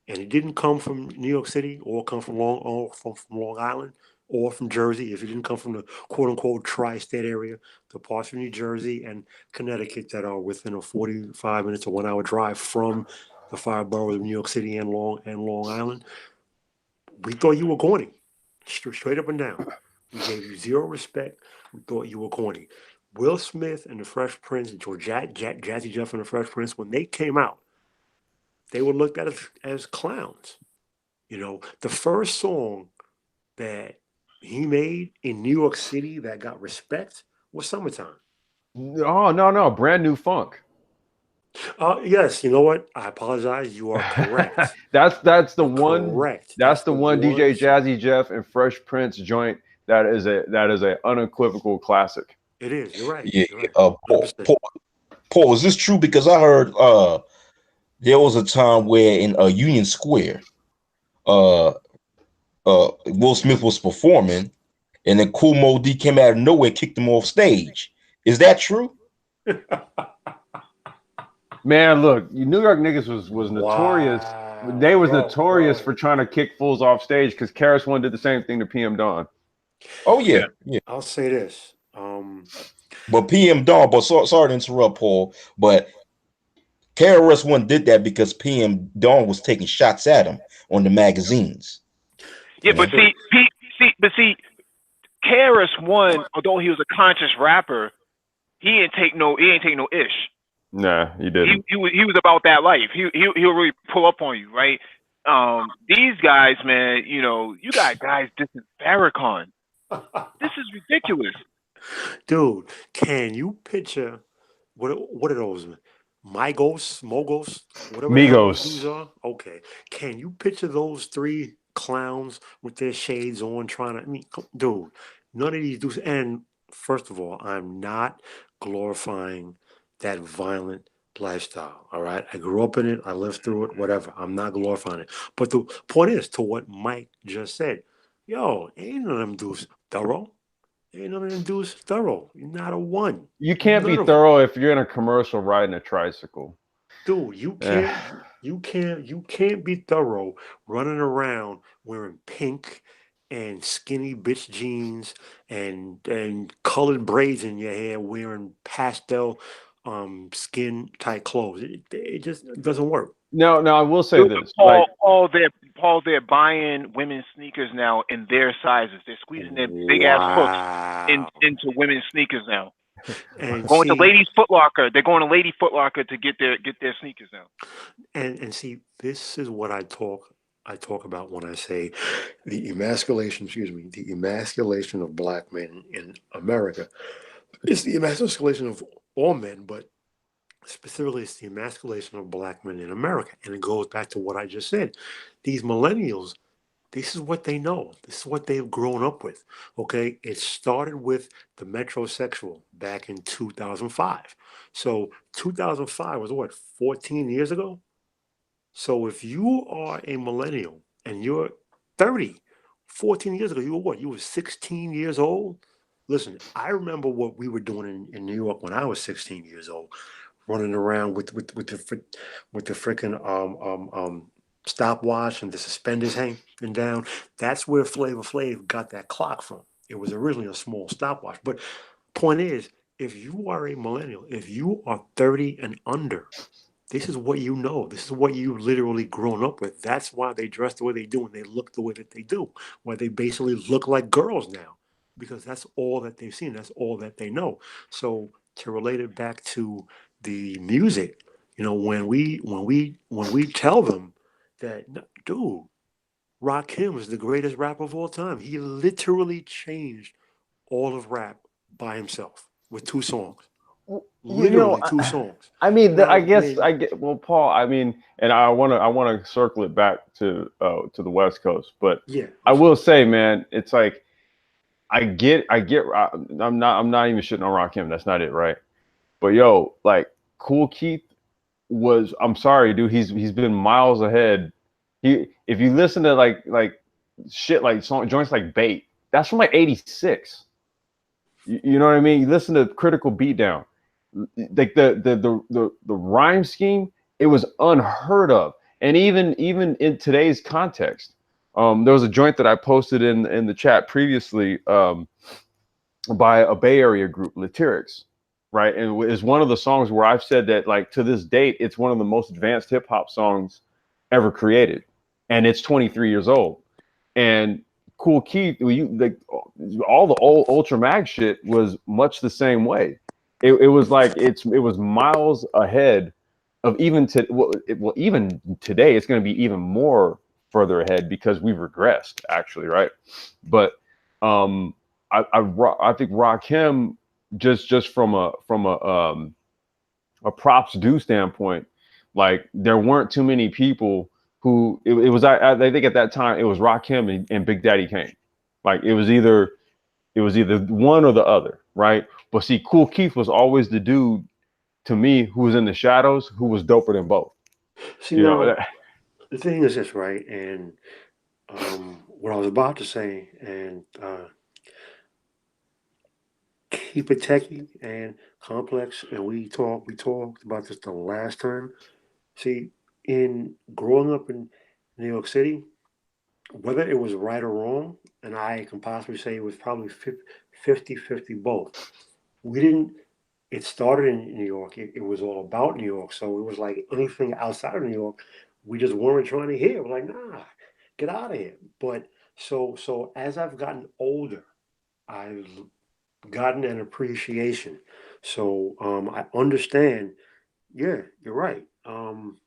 S4: and it didn't come from New York City or come from Long Island, or from Jersey, if you didn't come from the quote unquote tri-state area, the parts from New Jersey and Connecticut that are within a 45 minutes to 1 hour drive from the five boroughs of New York City and Long Island, we thought you were corny, straight up and down. We gave you zero respect. We thought you were corny. Will Smith and the Fresh Prince, Jazzy Jeff and the Fresh Prince, when they came out, they were looked at as clowns. You know, the first song that he made in New York City that got respect was Summertime.
S2: Oh no, brand new funk.
S4: Yes, you know what? I apologize. You are correct.
S2: that's the
S4: You're
S2: one
S4: correct.
S2: that's
S4: That's
S2: the
S4: the
S2: one
S4: one
S2: DJ
S4: song.
S2: Jazzy Jeff and Fresh Prince joint that is a unequivocal classic.
S4: It is. You're right.
S3: Yeah.
S4: You're right.
S3: Paul,
S4: 100%.
S3: Paul, is this true? Because I heard there was a time where in Union Square, uh Will Smith was performing, and then Cool Mo D came out of nowhere, and kicked him off stage. Is that true?
S2: Man, look, New York niggas was notorious.
S4: Wow,
S2: They was notorious
S4: bro.
S2: for trying to kick fools off stage because Karis One did the same thing to PM Dawn.
S3: Oh
S1: Yeah.
S3: yeah, yeah.
S4: I'll say this.
S3: But PM Dawn, but sorry to interrupt, Paul, but KRS One did that because PM Dawn was taking shots at him on the magazines.
S1: Yeah,
S3: You
S4: That's
S1: but
S3: know.
S4: true.
S1: see, KRS One, although he was a conscious rapper, he ain't take no ish.
S2: Nah, he
S1: He
S2: didn't.
S1: he was he was about that life. He'll really pull up on you, right? These guys, man, you got guys dissing Farrakhan. This is ridiculous.
S4: Dude, can you picture what are those? Mogos, whatever the hell those dudes
S2: Migos.
S4: are? Okay. Can you picture those three clowns with their shades on trying to, I mean, dude, none of these dudes. And first of all, I'm not glorifying that violent lifestyle. All right. I grew up in it. I lived through it, whatever. I'm not glorifying it. But the point is, to what Mike just said, yo, ain't none of them dudes thorough. Ain't none of them dudes thorough. Not a one.
S2: You can't be
S4: None of them.
S2: thorough if you're in a commercial riding a tricycle.
S4: Dude, you
S2: Eh.
S4: can't you can't be thorough running around wearing pink and skinny bitch jeans and colored braids in your hair wearing pastel skin tight clothes. It just doesn't work.
S2: Now I will say
S1: Dude,
S2: this. Like,
S1: Paul, they're buying women's sneakers now in their sizes. They're squeezing their big ass hooks
S4: Wow.
S1: into women's sneakers now.
S4: And
S1: Going to
S4: see
S1: Ladies Foot Locker. They're going to Lady Foot Locker to get their sneakers now.
S4: and see this is what I talk about when I say the emasculation of black men in America. It's the emasculation of all men, but specifically it's the emasculation of black men in America. And it goes back to what I just said. These millennials, this is what they know. This is what they've grown up with. Okay. It started with the metrosexual back in 2005. So 2005 was what, 14 years ago? So if you are a millennial and you're 30, 14 years ago, you were what? You were 16 years old? Listen, I remember what we were doing in New York when I was 16 years old, running around with the freaking stopwatch and the suspenders hanging down. That's where Flavor Flav got that clock from. It was originally a small stopwatch. But point is, if you are a millennial, if you are 30 and under, this is what you know. This is what you literally grown up with. That's why they dress the way they do and they look the way that they do. Why they basically look like girls now, because that's all that they've seen. That's all that they know. So to relate it back to the music, when we tell them that, "No, dude, Rakim is the greatest rapper of all time. He literally changed all of rap by himself with two songs.
S2: you know,
S4: Literally two songs.
S2: I mean,
S4: Now
S2: I guess I
S4: when
S2: get. Well, Paul, I mean, and I want to circle it back to the West Coast, but
S4: yeah,
S2: I
S4: I'm sorry.
S2: will say, man, it's like I get. I'm not even shitting on Rakim. That's not it, right? But yo, like, Cool Keith was. I'm sorry, dude. He's been miles ahead. If you listen to like shit like joints like Bait, that's from like '86. You know what I mean? You listen to Critical Beatdown, like the rhyme scheme, it was unheard of, and even in today's context, There was a joint that I posted in the chat previously, by a Bay Area group, Lyrics, right? And it's one of the songs where I've said that, like, to this date, it's one of the most advanced hip hop songs ever created, and it's 23 years old. And Cool Keith, like, all the old Ultra Mag shit was much the same way. It was like it was miles ahead of even to well, even today it's going to be even more further ahead because we've regressed, actually, right? But um I think Rakim, just from a props due standpoint, like, there weren't too many people who it was. I think at that time it was Rakim and Big Daddy Kane. Like, it was either one or the other, right? But see, Cool Keith was always the dude to me who was in the shadows, who was doper than both.
S4: See,
S2: You know,
S4: now the thing is this, right? And what I was about to say, and keep it techy and complex. And we talked about this the last time. See, in growing up in New York City, whether it was right or wrong, and I can possibly say it was probably 50-50 both. We didn't, it started in New York. It was all about New York. So it was like anything outside of New York, we just weren't trying to hear. We're like, nah, get out of here. But so as I've gotten older, I've gotten an appreciation. So I understand. Yeah, you're right.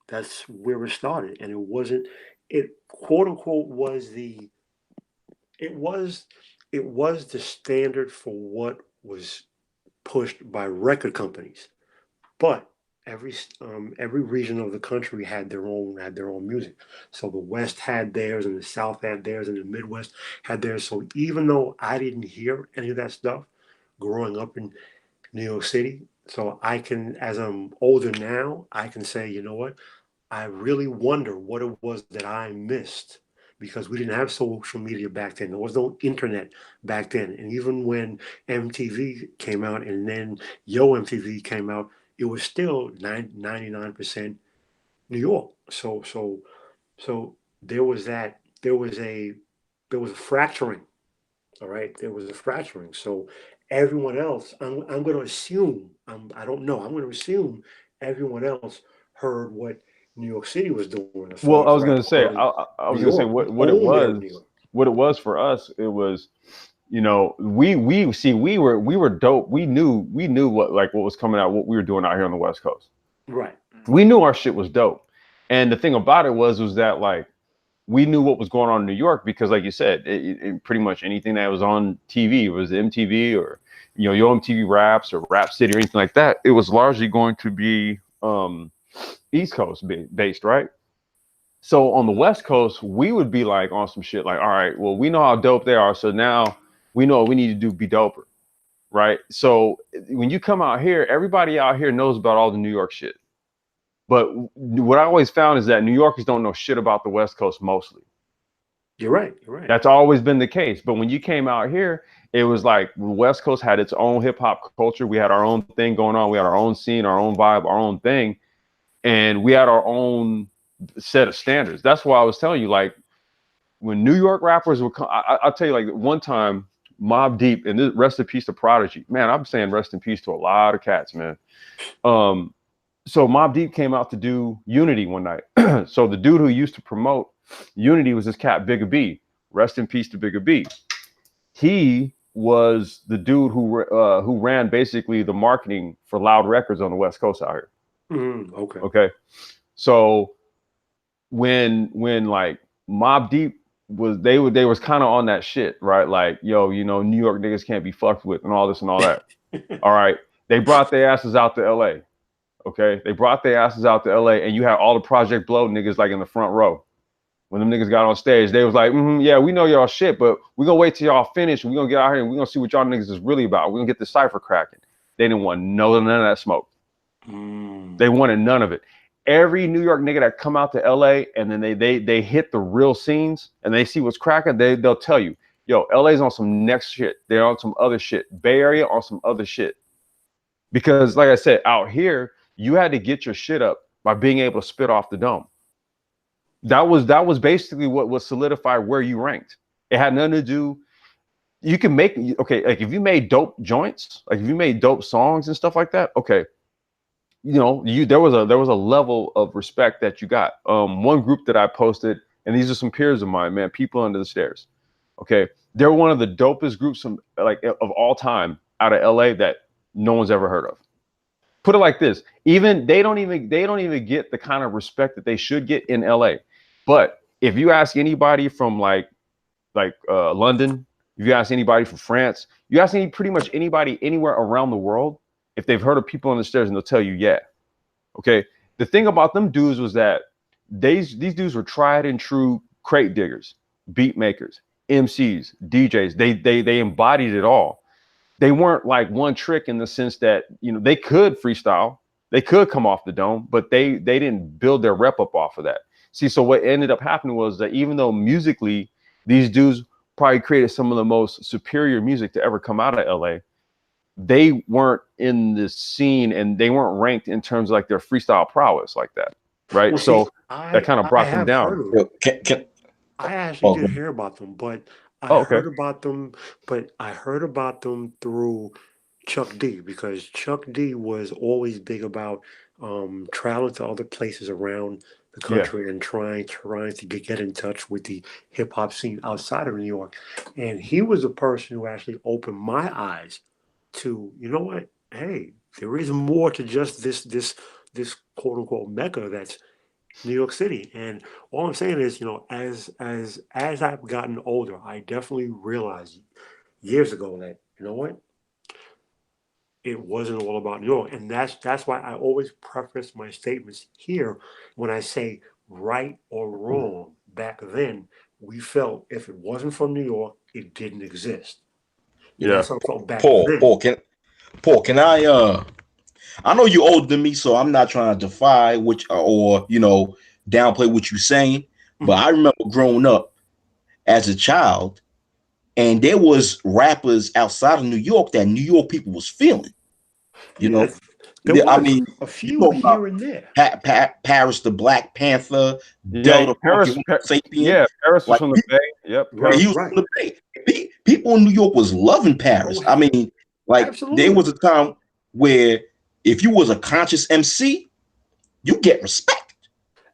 S4: That's where it started, and it wasn't. It quote unquote was the. It was. It was the standard for what was pushed by record companies, but every region of the country had their own music. So the West had theirs, and the South had theirs, and the Midwest had theirs. So even though I didn't hear any of that stuff growing up in New York City, so I can, as I'm older now, I can say, you know what? I really wonder what it was that I missed because we didn't have social media back then. There was no internet back then. And even when MTV came out and then Yo MTV came out, it was still 99% New York. So there was that there was a fracturing. All right, there was a fracturing. So everyone else, I'm going to assume, I don't know, I'm going to assume everyone else heard what New York City was doing as far
S2: well,
S4: as
S2: I was
S4: rap,
S2: gonna say,
S4: because
S2: I
S4: New
S2: was gonna say
S4: York, we
S2: what it
S4: owned
S2: was,
S4: New York.
S2: for us. It was, we see, we were dope. We knew what was coming out, what we were doing out here on the West Coast.
S4: Right.
S2: We knew our shit was dope. And the thing about it was that, like, we knew what was going on in New York because, like you said, pretty much anything that was on TV was MTV, or Yo MTV Raps or Rap City or anything like that. It was largely going to be East Coast based, right? So on the West Coast, we would be like on some shit like, all right, well, we know how dope they are, so now we know what we need to do, be doper, right? So when you come out here, everybody out here knows about all the New York shit. But what I always found is that New Yorkers don't know shit about the West Coast mostly.
S4: You're right. You're right.
S2: That's always been the case. But when you came out here, it was like the West Coast had its own hip hop culture. We had our own thing going on. We had our own scene, our own vibe, our own thing. And we had our own set of standards. That's why I was telling you, like, when New York rappers would come, I'll tell you, like, one time, Mob Deep, and this, rest in peace to Prodigy. Man, I'm saying rest in peace to a lot of cats, man. So Mob Deep came out to do Unity one night. So the dude who used to promote Unity was this cat, Bigger B. Rest in peace to Bigger B. He was the dude who ran basically the marketing for Loud Records on the West Coast out here.
S4: Okay.
S2: Okay. So when like Mob Deep was kind of on that shit, right? Like, yo, New York niggas can't be fucked with and all this and all that. All right. They brought their asses out to LA. Okay. They brought their asses out to LA, and you had all the Project Blow niggas like in the front row. When them niggas got on stage, they was like, yeah, we know y'all shit, but we gonna wait till y'all finish. We gonna get out here and we gonna see what y'all niggas is really about. We gonna get the cipher cracking. They didn't want none of that smoke. They wanted none of it. Every New York nigga that come out to LA and then they hit the real scenes and they see what's cracking, they'll tell you, yo, LA's on some next shit. They're on some other shit. Bay Area on some other shit. Because, like I said, out here, you had to get your shit up by being able to spit off the dome. That was basically what solidified where you ranked. It had nothing to do. You can make, okay, like if you made dope joints, like if you made dope songs and stuff like that, okay, there was a level of respect that you got. One group that I posted, and these are some peers of mine, man, people under the stairs. Okay, they're one of the dopest groups of all time out of LA that no one's ever heard of. Put it like this: even they don't even get the kind of respect that they should get in LA. But if you ask anybody from London, if you ask anybody from France, you ask pretty much anybody anywhere around the world, if they've heard of people on the stairs, and they'll tell you, yeah. Okay. The thing about them dudes was that these dudes were tried and true crate diggers, beat makers, MCs, DJs. They embodied it all. They weren't like one trick in the sense that they could freestyle, they could come off the dome, but they didn't build their rep up off of that. See, so what ended up happening was that even though musically these dudes probably created some of the most superior music to ever come out of LA, they weren't in the scene and they weren't ranked in terms of like their freestyle prowess like that, right?
S4: Well,
S2: So
S4: see,
S2: that kind of
S4: I
S2: brought them
S4: have heard
S2: down.
S4: of them.
S3: Can,
S4: I actually
S3: oh,
S4: did hear about them, but
S2: Oh, okay.
S4: I heard about them through Chuck D, because Chuck D was always big about traveling to other places around the
S2: Yeah.
S4: country and trying to get in touch with the hip hop scene outside of New York. And he was the person who actually opened my eyes to, you know what? Hey, there is more to just this quote unquote mecca that's New York City. And all I'm saying is, as I've gotten older, I definitely realized years ago that, you know what, it wasn't all about New York. And that's why I always preface my statements here when I say right or wrong. Back then, we felt if it wasn't from New York, it didn't exist. And
S2: Yeah.
S4: that's how I felt back
S3: Paul,
S4: then.
S3: Paul, can I know you're older than me, so I'm not trying to defy which or downplay what you're saying, but
S4: Mhm.
S3: I remember growing up as a child, and there was rappers outside of New York that New York people was feeling. You know,
S4: Yes, there
S3: I
S4: was
S3: mean,
S4: a
S3: you
S4: few
S3: talking about
S4: here and there.
S3: Paris the Black Panther,
S2: Yeah.
S3: Delta Funky
S2: Paris.
S3: Sapien,
S2: Yeah. Paris was
S3: like
S2: from the Bay. Yep.
S4: Right,
S3: he
S2: Paris.
S3: was
S4: right.
S3: from the Bay. People in New York was loving
S4: Oh,
S3: Paris. I mean, like there
S4: absolutely.
S3: was a time where if you was a conscious MC, you get respect.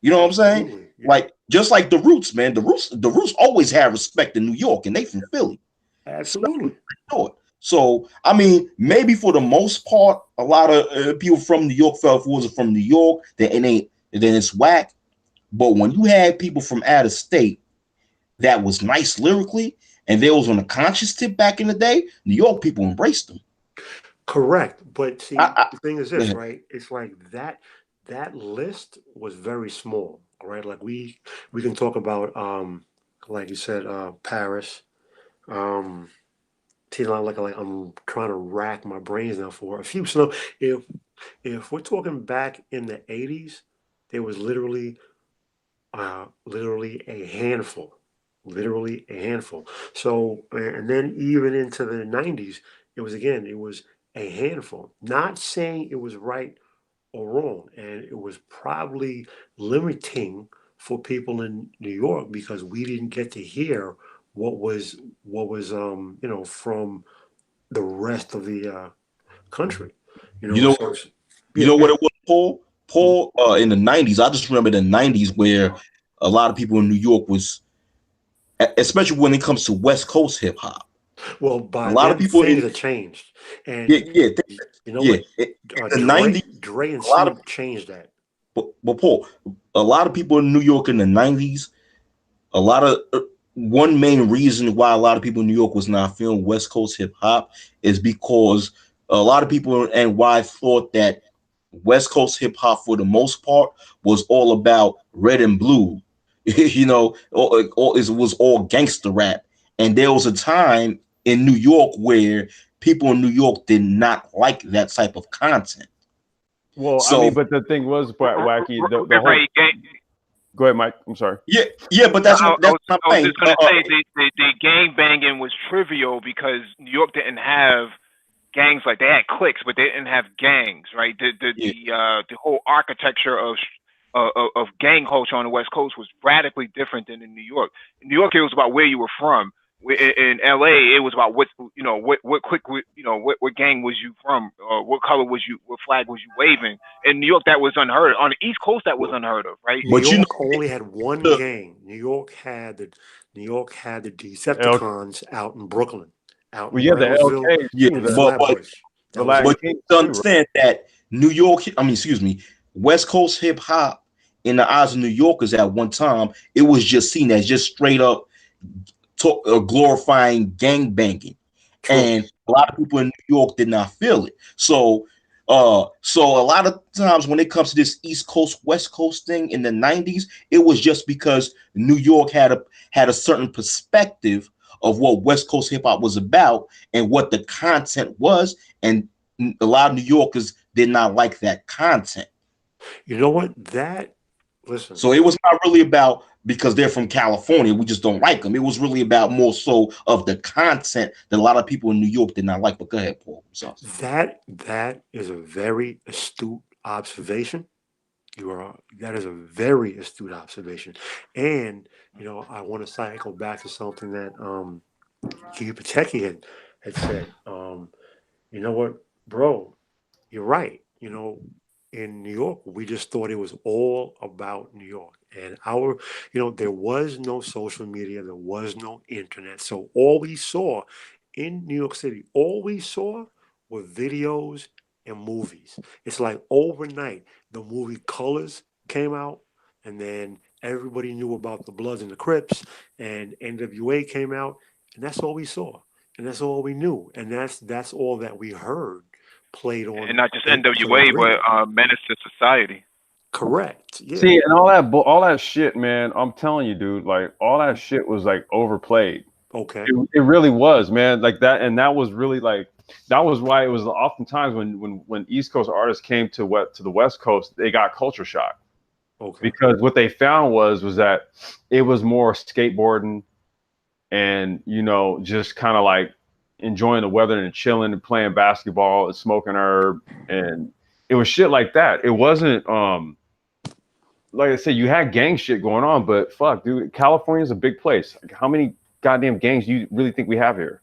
S3: You know what I'm saying?
S4: Absolutely. Yeah.
S3: Like just like the Roots, man. The Roots always have respect in New York, and they from Philly, especially
S4: Absolutely.
S3: North. So I mean, maybe for the most part, a lot of people from New York felt if it wasn't from New York, then it's whack. But when you had people from out of state that was nice lyrically, and they was on a conscious tip back in the day, New York people embraced them.
S4: Correct. But see,
S3: I,
S4: the thing is
S3: Go
S4: this,
S3: ahead.
S4: right? It's like that list was very small. All right. Like we can talk about like you said, Paris. Um see, like I'm trying to rack my brains now for a few. So if we're talking back in the 80s, there was literally a handful, literally a handful. So, and then even into the 90s, it was a handful. Not saying it was right or wrong, and it was probably limiting for people in New York because we didn't get to hear what was from the rest of the country.
S3: You know,
S4: So
S3: you
S4: yeah,
S3: know what
S4: good.
S3: it was, Paul? Paul, in the '90s. I just remember the '90s where a lot of people in New York was, especially when it comes to West Coast hip hop.
S4: Well,
S3: A
S4: by
S3: lot of
S4: then
S3: people
S4: things
S3: in
S4: have changed,
S3: yeah,
S4: and
S3: yeah,
S4: you know
S3: yeah.
S4: what?
S3: In the '90s,
S4: Dre and
S3: a lot of
S4: Snoop changed that.
S3: but Paul, a lot of people in New York in the '90s, a lot of one main reason why a lot of people in New York was not feeling West Coast hip hop is because a lot of people and why I thought that West Coast hip hop for the most part was all about red and blue, it was all gangster rap, and there was a time in New York where people in New York did not like that type of content.
S2: Well, I mean,
S3: So
S2: but the thing was, Wacky, the whole.
S1: Right.
S2: Go ahead, Mike. I'm sorry.
S3: yeah, but
S1: I,
S3: that's
S1: I, I
S3: that's
S1: was
S3: what
S1: I
S3: I'm
S1: was
S3: saying.
S1: just gonna say the gang banging was trivial because New York didn't have gangs like they had cliques, but they didn't have gangs, right? The
S3: Yeah,
S1: whole architecture of of gang culture on the West Coast was radically different than in New York. In New York, it was about where you were from. In LA, it was about what gang was you from, or what color was you, what flag was you waving. In New York, that was unheard of. On the East Coast, that was unheard of, right?
S4: New
S3: But you
S4: York only had one
S3: know,
S4: gang. New York had the
S2: L,
S4: Decepticons out in Brooklyn, out
S2: well,
S4: in
S2: you have the
S4: Brownsville
S2: LKs
S3: yeah,
S2: too,
S4: and
S3: but
S4: Flatbush.
S2: the
S4: That was
S2: Latin
S3: but
S4: it.
S2: Kings
S3: you
S2: too, right?
S3: understand that New York, I mean, excuse me, West Coast hip hop in the eyes of New Yorkers at one time, it was just seen as just straight up glorifying gang banging,
S4: True.
S3: and a lot of people in New York did not feel it. So a lot of times when it comes to this East Coast West Coast thing in the '90s, it was just because New York had a certain perspective of what West Coast hip hop was about and what the content was, and a lot of New Yorkers did not like that content.
S4: You know what? That listen.
S3: So it was not really about because they're from California, we just don't like them. It was really about more so of the content that a lot of people in New York did not like. But go ahead, Paul. So,
S4: That is a very astute observation. You are that is a very astute observation, and I want to cycle back to something that Gigi Pateki had said. You know what, bro? You're right. In New York, we just thought it was all about New York. And there was no social media, there was no internet. So all we saw in New York City, all we saw were videos and movies. It's like overnight, the movie Colors came out, and then everybody knew about the Bloods and the Crips, and NWA came out, and that's all we saw. And that's all we knew. And that's all that we heard played
S1: And
S4: on
S1: not just
S4: played on
S1: NWA,
S4: the
S1: but
S4: radio.
S1: Menace to Society.
S4: Correct. Yeah.
S2: See, and all that shit, man. I'm telling you, dude. Like all that shit was like overplayed.
S4: Okay.
S2: It really was, man. Like that, and that was really like that was why it was oftentimes when East Coast artists came to the West Coast, they got culture shock
S4: Okay.
S2: because what they found was that it was more skateboarding and just kind of like enjoying the weather and chilling and playing basketball and smoking herb, and it was shit like that. It wasn't like I said, you had gang shit going on, but fuck, dude, California's a big place. Like, how many goddamn gangs do you really think we have here?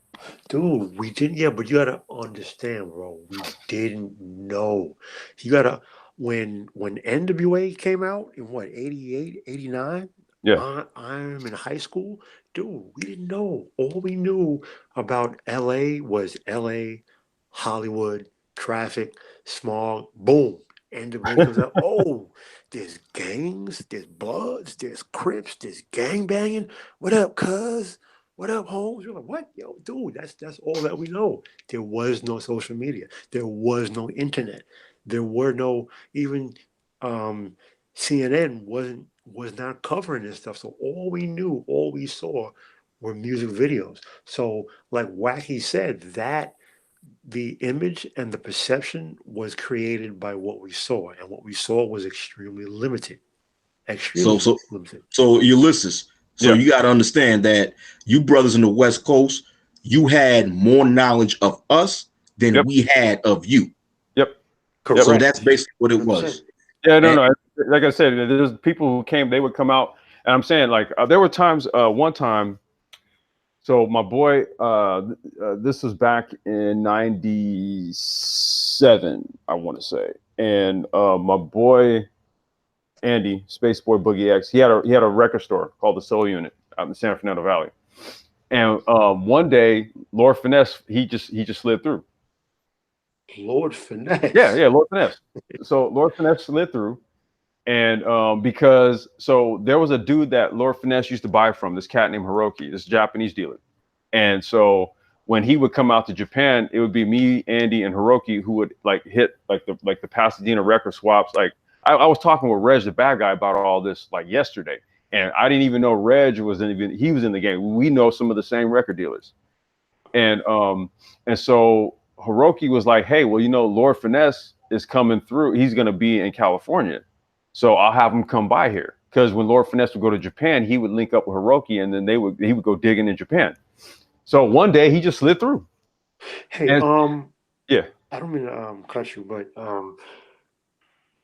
S4: Dude, we didn't, yeah, but you gotta understand, bro. We didn't know. You gotta, when NWA came out in what, 88, 89.
S2: Yeah.
S4: I'm in high school. Dude, we didn't know. All we knew about LA was LA, Hollywood, traffic, smog, boom. NWA comes out. Oh, there's gangs, there's Bloods, there's Crips, there's gang banging. What up, cuz? What up, Holmes? You're like, what? Yo, dude, that's all that we know. There was no social media. There was no internet. There were no even um, CNN was not covering this stuff. So all we knew, all we saw were music videos. So like Wacky said, that the image and the perception was created by what we saw, and what we saw was extremely limited.
S3: so,
S4: Extremely
S3: so,
S4: limited.
S3: so Ulysses. So
S2: Yeah.
S3: you got to understand that you brothers in the West Coast, you had more knowledge of us than
S2: Yep.
S3: we had of you.
S2: Yep. Yep.
S3: So that's
S4: Correct.
S3: basically what it
S4: 100%.
S3: was.
S2: Yeah. No.
S3: And
S2: No. Like I said, there's people who came. They would come out, and I'm saying like there were times. One time. So my boy, this was back in '97, I want to say, and my boy Andy, Space Boy Boogie X, he had a record store called the Soul Unit out in the San Fernando Valley. And one day, Lord Finesse, he just slid through.
S4: Lord
S2: Yeah,
S4: Finesse.
S2: yeah, Lord Finesse. So Lord Finesse slid through, and because so there was a dude that Lord Finesse used to buy from, this cat named Hiroki, this Japanese dealer. And so when he would come out to Japan, it would be me, Andy, and Hiroki who would like hit like the Pasadena record swaps. Like I was talking with Reg, the bad guy, about all this like yesterday, and I didn't even know Reg he was in the game. We know some of the same record dealers, and so Hiroki was like, hey, well, Lord Finesse is coming through. He's going to be in California, so I'll have him come by here. Because when Lord Finesse would go to Japan, he would link up with Hiroki, and then he would go digging in Japan. So one day he just slid through.
S4: Hey,
S2: And yeah,
S4: I don't mean to cut you, but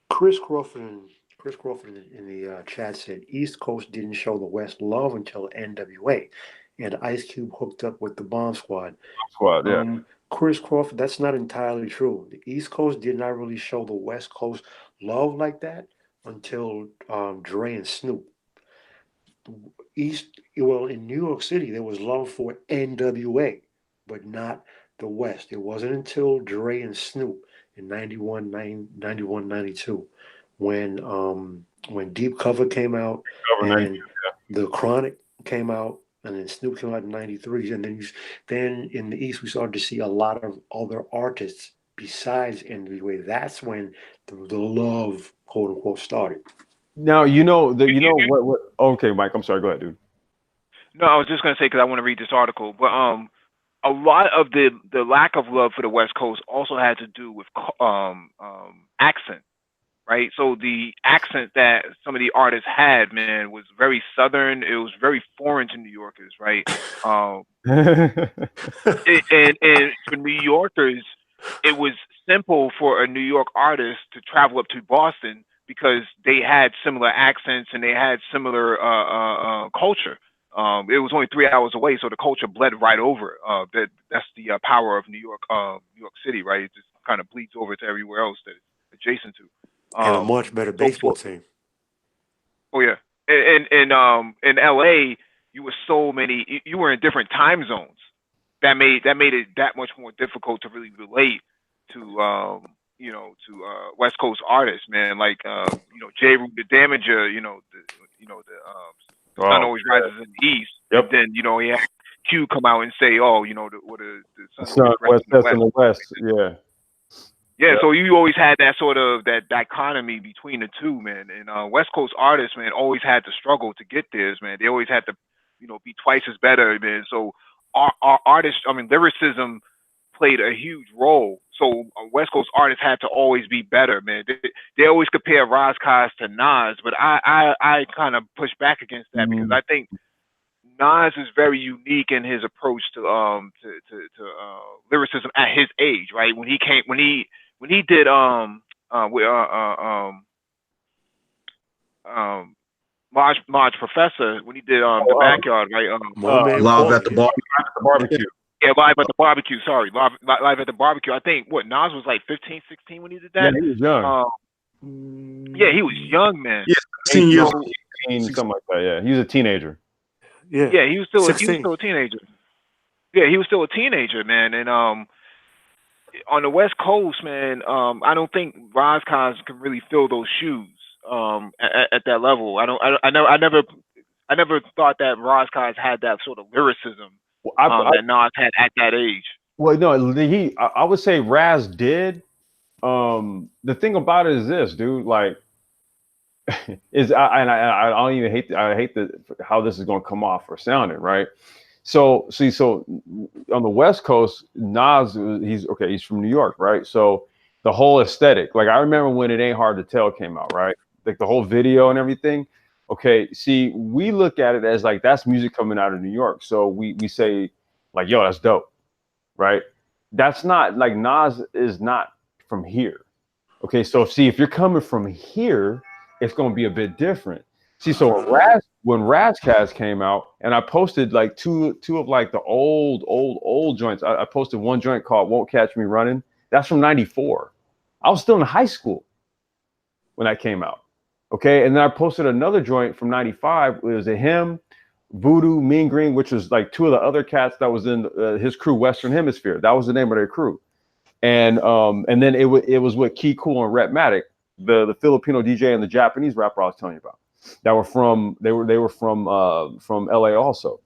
S4: Chris Crawford Chris Crawford in the chat said East Coast didn't show the West love until NWA, and Ice Cube hooked up with the Bomb Squad.
S2: Squad, yeah.
S4: Chris Crawford, that's not entirely true. The East Coast did not really show the West Coast love like that until Dre and Snoop. Well, in New York City, there was love for NWA, but not the West. It wasn't until Dre and Snoop in 91, 92, when Deep Cover came out
S2: Cover 90,
S4: and The Chronic came out, and then Snoop came out in 93, and then in the East we started to see a lot of other artists besides NWA. That's when the love, quote unquote, started.
S2: Now what okay, Mike, I'm sorry, go ahead, dude.
S1: No, I was just gonna say because I want to read this article, but a lot of the lack of love for the West Coast also had to do with accent, right? So the accent that some of the artists had, man, was very southern. It was very foreign to New Yorkers, right? And for New Yorkers, it was simple for a New York artist to travel up to Boston because they had similar accents and they had similar culture. It was only 3 hours away, so the culture bled right over. That's the power of New York City, right? It just kind of bleeds over to everywhere else that it's adjacent to.
S4: And a much better
S1: So
S4: baseball team.
S1: oh yeah, in LA, you were so many. You were in different time zones. That made it that much more difficult to really relate to West Coast artists, man. Like J. Rue the Damager, the sun
S2: Oh,
S1: always rises in the east,
S2: yep.
S1: and then he had Q come out and say, oh, the sun
S2: Sun,
S1: always rises
S2: West,
S1: in the
S2: that's in
S1: west.
S2: the West, yeah.
S1: Yeah, so you always had that sort of that dichotomy between the two, man. And West Coast artists, man, always had to struggle to get theirs, man. They always had to, be twice as better, man. So our artists, I mean, lyricism played a huge role. So West Coast artists had to always be better, man. They always compare Razcast to Nas, but I kind of push back against that because
S2: Mm.
S1: I think Nas is very unique in his approach to lyricism at his age, right? When he did um Large Professor, when he did the
S2: Oh,
S1: backyard, right?
S4: My man
S3: Live
S4: Paul.
S3: at the bar.
S2: the barbecue.
S1: Yeah, Live at the Barbecue. Sorry, live at the Barbecue. I think what Nas was like 15, 16 when he did
S2: Yeah,
S1: that.
S2: he was young.
S1: Yeah, he was young, man.
S3: Yeah, 16 years.
S1: So
S2: 18, something like that. Yeah, he was a teenager.
S4: Yeah,
S1: yeah, he was still
S4: sixteen.
S1: a teenager. Yeah, he was still a teenager, man. And on the West Coast, man, I don't think Roscons can really fill those shoes at that level. I never thought that Roscons had that sort of lyricism
S2: Well,
S1: that Nas had at that age.
S2: well, no, I would say Raz did. The thing about it is this, dude. Like, I don't even hate how this is going to come off or sounding, right? So see, so on the West Coast, Nas, he's from New York, right? So the whole aesthetic, like I remember when It Ain't Hard to Tell came out, right? Like the whole video and everything. Okay, see, we look at it as like that's music coming out of New York. So we say like, yo, that's dope, right? That's not like Nas is not from here. Okay, so see, if you're coming from here, it's going to be a bit different. See, so when Razcast came out, and I posted like two of like the old joints. I posted one joint called "Won't Catch Me Running." That's from '94. I was still in high school when that came out. Okay, and then I posted another joint from '95. It was a him, Voodoo, Mean Green, which was like two of the other cats that was in his crew, Western Hemisphere. That was the name of their crew. And then it was with Key Cool and Rhapmatic, the Filipino DJ and the Japanese rapper I was telling you about. That were from they were from LA also.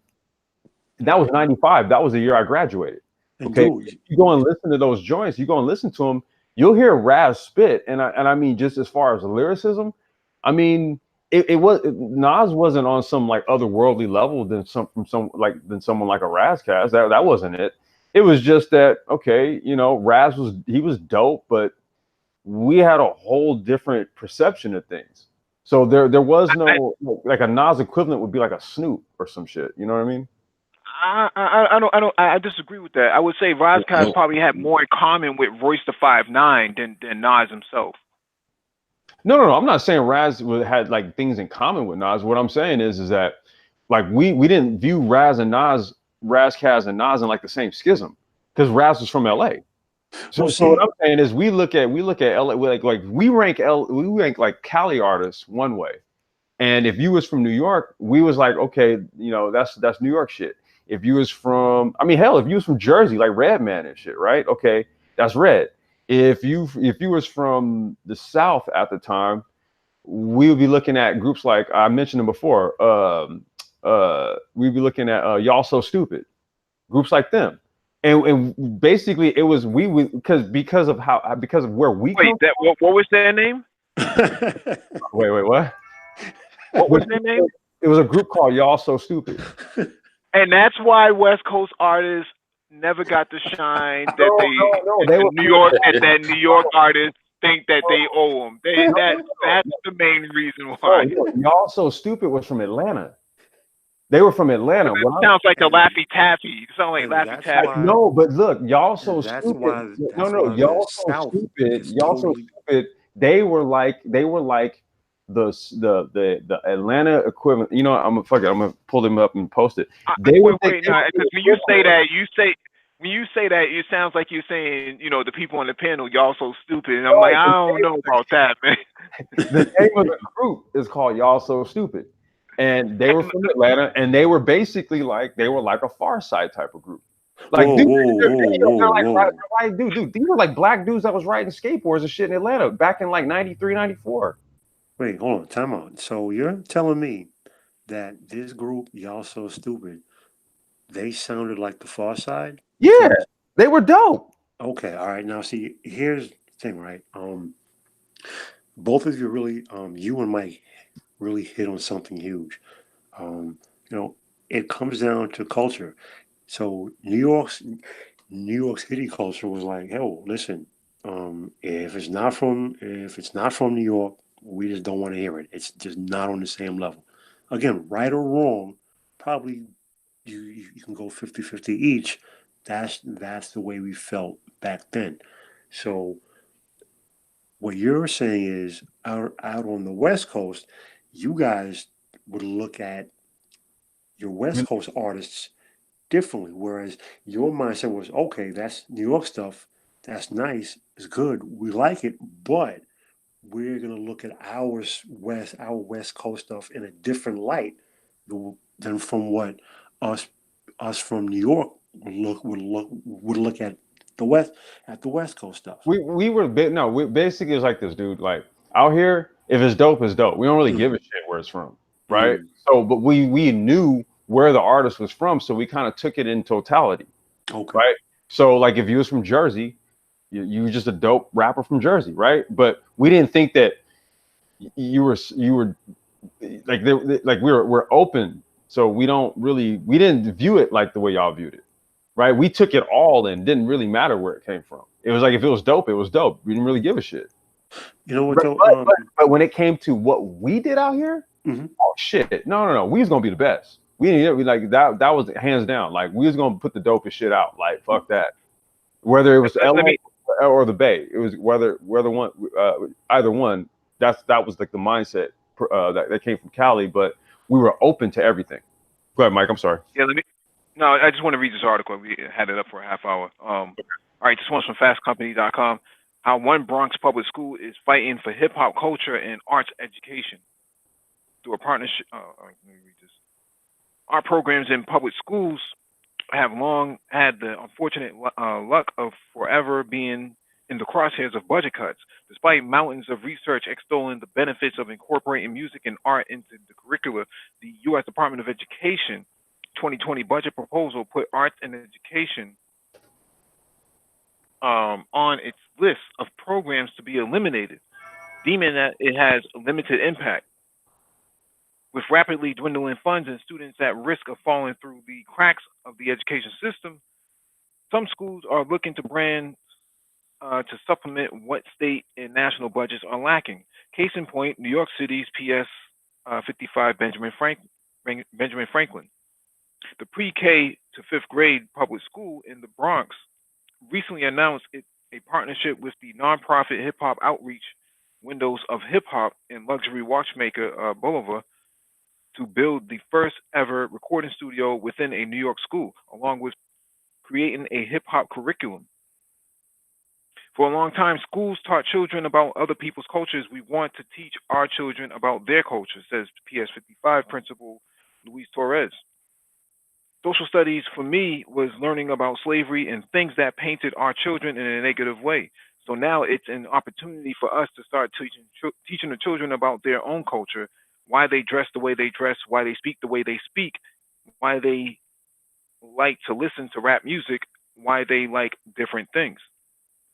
S2: And that was '95. That was the year I graduated.
S4: And
S2: Okay,
S4: dude,
S2: you go and listen to those joints. You go and listen to them. You'll hear Raz spit, and I mean just as far as the lyricism, I mean Nas wasn't on some like otherworldly level than someone like a Razcast. That wasn't it. It was just that okay, Raz was dope, but we had a whole different perception of things. So there was no like a Nas equivalent would be like a Snoop or some shit. You know what I mean?
S1: I disagree with that. I would say Razcast probably had more in common with Royce the 5'9" than Nas himself.
S2: No. I'm not saying had like things in common with Nas. What I'm saying is that like we didn't view Raz, Kaz, and Nas in like the same schism because Raz was from L.A.
S4: Well,
S2: So what
S4: see,
S2: I'm saying is we look at LA we rank like Cali artists one way. And if you was from New York, we was like, okay, that's New York shit. If you was from, I mean, hell, if you was from Jersey, like Redman and shit, right? Okay, that's Red. If you was from the South at the time, we would be looking at groups like I mentioned them before. We'd be looking at Y'all So Stupid, groups like them, and basically it was we would because of where we
S1: Wait,
S2: come
S1: that what was their name?
S2: from. Wait, what?
S1: What was their name?
S2: It was a group called Y'all So Stupid.
S1: And that's why West Coast artists never got the shine that
S2: No. They were
S1: that New York artists think that they owe them. That's the main reason why.
S2: no. Y'all So Stupid was from Atlanta. They were from Atlanta.
S1: It sounds like the
S4: and
S1: Laffy Taffy. You sound like
S4: and
S1: Laffy
S4: that's
S1: Taffy.
S4: why
S2: No, but look, Y'all So
S4: that's
S2: Stupid.
S4: why
S2: No.
S4: the
S2: Y'all So
S4: South
S2: Stupid.
S4: is
S2: Y'all So
S4: totally
S2: Stupid. They were like the Atlanta equivalent. You know, I'm gonna fuck it. I'm gonna pull them up and post it. They were
S1: Wait,
S2: they
S1: no,
S2: were the
S1: because
S2: equivalent.
S1: when you say that, it sounds like you're saying, the people on the panel, y'all so stupid, and I'm like,
S2: No,
S1: I don't know about that, man.
S2: the name of the group is called Y'all So Stupid. And they were from Atlanta, and they were like a Far Side type of group. Like,
S4: whoa,
S2: dude,
S4: whoa, whoa,
S2: they're
S4: whoa,
S2: like
S4: whoa.
S2: dude, these were like black dudes that was riding skateboards and shit in Atlanta back in like 93, 94.
S4: Wait, hold on, time out. So you're telling me that this group, y'all so stupid, they sounded like the Far Side?
S2: Yeah,
S4: Because
S2: they were dope.
S4: okay, all right, now see, here's the thing, right? Both of you really, you and Mike really hit on something huge. Um, you know, it comes down to culture. So New York City culture was like, "Hell, listen, if it's not from New York, we just don't want to hear it. It's just not on the same level." Again, right or wrong, probably you can go 50-50 each. That's the way we felt back then. So what you're saying is out on the West Coast, you guys would look at your West Coast artists differently. Whereas your mindset was, okay, that's New York stuff. That's nice. It's good. We like it, but we're gonna look at our West Coast stuff in a different light than from what us us from New York would look at the West Coast stuff.
S2: We were bit no, we basically it's like this, dude. Like out here, if it's dope, it's dope. We don't really give a
S4: Mm,
S2: shit where it's from, right?
S4: mm,
S2: So, but we knew where the artist was from, so we kind of took it in totality,
S4: okay.
S2: right? So, like if you was from Jersey, you were just a dope rapper from Jersey, right? But we didn't think that you were like like we're open, so we didn't view it like the way y'all viewed it, right? We took it all and didn't really matter where it came from. It was like if it was dope, it was dope. We didn't really give a shit.
S4: You know what
S2: But
S4: though?
S2: but, but, but when it came to what we did out here,
S4: Mhm.
S2: oh shit, no, we was gonna be the best. We didn't we like that. That was hands down. Like we was gonna put the dopest shit out. Like fuck that. Whether it was
S1: Let me
S2: LA or the Bay, it was whether one either one. That was like the mindset that came from Cali. But we were open to everything. Go ahead, Mike. I'm sorry.
S1: yeah, let me no, I just want to read this article. We had it up for a half hour. All right, this one's from fastcompany.com. How one Bronx public school is fighting for hip hop culture and arts education through a partnership. Let me read this. Art programs in public schools have long had the unfortunate luck of forever being in the crosshairs of budget cuts. Despite mountains of research extolling the benefits of incorporating music and art into the curricula, the U.S. Department of Education 2020 budget proposal put arts and education on its list of programs to be eliminated, deeming that it has limited impact. With rapidly dwindling funds and students at risk of falling through the cracks of the education system, some schools are looking to brand to supplement what state and national budgets are lacking. Case in point, New York City's PS 55 Benjamin Franklin. The pre-K to fifth grade public school in the Bronx recently announced a partnership with the nonprofit Hip Hop Outreach Windows of Hip Hop and luxury watchmaker Bulova to build the first ever recording studio within a New York school, along with creating a hip hop curriculum. For a long time, schools taught children about other people's cultures. We want to teach our children about their culture, says PS 55 principal Luis Torres. Social studies for me was learning about slavery and things that painted our children in a negative way. So now it's an opportunity for us to start teaching the children about their own culture, why they dress the way they dress, why they speak the way they speak, why they like to listen to rap music, why they like different things.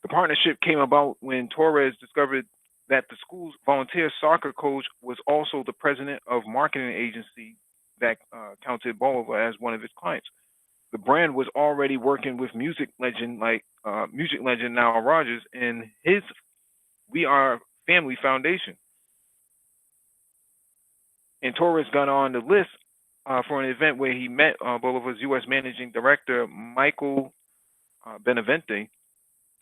S1: The partnership came about when Torres discovered that the school's volunteer soccer coach was also the president of marketing agency that counted Bolivar as one of its clients. The brand was already working with music legend Nile Rodgers and his We Are Family Foundation. And Torres got on the list for an event where he met Bolivar's U.S. Managing Director Michael Benavente.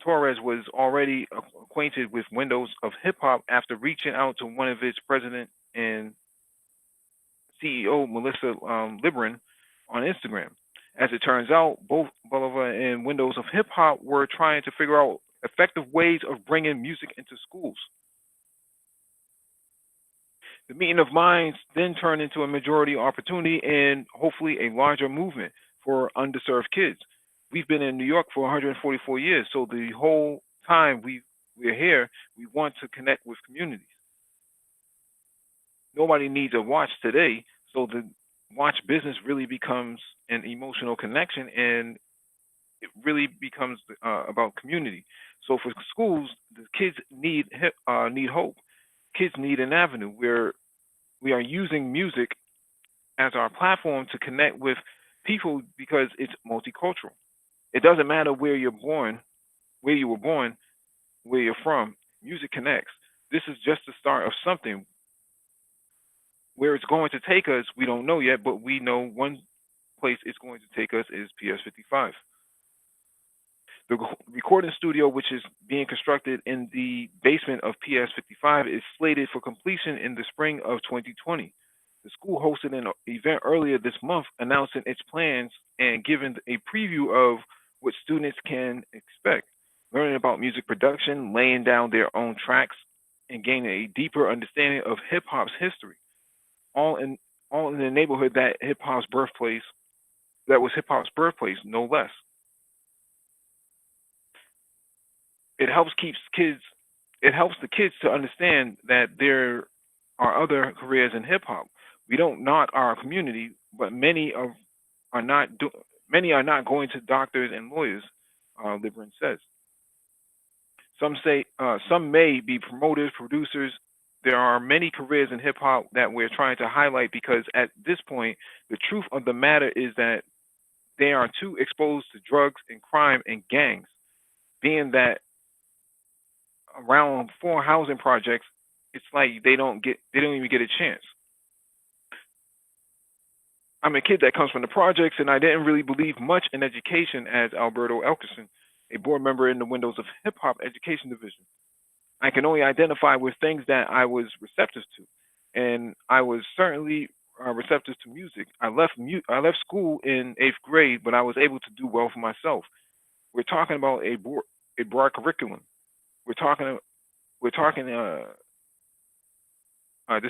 S1: Torres was already acquainted with Windows of Hip Hop after reaching out to one of its president and CEO, Melissa Libran, on Instagram. As it turns out, both Bolivar and Windows of Hip Hop were trying to figure out effective ways of bringing music into schools. The meeting of minds then turned into a majority opportunity and hopefully a larger movement for underserved kids. We've been in New York for 144 years, so the whole time we're here, we want to connect with communities. Nobody needs a watch today, so the watch business really becomes an emotional connection, and it really becomes about community. So for schools, the kids need hope. Kids need an avenue where we are using music as our platform to connect with people because it's multicultural. It doesn't matter where you're born, where you were born, where you're from. Music connects. This is just the start of something. Where it's going to take us, we don't know yet, but we know one place it's going to take us is PS 55. The recording studio, which is being constructed in the basement of PS 55, is slated for completion in the spring of 2020. The school hosted an event earlier this month announcing its plans and giving a preview of what students can expect, learning about music production, laying down their own tracks, and gaining a deeper understanding of hip hop's history. All in all in the neighborhood that was hip hop's birthplace, no less. It helps keeps kids it helps the kids to understand that there are other careers in hip hop. We don't knock our community, but are not do, many are not going to doctors and lawyers. Libran says. Some may be promoters, producers. There are many careers in hip hop that we're trying to highlight because at this point, the truth of the matter is that they are too exposed to drugs and crime and gangs. Being that around four housing projects, it's like they don't even get a chance. I'm a kid that comes from the projects, and I didn't really believe much in education as Alberto Elkerson, a board member in the Windows of Hip Hop Education Division. I can only identify with things that I was receptive to, and I was certainly receptive to music. I left school in eighth grade, but I was able to do well for myself. We're talking about a broad curriculum. We're talking we're talking. This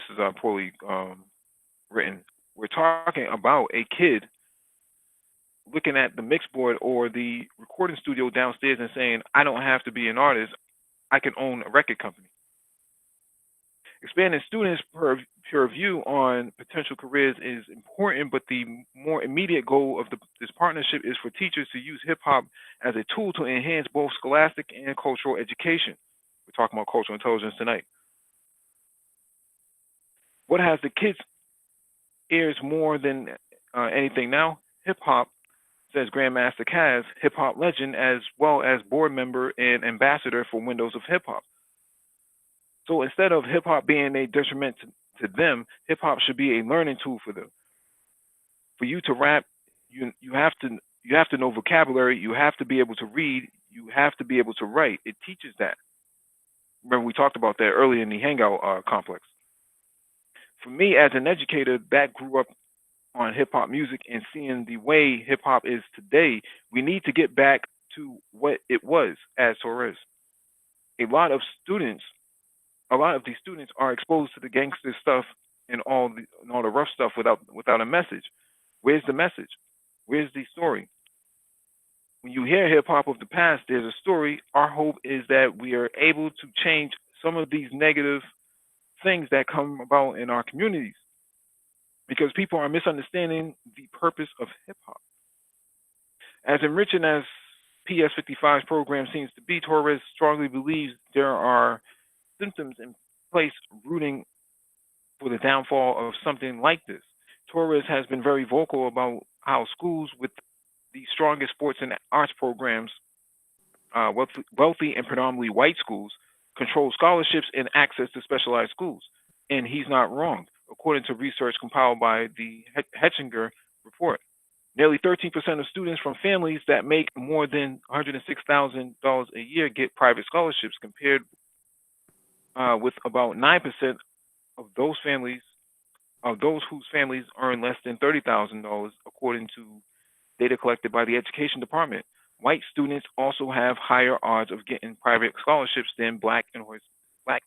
S1: is poorly written. We're talking about a kid looking at the mix board or the recording studio downstairs and saying, "I don't have to be an artist. I can own a record company." Expanding students' pure view on potential careers is important, but the more immediate goal of this partnership is for teachers to use hip hop as a tool to enhance both scholastic and cultural education. We're talking about cultural intelligence tonight. What has the kids' ears more than anything now? Hip hop, says Grandmaster Caz, hip hop legend, as well as board member and ambassador for Windows of Hip Hop. So instead of hip hop being a detriment to them, hip hop should be a learning tool for them. For you to rap, you have to know vocabulary. You have to be able to read. You have to be able to write. It teaches that. Remember we talked about that earlier in the Hangout complex. For me, as an educator that grew up on hip hop music and seeing the way hip hop is today, we need to get back to what it was as Torres. A lot of students, a lot of these students are exposed to the gangster stuff and all the rough stuff without a message. Where's the message? Where's the story? When you hear hip hop of the past, there's a story. Our hope is that we are able to change some of these negative things that come about in our communities because people are misunderstanding the purpose of hip hop. As enriching as PS 55's program seems to be, Torres strongly believes there are symptoms in place rooting for the downfall of something like this. Torres has been very vocal about how schools with the strongest sports and arts programs, wealthy and predominantly white schools, control scholarships and access to specialized schools. And he's not wrong, according to research compiled by the Hetchinger report. Nearly 13% of students from families that make more than $106,000 a year get private scholarships, compared with about 9% of those whose families earn less than $30,000, according to data collected by the Education Department. White students also have higher odds of getting private scholarships than black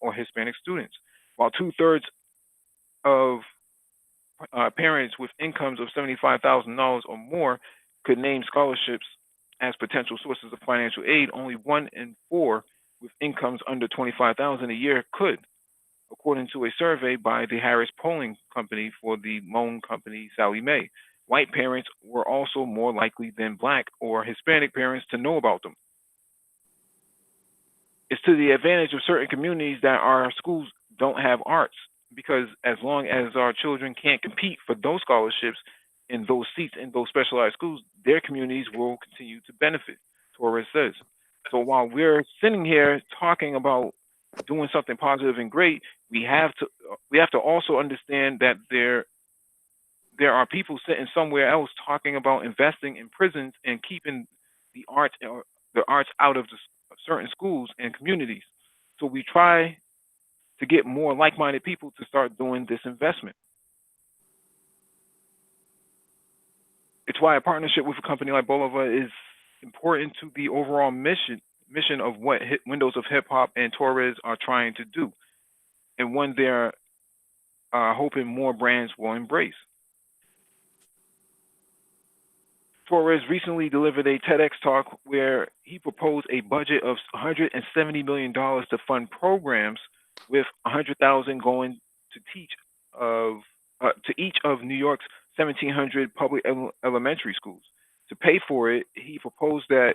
S1: or Hispanic students, while two-thirds of parents with incomes of $75,000 or more could name scholarships as potential sources of financial aid. Only 1 in 4 with incomes under 25,000 a year could, according to a survey by the Harris Polling Company for the loan company Sallie Mae. White parents were also more likely than black or Hispanic parents to know about them. It's to the advantage of certain communities that our schools don't have arts, because as long as our children can't compete for those scholarships and those seats in those specialized schools, their communities will continue to benefit, Torres says. So while we're sitting here talking about doing something positive and great, we have to also understand that there are people sitting somewhere else talking about investing in prisons and keeping the arts out of certain schools and communities. So we try to get more like-minded people to start doing this investment. It's why a partnership with a company like Bolivar is important to the overall mission of what Windows of Hip Hop and Torres are trying to do, and one they're hoping more brands will embrace. Torres recently delivered a TEDx talk where he proposed a budget of $170 million to fund programs, with 100,000 going to of to each of New York's 1,700 public elementary schools. To pay for it, he proposed that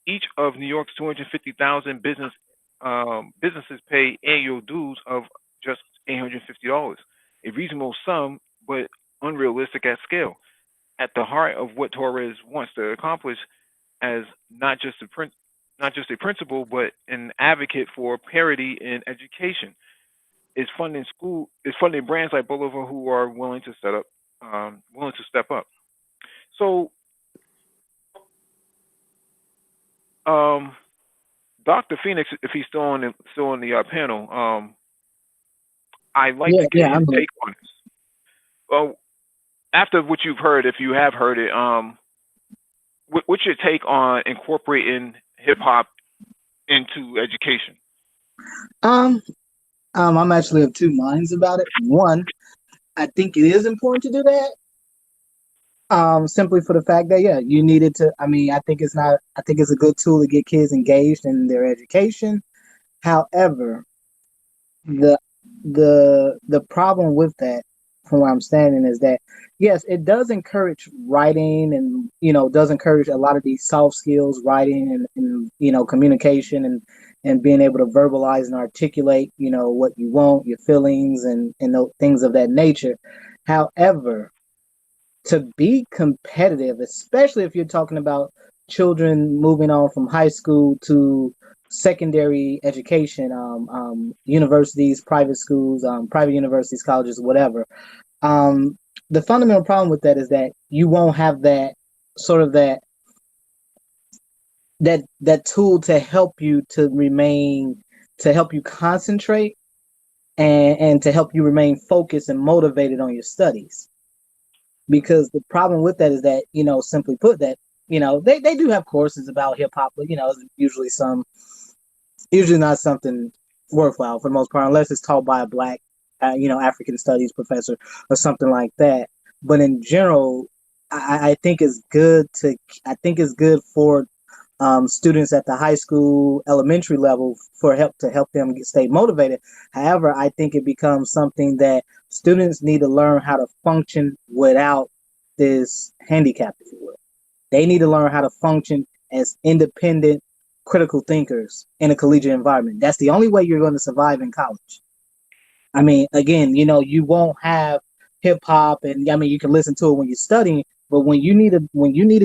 S1: each of New York's 250,000 businesses pay annual dues of just $850, a reasonable sum but unrealistic at scale. At the heart of what Torres wants to accomplish as not just a principal but an advocate for parity in education is funding brands like Bolivar who are willing to step up. So, um, Dr. Phoenix, if he's still on the panel, I'd like
S5: Yeah,
S1: to get
S5: yeah,
S1: his
S5: I'm here.
S1: take on this. Well, after what you've heard, if you have heard it, what's your take on incorporating hip hop into education?
S5: Um, I'm actually of two minds about it. One, I think it is important to do that. Simply for the fact that, yeah, you needed to. I mean, I think it's not. I think it's a good tool to get kids engaged in their education. However, the the problem with that, from where I'm standing, is that yes, it does encourage writing, and does encourage a lot of these soft skills, writing and communication, and being able to verbalize and articulate what you want, your feelings, and things of that nature. However, to be competitive, especially if you're talking about children moving on from high school to secondary education, universities, private schools, private universities, colleges, whatever. Um, the fundamental problem with that is that you won't have that sort of that tool to help you to remain to help you concentrate and to help you remain focused and motivated on your studies. Because the problem with that is that, simply put, that, they do have courses about hip hop, but, it's usually not something worthwhile for the most part, unless it's taught by a black, African studies professor or something like that. But in general, I think it's good for students at the high school, elementary level to help them stay motivated. However, I think it becomes something that students need to learn how to function without this handicap, if you will. They need to learn how to function as independent, critical thinkers in a collegiate environment. That's the only way you're going to survive in college. I mean, again, you won't have hip hop, and I mean, you can listen to it when you're studying, but when you need to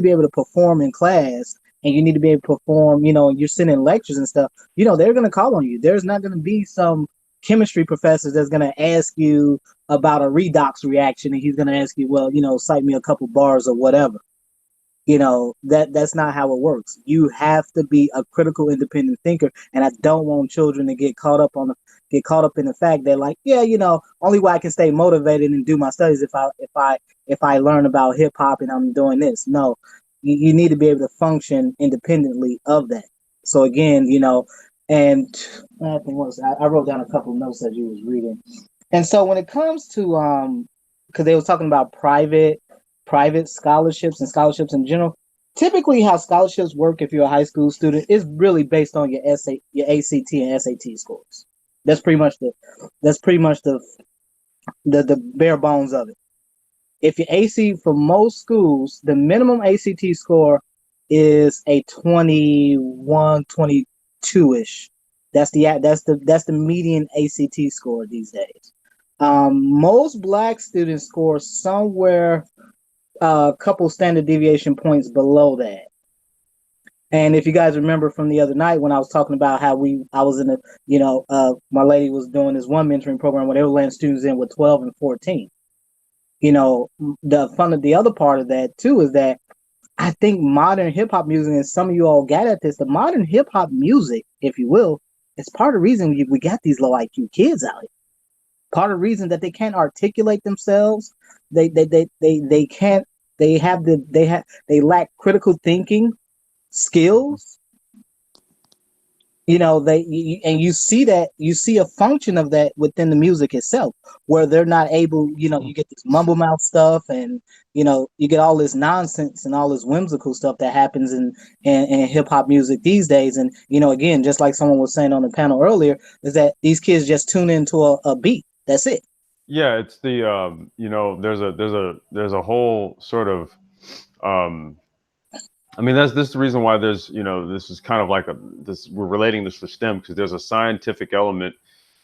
S5: be able to perform in class, and you need to be able to perform, and you're sitting in lectures and stuff, they're going to call on you. There's not going to be some chemistry professor that's going to ask you about a redox reaction, and he's going to ask you, well, cite me a couple bars or whatever. That's not how it works. You have to be a critical, independent thinker, and I don't want children to get caught up in the fact that, like, yeah, only way I can stay motivated and do my studies if I learn about hip hop and I'm doing this. No, you need to be able to function independently of that. So again, and I think I wrote down a couple of notes that you was reading, and so when it comes to because they was talking about private scholarships and scholarships in general. Typically, how scholarships work if you're a high school student is really based on your ACT and SAT scores. That's pretty much the bare bones of it. If your AC for most schools, the minimum ACT score is a 21, 22-ish. That's the median ACT score these days. Most black students score somewhere a couple standard deviation points below that. And if you guys remember from the other night when I was talking about how I was in my lady was doing this one mentoring program where they were letting students in with 12 and 14. The other part of that too is that I think modern hip hop music, and some of you all got at this, the modern hip hop music, if you will, is part of the reason we got these low IQ kids out here. Part of the reason that they can't articulate themselves, they can't, they lack critical thinking skills. You see a function of that within the music itself, where they're not able, you get this mumble mouth stuff, and you get all this nonsense and all this whimsical stuff that happens in hip hop music these days. And again, just like someone was saying on the panel earlier, is that these kids just tune into a beat. That's it.
S2: Yeah, it's the there's a whole sort of I mean, this is the reason why there's, this is kind of like we're relating this to STEM, because there's a scientific element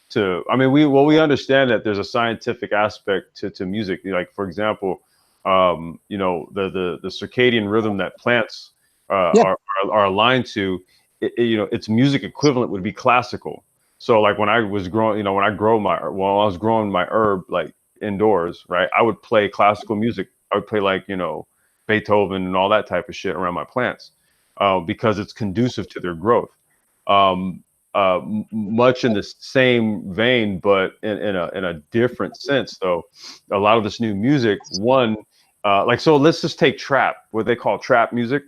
S2: to, I mean, we understand that there's a scientific aspect to music. Like, for example, the circadian rhythm that plants are aligned to, its music equivalent would be classical. So like when I was growing, while I was growing my herb, like indoors, right, I would play classical music. I would play like, Beethoven and all that type of shit around my plants, because it's conducive to their growth. Much in the same vein, but in a different sense, though. A lot of this new music, so let's just take trap, what they call trap music.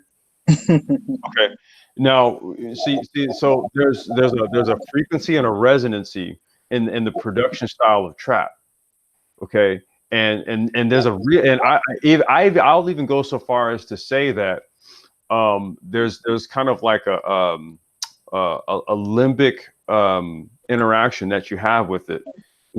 S2: Okay. Now, see, so there's a frequency and a resonancy in the production style of trap. Okay. And there's I'll even go so far as to say that there's kind of like a limbic interaction that you have with it.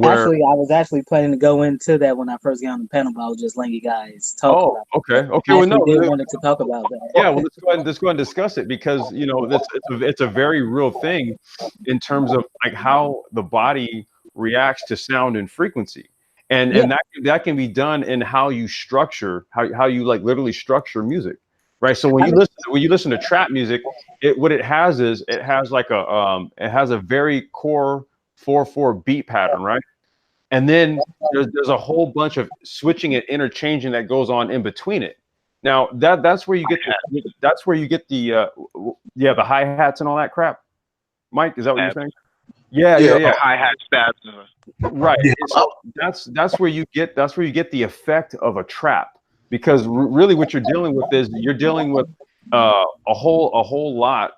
S5: Actually, I was actually planning to go into that when I first got on the panel, but I was just letting you guys talk about it.
S2: Okay. Well, no,
S5: I wanted to talk about that.
S2: Yeah, well, let's go ahead and discuss it, because it's a very real thing in terms of like how the body reacts to sound and frequency. And that can be done in how you structure, how you like literally structure music, right? So when you listen to trap music, it has like it has a very core 4/4 beat pattern, right? And then there's a whole bunch of switching and interchanging that goes on in between it. Now that's where you get the hi-hats and all that crap. Mike, is that what you're saying? Yeah, yeah,
S3: Yeah,
S2: yeah.
S1: hi hat stabs.
S2: Right.
S3: yeah.
S2: So that's where you get the effect of a trap, because really what you're dealing with is you're dealing with a whole lot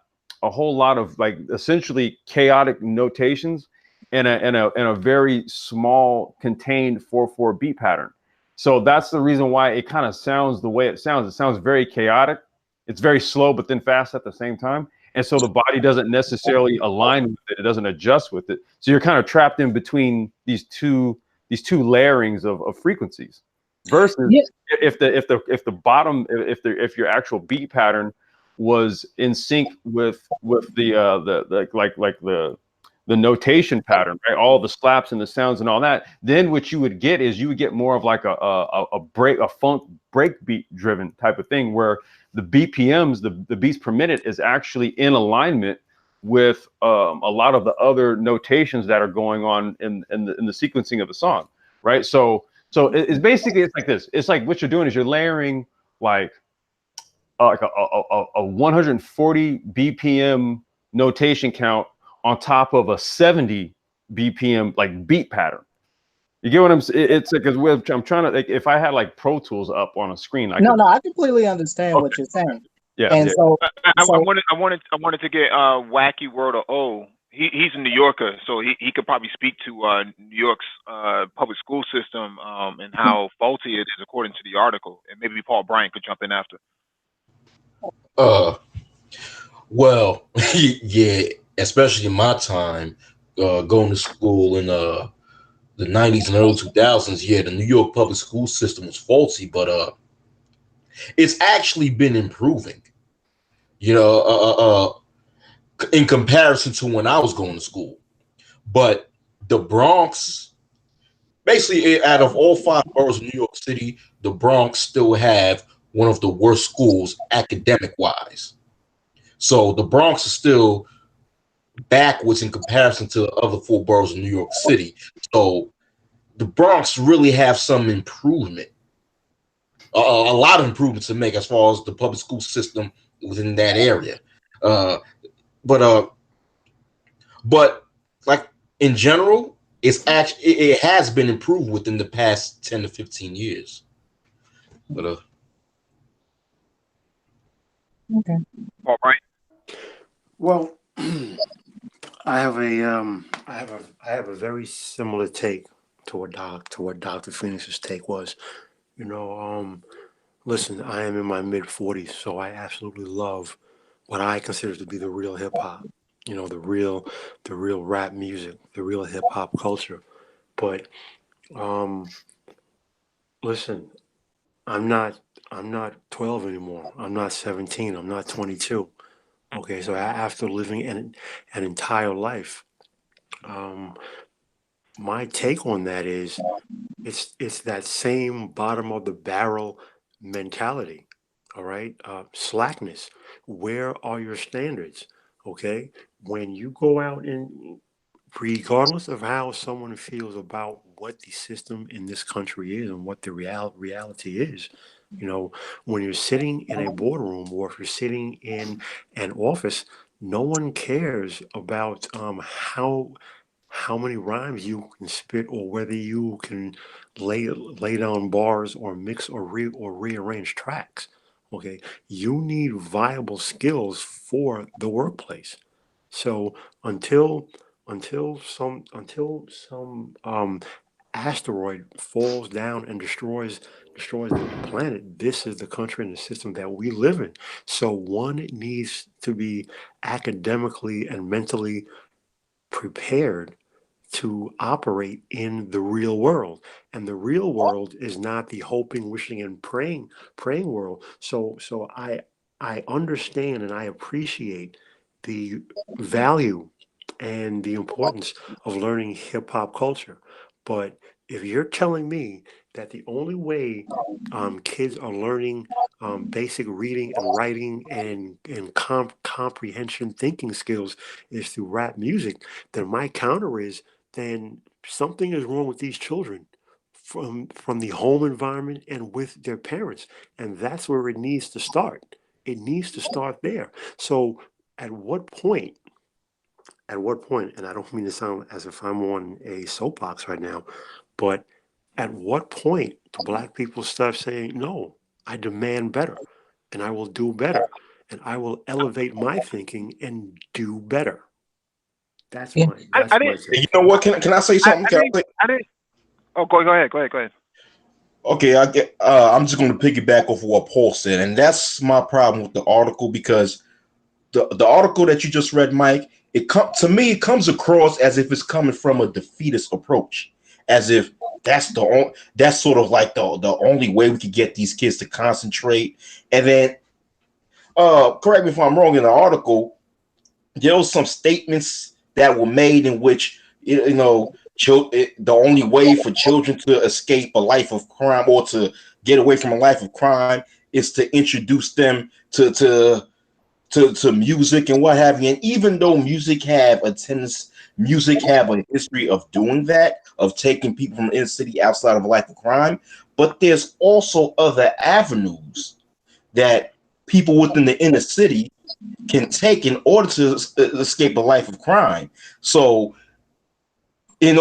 S2: of like essentially chaotic notations in a very small contained 4/4 beat pattern. So that's the reason why it kind of sounds the way it sounds. It sounds very chaotic. It's very slow but then fast at the same time. And so the body doesn't necessarily align with it. It doesn't adjust with it. So you're kind of trapped in between these two layerings of frequencies. Versus
S5: Yeah,
S2: if your actual beat pattern was in sync with the like the notation pattern, right? All the slaps and the sounds and all that. Then what you would get is you would get more of like a funk break beat driven type of thing, where the BPMs, the beats per minute, is actually in alignment with a lot of the other notations that are going on in the sequencing of the song, right? So it's basically, it's like this. It's like what you're doing is you're layering like a 140 BPM notation count on top of a 70 BPM like beat pattern. You get what I'm saying? It's like, 'cause I'm trying to, like, if I had like Pro Tools up on a screen, I
S5: no,
S2: could.
S5: no, I completely understand what
S2: Okay.
S5: you're saying.
S2: Yeah,
S5: And
S2: yeah.
S5: so,
S1: I
S5: so
S1: wanted to get Wacky World of O. He's a New Yorker, so he could probably speak to New York's public school system and how faulty it is according to the article, and maybe Paul Bryant could jump in after.
S3: Uh, well, yeah, especially in my time, going to school in the '90s and early 2000s. Yeah, the New York public school system was faulty, but it's actually been improving. You know, in comparison to when I was going to school. But the Bronx, basically, out of all five boroughs of New York City, the Bronx still have one of the worst schools academic wise. So the Bronx is still backwards in comparison to the other four boroughs of New York City. So the Bronx really have some improvement, a lot of improvements to make as far as the public school system within that area. Uh, but but like in general, it has been improved within the past 10 to 15 years. But
S5: okay.
S1: Paul Bryant.
S4: Well, I have a very similar take to what Dr. Phoenix's take was. You know, listen, I am in my mid 40s, so I absolutely love what I consider to be the real hip hop. The real rap music, the real hip hop culture. But um, listen, I'm not I'm not 12 anymore. I'm not 17. I'm not 22. Okay, so after living an entire life, um, my take on that is it's that same bottom of the barrel mentality. All right, slackness. Where are your standards? Okay, when you go out and regardless of how someone feels about what the system in this country is and what the reality is, you know, when you're sitting in a boardroom or if you're sitting in an office, no one cares about how many rhymes you can spit or whether you can lay down bars or mix or rearrange tracks. Okay, you need viable skills for the workplace. So until until some asteroid falls down and destroys the planet, this is the country and the system that we live in. So one needs to be academically and mentally prepared to operate in the real world. And the real world is not the hoping, wishing, and praying world. So I understand and I appreciate the value and the importance of learning hip hop culture. But if you're telling me that the only way kids are learning basic reading and writing and comprehension thinking skills is through rap music, then my counter is then something is wrong with these children from the home environment and with their parents, and that's where it needs to start. It needs to start there. So at what point At what point, and I don't mean to sound as if I'm on a soapbox right now, but at what point do black people start saying, no, I demand better and I will do better and I will elevate my thinking and do better? That's
S5: Yeah.
S4: my
S1: I
S4: that's my
S1: didn't.
S3: You
S4: take.
S3: know what? Can I say something?
S1: I
S3: Can
S1: didn't.
S3: I say,
S1: I didn't. Oh, go ahead. Go ahead. Go ahead.
S3: okay, I get. I'm just going to piggyback off of what Paul said, and that's my problem with the article because the article that you just read, Mike, to me it comes across as if it's coming from a defeatist approach, as if that's sort of like the only way we could get these kids to concentrate. And then, correct me if I'm wrong. In the article, there was some statements that were made in which the only way for children to escape a life of crime or to get away from a life of crime is to introduce them to music and what have you. And even though music have a history of doing that, of taking people from inner city outside of a life of crime, but there's also other avenues that people within the inner city can take in order to escape a life of crime. So, the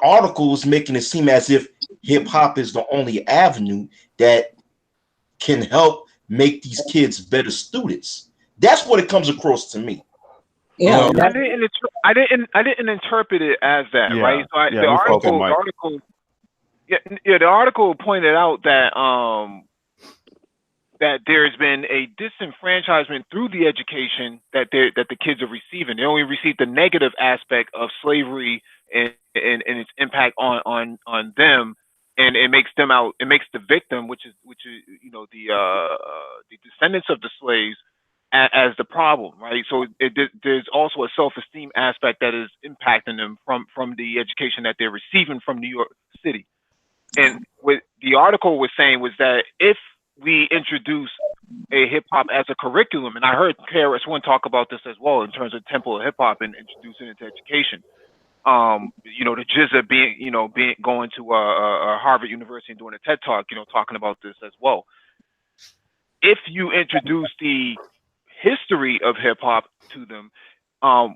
S3: article is making it seem as if hip hop is the only avenue that can help make these kids better students. That's what it comes across to me. You
S5: Yeah,
S3: know?
S2: Well,
S1: I
S5: that
S1: didn't. I didn't interpret it as that, right?
S2: yeah,
S1: So
S2: yeah. Let me follow up on
S1: the
S2: Mike.
S1: article, yeah, yeah, the article pointed out that there's been a disenfranchisement through the education that the kids are receiving. They only receive the negative aspect of slavery and its impact on them, and it makes them out. It makes the victim, which is the descendants of the slaves, as the problem, right? So there's also a self-esteem aspect that is impacting them from the education that they're receiving from New York City. And what the article was saying was that if we introduce a hip hop as a curriculum, and I heard KRS-One talk about this as well in terms of temple of hip hop and introducing it to education. The GZA being going to Harvard University and doing a TED talk, talking about this as well. If you introduce the history of hip hop to them, um,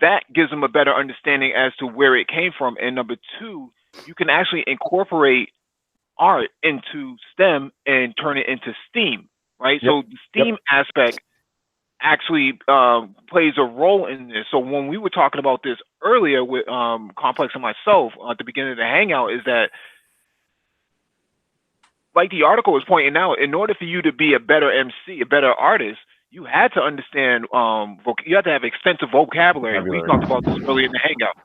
S1: that gives them a better understanding as to where it came from. And number two, you can actually incorporate art into STEM and turn it into STEAM, right?
S2: Yep.
S1: So the
S2: Yep.
S1: STEAM aspect actually plays a role in this. So when we were talking about this earlier with Complex and myself at the beginning of the hangout, is that like the article was pointing out, in order for you to be a better MC, a better artist, you had to understand, you had to have extensive vocabulary. We talked about this earlier in the hangout.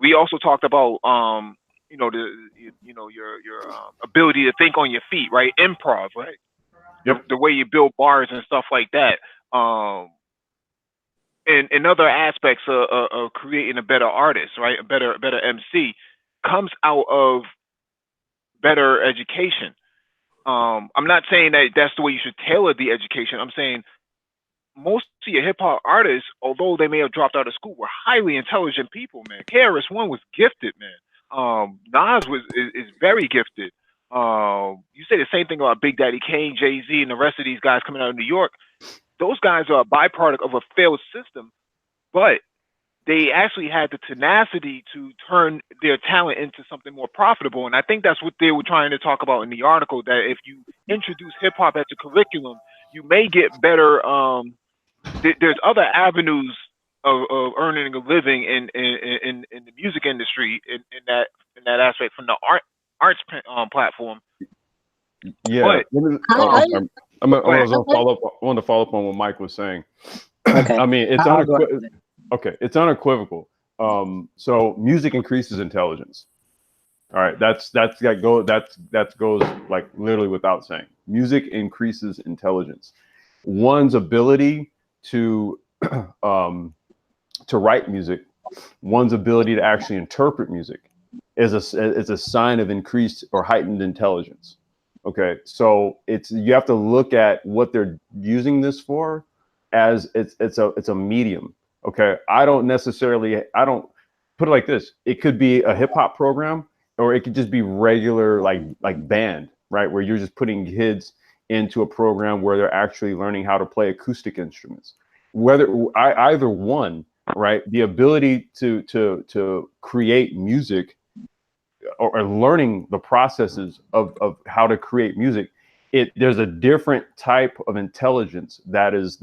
S1: We also talked about, your ability to think on your feet, right? Improv, right?
S2: Yep.
S1: The way you build bars and stuff like that. And other aspects of creating a better artist, right? A better MC comes out of better education. I'm not saying that that's the way you should tailor the education. I'm saying most of your hip hop artists, although they may have dropped out of school, were highly intelligent people, man. KRS-One was gifted, man. Nas is very gifted. You say the same thing about Big Daddy Kane, Jay Z, and the rest of these guys coming out of New York. Those guys are a byproduct of a failed system, but they actually had the tenacity to turn their talent into something more profitable. And I think that's what they were trying to talk about in the article, that if you introduce hip hop as a curriculum, you may get better. There's other avenues of earning a living in the music industry in that aspect from the arts platform.
S2: Yeah.
S1: But
S5: I,
S2: I'm sorry.
S1: go ahead.
S2: I wanted to follow up on what Mike was saying.
S5: okay.
S2: I mean, it's
S5: I'll go after that.
S2: okay. It's unequivocal. So music increases intelligence. All right, that goes like literally without saying. Music increases intelligence. One's ability to write music, one's ability to actually interpret music, is a sign of increased or heightened intelligence. Okay, so you have to look at what they're using this for, as it's a medium. Okay, I don't put it like this. It could be a hip hop program, or it could just be regular like band, right? Where you're just putting kids into a program where they're actually learning how to play acoustic instruments. either one, right? The ability to create music, or learning the processes of how to create music, there's a different type of intelligence that is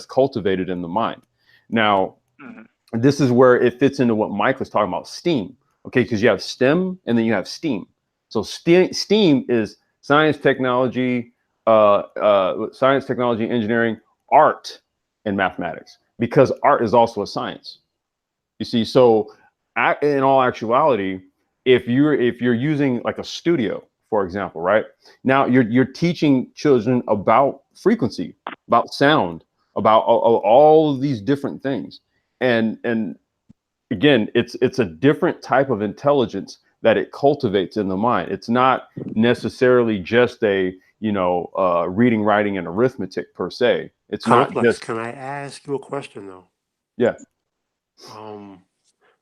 S2: cultivated in the mind. Now,
S1: Mhm.
S2: this is where it fits into what Mike was talking about, STEAM. Okay, because you have STEM and then you have STEAM. So STEAM is science, technology, engineering, art, and mathematics. Because art is also a science. You see, so in all actuality, if you're using like a studio, for example, right? Now you're teaching children about frequency, about sound, about all of these different things, and again, it's a different type of intelligence that it cultivates in the mind. It's not necessarily just a reading, writing, and arithmetic per se. It's not
S4: Complex.
S2: just
S4: Can I ask you a question though?
S2: yeah.
S4: Um,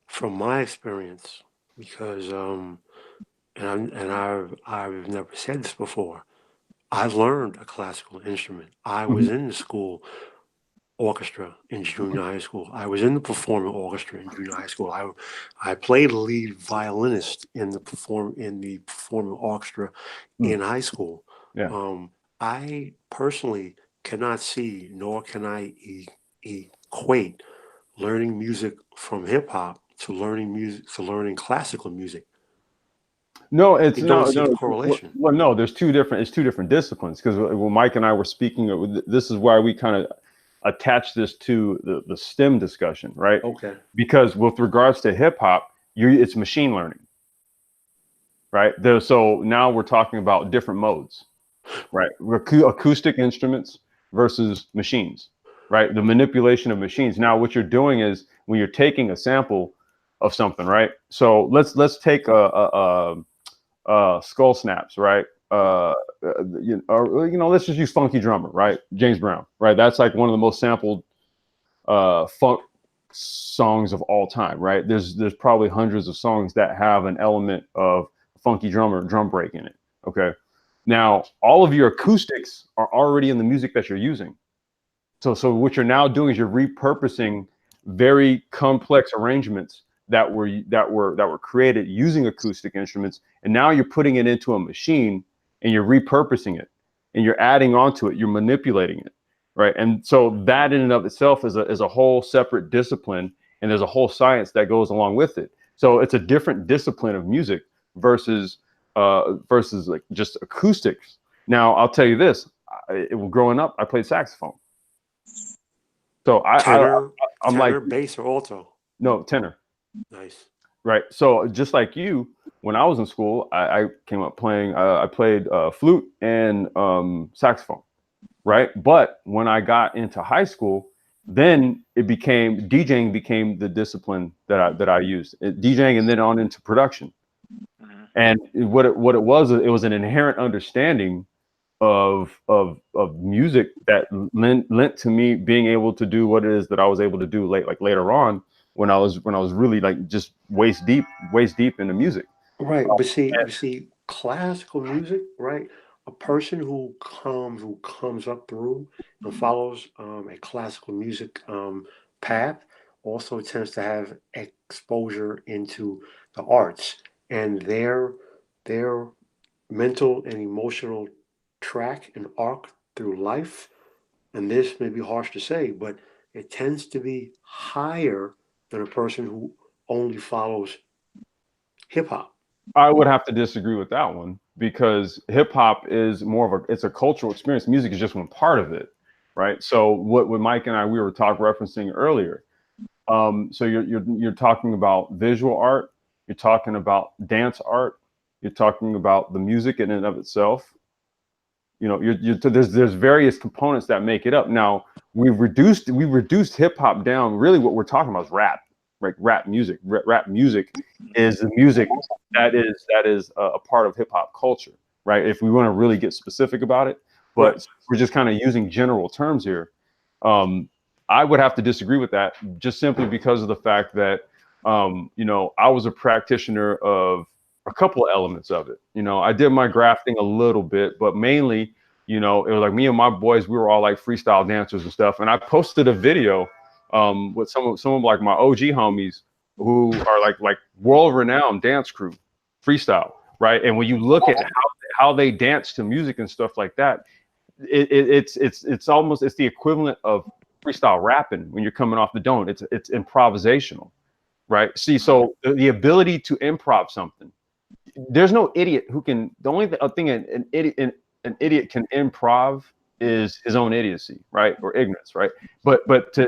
S4: from my experience, because I've never said this before. I learned a classical instrument. I was
S2: Mhm.
S4: in the school orchestra in junior high school. I was in the performing orchestra in junior high school. I played lead violinist in the performing orchestra
S2: Mm.
S4: in high school.
S2: Yeah.
S4: I personally cannot see nor can I equate learning music from hip hop to learning classical music.
S2: No,
S4: I
S2: it's
S4: don't
S2: no,
S4: see the
S2: no.
S4: correlation.
S2: Well, no, there's two different. It's two different disciplines because when Mike and I were speaking, this is why we kind of attach this to the STEM discussion, right?
S4: Okay.
S2: Because with regards to hip hop, it's machine learning, right? So now we're talking about different modes, right? Acoustic instruments versus machines, right? The manipulation of machines. Now, what you're doing is when you're taking a sample of something, right? So let's take skull snaps, right? Let's just use Funky Drummer, right? James Brown, right? That's like one of the most sampled funk songs of all time, right? There's probably hundreds of songs that have an element of Funky Drummer drum break in it. Okay, now all of your acoustics are already in the music that you're using. So what you're now doing is you're repurposing very complex arrangements that were created using acoustic instruments, and now you're putting it into a machine and you're repurposing it and you're adding onto it, you're manipulating it, right? And so that in and of itself is a whole separate discipline, and there's a whole science that goes along with it. So it's a different discipline of music versus like just acoustics. Now I'll tell you this: growing up, I played saxophone. So
S4: Tenor,
S2: I'm like,
S4: tenor, bass, or alto.
S2: no, tenor,
S4: Nice.
S2: right? So just like you, when I was in school, I came up playing. I played flute and saxophone, right? But when I got into high school, then it became DJing became the discipline that I used. DJing and then on into production.
S1: Mhm.
S2: And what it was an inherent understanding of music that lent to me being able to do what it is that I was able to do later on when I was really like just waist deep into music.
S4: Right, but see, classical music, right? A person who comes up through and follows a classical music path also tends to have exposure into the arts, and their mental and emotional track and arc through life. And this may be harsh to say, but it tends to be higher than a person who only follows hip hop.
S2: I would have to disagree with that one because hip hop is more of it's a cultural experience. Music is just one part of it, right? So what Mike and I we were referencing earlier. So you're talking about visual art, you're talking about dance art, you're talking about the music in and of itself. There's various components that make it up. Now we reduced hip hop down. Really, what we're talking about is rap, right? Rap music. Rap music is the music that is a part of hip hop culture, right? If we want to really get specific about it,
S4: Right.
S2: but we're just kind of using general terms here. Um, I would have to disagree with that just simply because of the fact that I was a practitioner of a couple of elements of it. I did my grafting a little bit, but mainly You know, it was like me and my boys, we were all like freestyle dancers and stuff. And I posted a video with some of like my OG homies who are like world renowned dance crew, freestyle, right? And when you look at how they dance to music and stuff like that, it's almost it's the equivalent of freestyle rapping when you're coming off the dome. It's improvisational, right? See, so the ability to improv something, there's no idiot who can. The only thing an idiot can improv is his own idiocy, right, or ignorance, right? But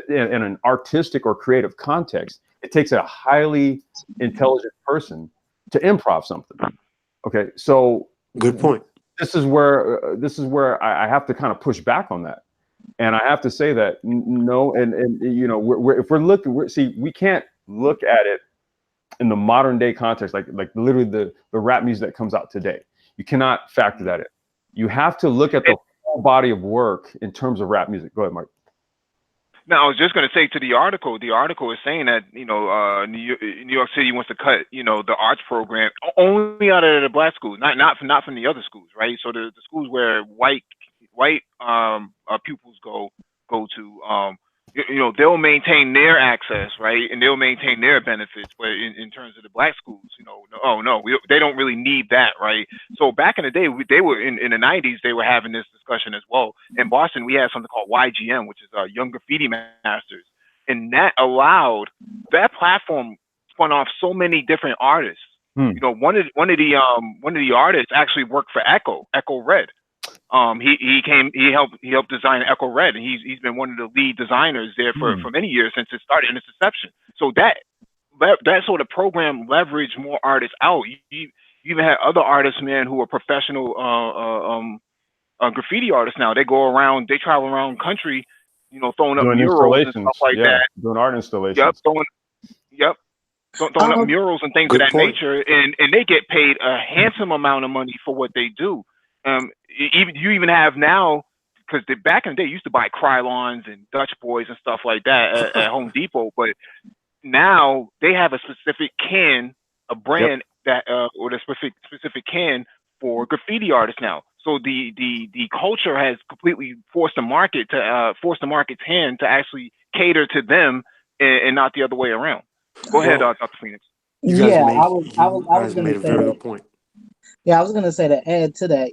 S2: in an artistic or creative context, it takes a highly intelligent person to improv something. Okay, so
S4: Good point.
S2: this is where I have to kind of push back on that, and I have to say that no, and you know, if we're looking, see, we can't look at it in the modern day context, like literally the rap music that comes out today. You cannot factor that in. You have to look at the whole body of work in terms of rap music. Go ahead, Mark.
S1: No, I was just going to say to the article. The article is saying that New York City wants to cut the arts program only out of the black schools, not from the other schools, right? So the schools where white pupils go to, they'll maintain their access, right, and they'll maintain their benefits. But in terms of the black schools, oh no, they don't really need that, right? So back in the day, they were in the '90s. They were having this discussion as well. In Boston, we had something called YGM, which is Young Graffiti Masters, and that platform spun off so many different artists. One of the artists actually worked for Echo Red. He helped design Echo Red, and he's been one of the lead designers there for many years since it started in its inception. So that sort of program leveraged more artists out. You even had other artists, man, who are professional graffiti artists now. They travel around country, throwing up
S2: Doing
S1: murals and stuff like that.
S2: Doing art installations.
S1: Yep, throwing up murals and things of that
S4: point.
S1: nature, and they get paid a handsome amount of money for what they do. You even have now, because back in the day, you used to buy Krylons and Dutch Boys and stuff like that at Home Depot, but now they have a specific can, a brand that or the specific can for graffiti artists now. So the culture has completely forced the market's hand to actually cater to them and not the other way around. Go ahead, Dr. Phoenix.
S4: You guys
S5: Yeah,
S4: made
S5: I was going
S4: made
S5: to
S4: a
S5: say
S4: very
S5: that.
S4: good point.
S5: Yeah, I was going to say to add to that.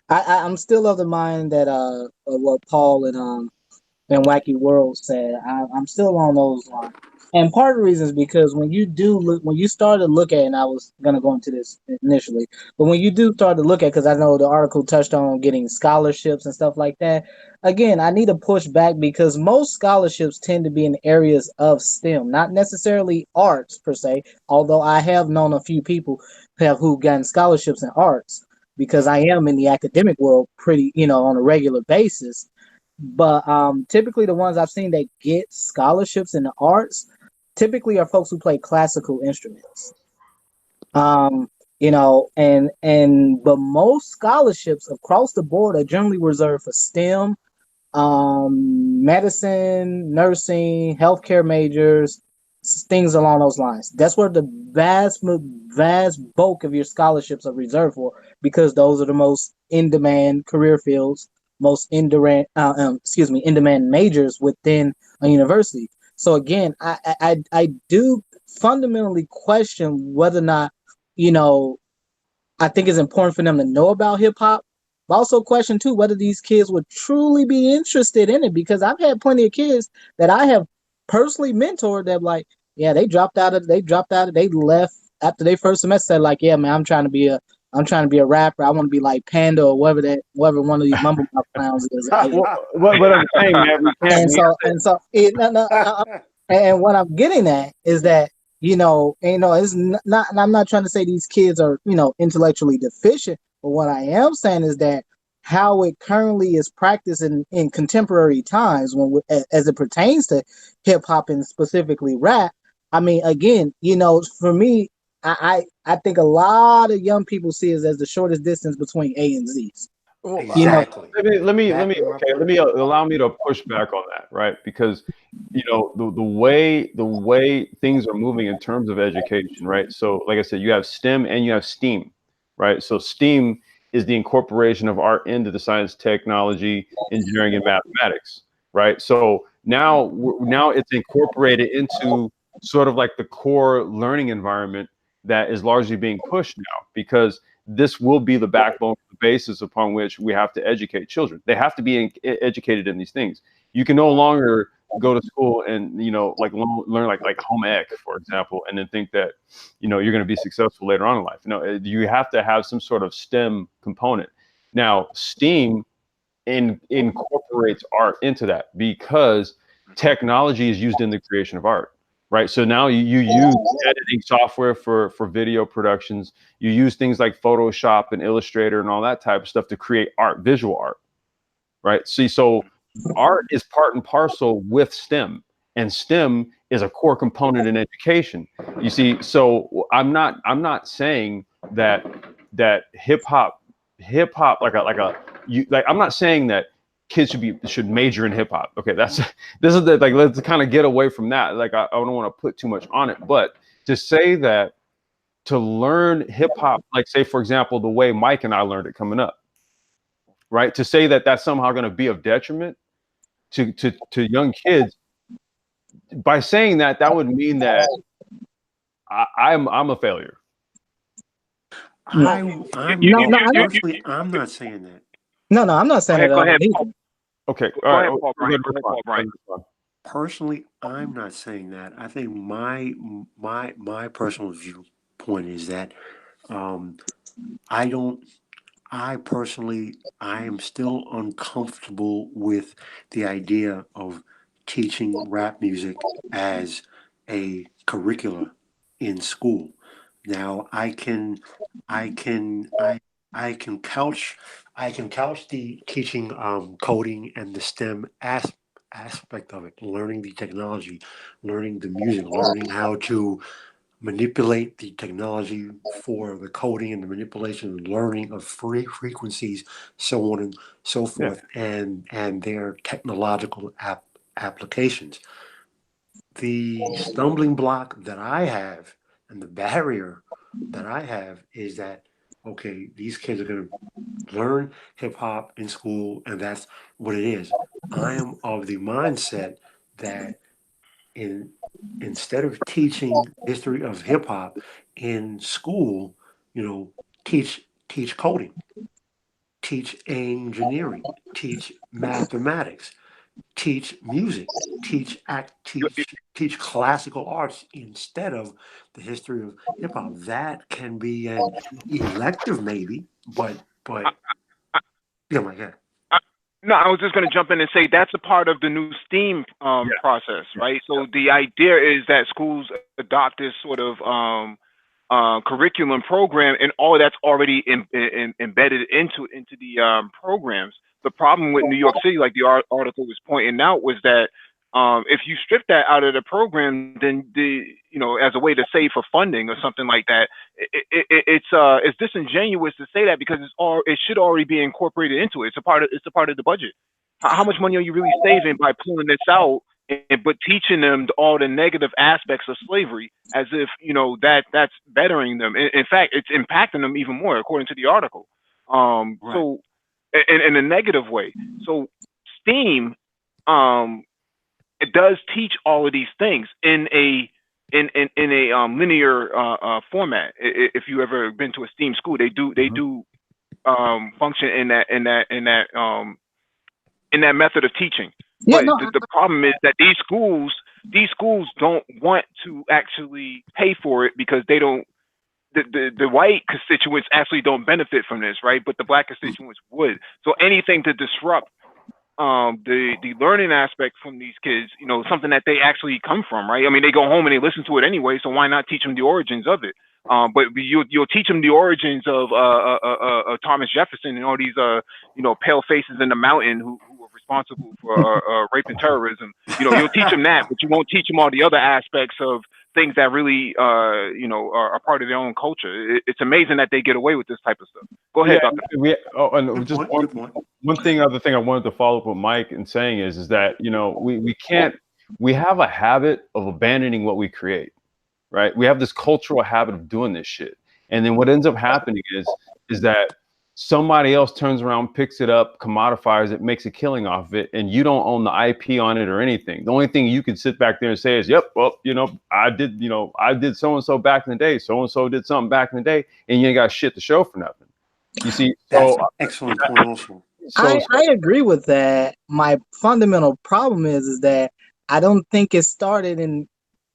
S5: I'm still of the mind that of what Paul and Wacky World said. I'm still along those lines. And part of the reason is because when you start to look at, and I was gonna go into this initially, but when you do start to look at, because I know the article touched on getting scholarships and stuff like that. Again, I need to push back because most scholarships tend to be in areas of STEM, not necessarily arts per se. Although I have known a few people who've gotten scholarships in arts because I am in the academic world pretty, on a regular basis. But typically the ones I've seen that get scholarships in the arts typically are folks who play classical instruments. But most scholarships across the board are generally reserved for STEM, medicine, nursing, healthcare majors, things along those lines. That's where the vast bulk of your scholarships are reserved for, because those are the most in-demand career fields, most in-demand majors within a university. So again, I do fundamentally question whether or not, I think it's important for them to know about hip hop, but also question too whether these kids would truly be interested in it, because I've had plenty of kids that I have personally mentored that like, yeah, they left after their first semester, said like, yeah, man, I'm trying to be a rapper. I want to be like Panda or whatever one of these mumble clowns is.
S2: What I'm saying, man, we can't.
S5: And what I'm getting at is that, it's not, and I'm not trying to say these kids are, intellectually deficient, but what I am saying is that how it currently is practiced in contemporary times, as it pertains to hip hop and specifically rap. I mean, again, for me, I think a lot of young people see it as the shortest distance between A and Z's.
S4: Exactly.
S2: Let me allow me to push back on that, right? Because the way things are moving in terms of education, right? So like I said, you have STEM and you have STEAM, right? So STEAM is the incorporation of art into the science, technology, engineering, and mathematics, right? So now it's incorporated into sort of like the core learning environment that is largely being pushed now, because this will be the backbone, the basis upon which we have to educate children. They have to be educated in these things. You can no longer go to school and like learn like home ec, for example, and then think that you're going to be successful later on in life. No, you have to have some sort of STEM component. Now, STEAM incorporates art into that because technology is used in the creation of art, right? So now you use editing software for video productions. You use things like Photoshop and Illustrator and all that type of stuff to create art, visual art, right? See, so art is part and parcel with STEM, and STEM is a core component in education. You see, so I'm not saying that hip hop I'm not saying that kids should major in hip hop. Okay, this is let's kind of get away from that. Like I don't want to put too much on it, but to say that to learn hip hop, like say for example the way Mike and I learned it coming up, right? To say that that's somehow going to be of detriment to young kids, by saying that would mean that I'm a failure.
S4: I'm personally, I'm not saying that.
S5: No, I'm not saying that.
S1: Go ahead,
S5: Either.
S1: Paul.
S2: Okay,
S1: Go
S2: all
S1: ahead,
S2: right.
S1: Paul Brian. Go ahead, Paul Brian.
S4: Personally, I'm not saying that. I think my personal viewpoint is that um, I don't. I personally, I am still uncomfortable with the idea of teaching rap music as a curricula in school. Now, I can couch, I can couch the teaching coding and the STEM aspect of it, learning the technology, learning the music, learning how to manipulate the technology for the coding and the manipulation and learning of free frequencies, so on and so
S2: Yeah.
S4: forth, and their technological applications. The stumbling block that I have and the barrier that I have is that okay, these kids are going to learn hip hop in school, and that's what it is. I am of the mindset that in instead of teaching history of hip hop in school, you know, teach coding, teach engineering, teach mathematics, teach music, teach classical arts instead of the history of hip hop. That can be an elective maybe, but yeah, my God.
S1: No, I was just going to jump in and say that's a part of the new STEAM process, right? So the idea is that schools adopt this sort of curriculum program, and all that's already embedded into the programs. The problem with New York City, like the article was pointing out, was that if you strip that out of the program, then as a way to save for funding or something like that, it's disingenuous to say that because it should already be incorporated into it. It's a part of the budget. How much money are you really saving by pulling this out, but teaching them all the negative aspects of slavery as if that's bettering them? In fact, it's impacting them even more, according to the article.
S4: Right.
S1: So in a negative way. So STEAM, it does teach all of these things in a linear format. If you ever been to a STEAM school, they do function in that method of teaching.
S5: Yeah,
S1: But
S5: no,
S1: the problem is that these schools don't want to actually pay for it because they don't. The white constituents actually don't benefit from this, right? But the black constituents would. So anything to disrupt the learning aspect from these kids, something that they actually come from, right? I mean, they go home and they listen to it anyway, so why not teach them the origins of it? But you'll teach them the origins of Thomas Jefferson and all these pale faces in the mountain who were responsible for rape and terrorism. You'll teach them that, but you won't teach them all the other aspects of things that really are part of their own culture. It's amazing that they get away with this type of stuff. Go ahead, Doctor.
S2: And just
S4: Good point.
S2: other thing I wanted to follow up with Mike and saying is that we have a habit of abandoning what we create, right? We have this cultural habit of doing this shit, and then what ends up happening is that somebody else turns around, picks it up, commodifies it, makes a killing off of it, and you don't own the IP on it or anything. The only thing you can sit back there and say is, "Yep, well, I did so and so back in the day. So and so did something back in the day," and you ain't got shit to show for nothing. You see,
S4: That's
S2: so
S4: an excellent point, also.
S5: I agree with that. My fundamental problem is that I don't think it started in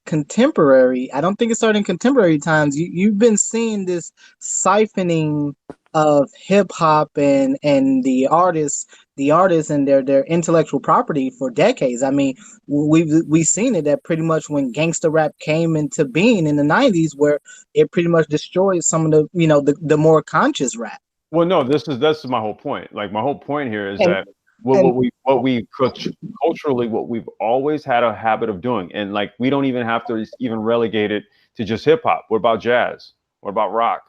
S5: contemporary. I don't think it started in contemporary times. You've been seeing this siphoning of hip hop and the artists and their intellectual property for decades. I mean, we've seen it that pretty much when gangster rap came into being in the 90s, where it pretty much destroyed some of the more conscious rap.
S2: Well, no, this is my whole point. Like, my whole point here is
S5: And
S2: that what we culturally, what we've always had a habit of doing, and like, we don't even have to even relegate it to just hip hop. What about jazz? What about rock?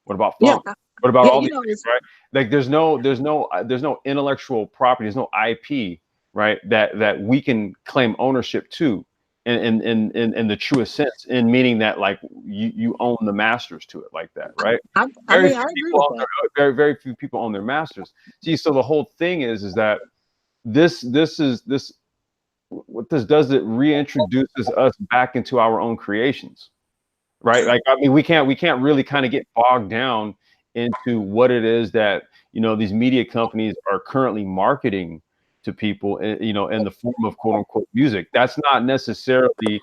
S2: What about
S5: yeah,
S2: funk? What about
S5: yeah,
S2: all these things, right? Like, there's no intellectual property, there's no IP, right? That we can claim ownership to, in the truest sense, in meaning that, like, you own the masters to it, like that, right?
S5: I
S2: Very
S5: mean,
S2: few
S5: I agree
S2: people
S5: with
S2: own
S5: that.
S2: very few people own their masters. See, so the whole thing is that this what this does, it reintroduces us back into our own creations, right? Like, I mean, we can't really kind of get bogged down into what it is that, these media companies are currently marketing to people, in the form of quote unquote music. That's not necessarily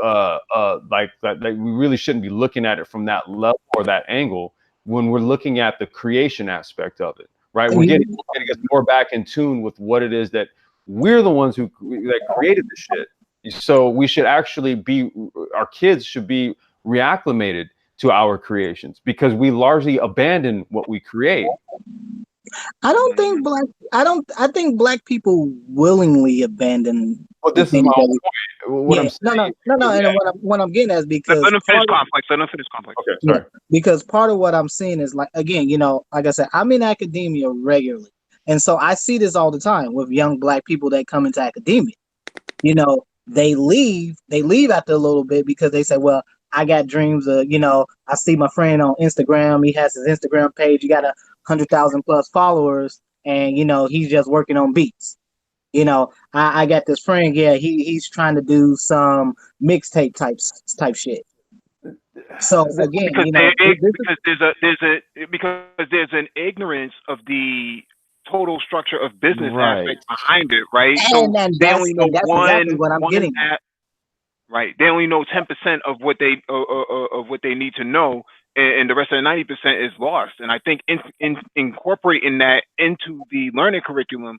S2: like that. We really shouldn't be looking at it from that level or that angle when we're looking at the creation aspect of it, right? We're getting us more back in tune with what it is that we're the ones that created the shit. So we should actually our kids should be reacclimated to our creations, because we largely abandon what we create.
S5: I don't think black. I think black people willingly abandon
S2: But
S5: the
S2: this is
S5: things
S2: my
S5: that
S2: whole
S5: we.
S2: point. What
S5: Yeah,
S2: I'm saying,
S5: no.
S2: yeah.
S5: And what I'm getting at is
S1: Let
S5: because
S1: them finish complex. Let them finish complex.
S2: Okay,
S5: yeah,
S2: sorry.
S5: because part of what I'm seeing is, like, again, like I said, I'm in academia regularly, and so I see this all the time with young black people that come into academia. They leave after a little bit because they say, well, I got dreams of, I see my friend on Instagram, he has his Instagram page, he got 100,000 plus followers, and he's just working on beats. I got this friend, yeah, he's trying to do some mixtape type shit. So again,
S1: Because
S5: this is,
S1: because there's an ignorance of the total structure of business
S2: Right.
S1: aspect behind it, right? So
S5: and
S1: they
S5: that's
S1: only know
S5: and that's exactly what I'm getting at.
S1: right. They only know 10% of what they need to know, and the rest of the 90% is lost. And I think in incorporating that into the learning curriculum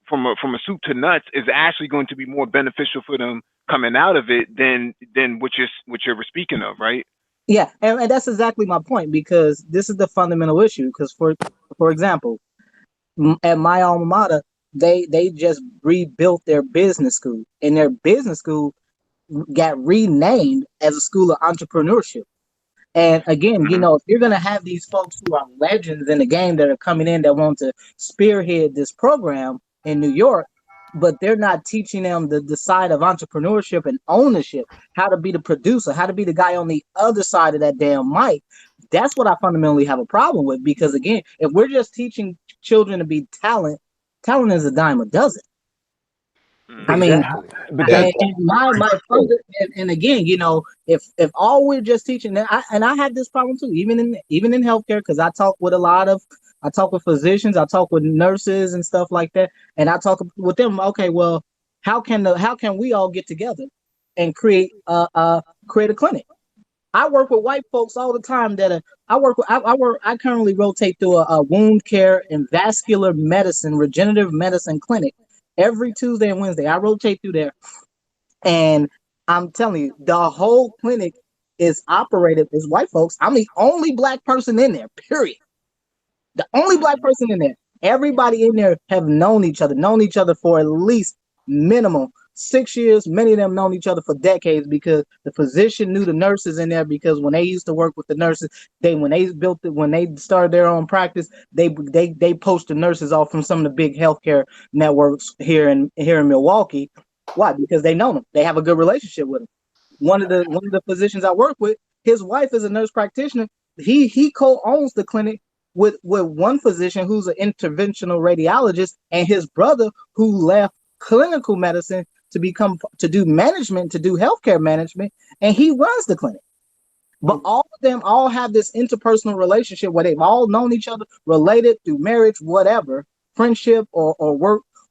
S1: from a soup to nuts is actually going to be more beneficial for them coming out of it than what you're speaking of, right?
S5: Yeah, and that's exactly my point, because this is the fundamental issue. Because for example, at my alma mater, they just rebuilt their business school, and their business school got renamed as a school of entrepreneurship. And again,
S1: Hmm.
S5: if you're gonna have these folks who are legends in the game that are coming in that want to spearhead this program in New York, but they're not teaching them the side of entrepreneurship and ownership, how to be the producer, how to be the guy on the other side of that damn mic. That's what I fundamentally have a problem with. Because again, if we're just teaching children to be talent is a dime a dozen. I
S1: Hmm.
S5: mean,
S4: Exactly.
S2: But
S3: That,
S5: and,
S2: that
S5: and my and again, if all we're just teaching, and I have this problem too, even in healthcare, because I talk with physicians, I talk with nurses and stuff like that, and I talk with them. Okay, well, how can we all get together and create a clinic? I work with white folks all the time I currently rotate through a wound care and vascular medicine, regenerative medicine clinic every Tuesday and Wednesday. I rotate through there, and I'm telling you, the whole clinic is operated as white folks. I'm the only black person in there, period. The only black
S1: Hmm.
S5: person in there. Everybody in there have known each other for at least minimum 6 years. Many of them known each other for decades, because the physician knew the nurses in there, because when they used to work with the nurses, when they started their own practice, they poached the nurses off from some of the big healthcare networks here in Milwaukee. Why? Because they know them. They have a good relationship with them. One of the physicians I work with, his wife is a nurse practitioner. He co-owns the clinic with one physician who's an interventional radiologist and his brother who left clinical medicine to do management, to do healthcare management, and he runs the clinic. But all of them all have this interpersonal relationship where they've all known each other, related through marriage, whatever, friendship or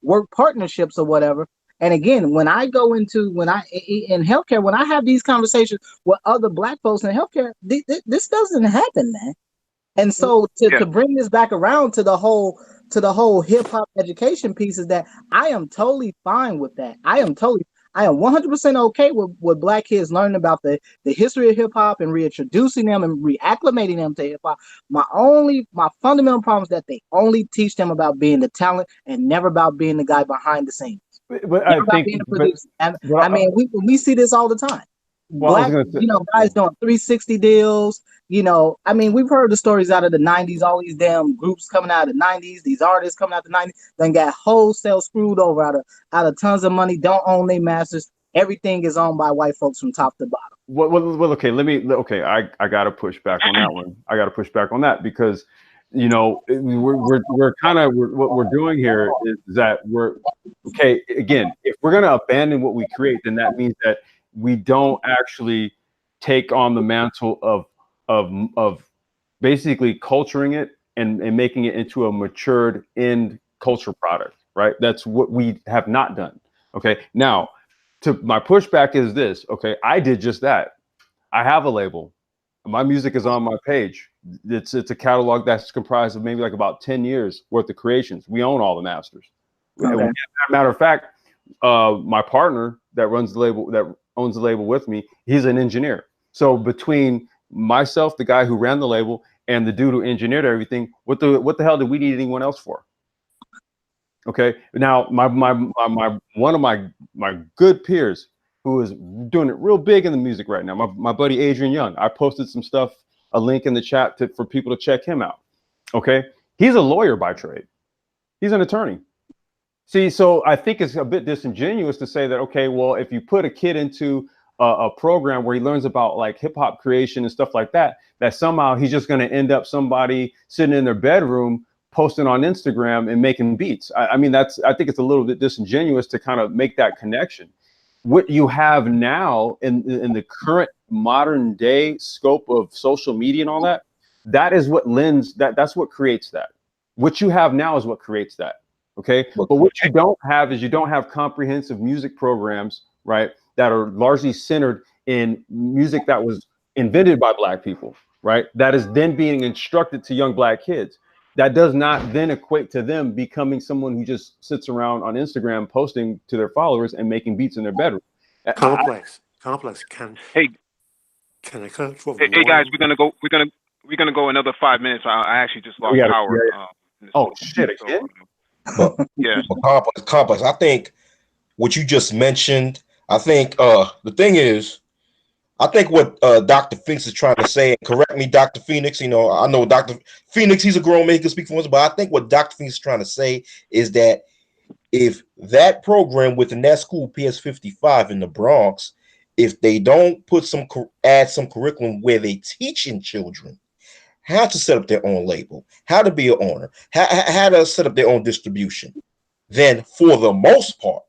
S5: work partnerships or whatever. And again, when I go into in healthcare, when I have these conversations with other Black folks in healthcare, this doesn't happen, man. And so
S1: Yeah.
S5: to bring this back around to the whole hip hop education piece is that I am totally fine with that. I am 100% okay with Black kids learning about the history of hip hop and reintroducing them and reacclimating them to hip hop. My fundamental problem is that they only teach them about being the talent and never about being the guy behind the scenes.
S2: But I think,
S5: Being a producer. I mean, we see this all the time. Black, guys doing 360 deals. I mean, we've heard the stories out of the 90s, all these damn groups coming out of the 90s, these artists coming out of the 90s, then got wholesale screwed over out of tons of money, don't own their masters. Everything is owned by white folks from top to bottom.
S2: Well, okay, I got to push back on that one. I got to push back on that because, we're kind of, what we're doing here is that again, if we're going to abandon what we create, then that means that we don't actually take on the mantle of basically culturing it and making it into a matured end culture product, right? That's what we have not done. Okay. Now, my pushback is this. Okay. I did just that. I have a label. My music is on my page. It's a catalog that's comprised of maybe like about 10 years worth of creations. We own all the masters.
S5: Okay.
S2: As a matter of fact, my partner that runs the label, that owns the label with me, he's an engineer. So between myself, the guy who ran the label, and the dude who engineered everything, what the hell did we need anyone else for? Okay. Now my one of my good peers who is doing it real big in the music right now, my buddy Adrian Young. I posted some stuff, a link in the chat for people to check him out. Okay. He's a lawyer by trade. He's an attorney. See, so I think it's a bit disingenuous to say that, okay, well, if you put a kid into a program where he learns about like hip hop creation and stuff like that, that somehow he's just going to end up somebody sitting in their bedroom posting on Instagram and making beats. I mean, I think it's a little bit disingenuous to kind of make that connection. What you have now in the current modern day scope of social media and all that, that is what that's what creates that. What you have now is what creates that. Okay. But what you don't have is you don't have comprehensive music programs, right, that are largely centered in music that was invented by Black people, right? That is then being instructed to young Black kids. That does not then equate to them becoming someone who just sits around on Instagram posting to their followers and making beats in their bedroom.
S4: Complex.
S1: Hey,
S4: Can I cut for
S1: hey guys, we're gonna go another 5 minutes. I actually just lost power.
S2: Oh shit! Again?
S1: Yeah.
S3: Complex. I think what you just mentioned. I think the thing is, I think what Dr. Phoenix is trying to say, and correct me, Dr. Phoenix. I know Dr. Phoenix. He's a grown man. He can speak for himself. But I think what Dr. Phoenix is trying to say is that if that program within that school, PS55 in the Bronx, if they don't add some curriculum where they teaching children how to set up their own label, how to be an owner, how to set up their own distribution, then for the most part,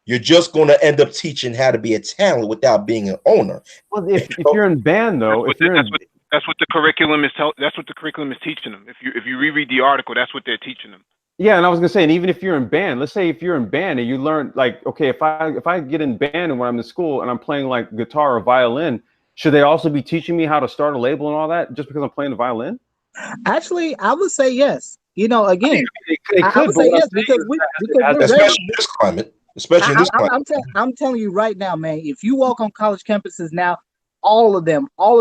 S3: you're just going to end up teaching how to be a talent without being an owner.
S2: Well, if you're in band though,
S1: that's what the curriculum is. That's what the curriculum is teaching them. If you reread the article, that's what they're teaching them.
S2: Yeah, and I was gonna say, and even if you're in band, let's say if you're in band and you learn, like, okay, if I get in band and when I'm in school and I'm playing like guitar or violin, should they also be teaching me how to start a label and all that just because I'm playing the violin?
S5: Actually, I would say yes. Again,
S2: I
S5: would say yes because
S3: especially in this climate. Especially in this climate.
S5: I'm telling you right now, man. If you walk on college campuses now, all of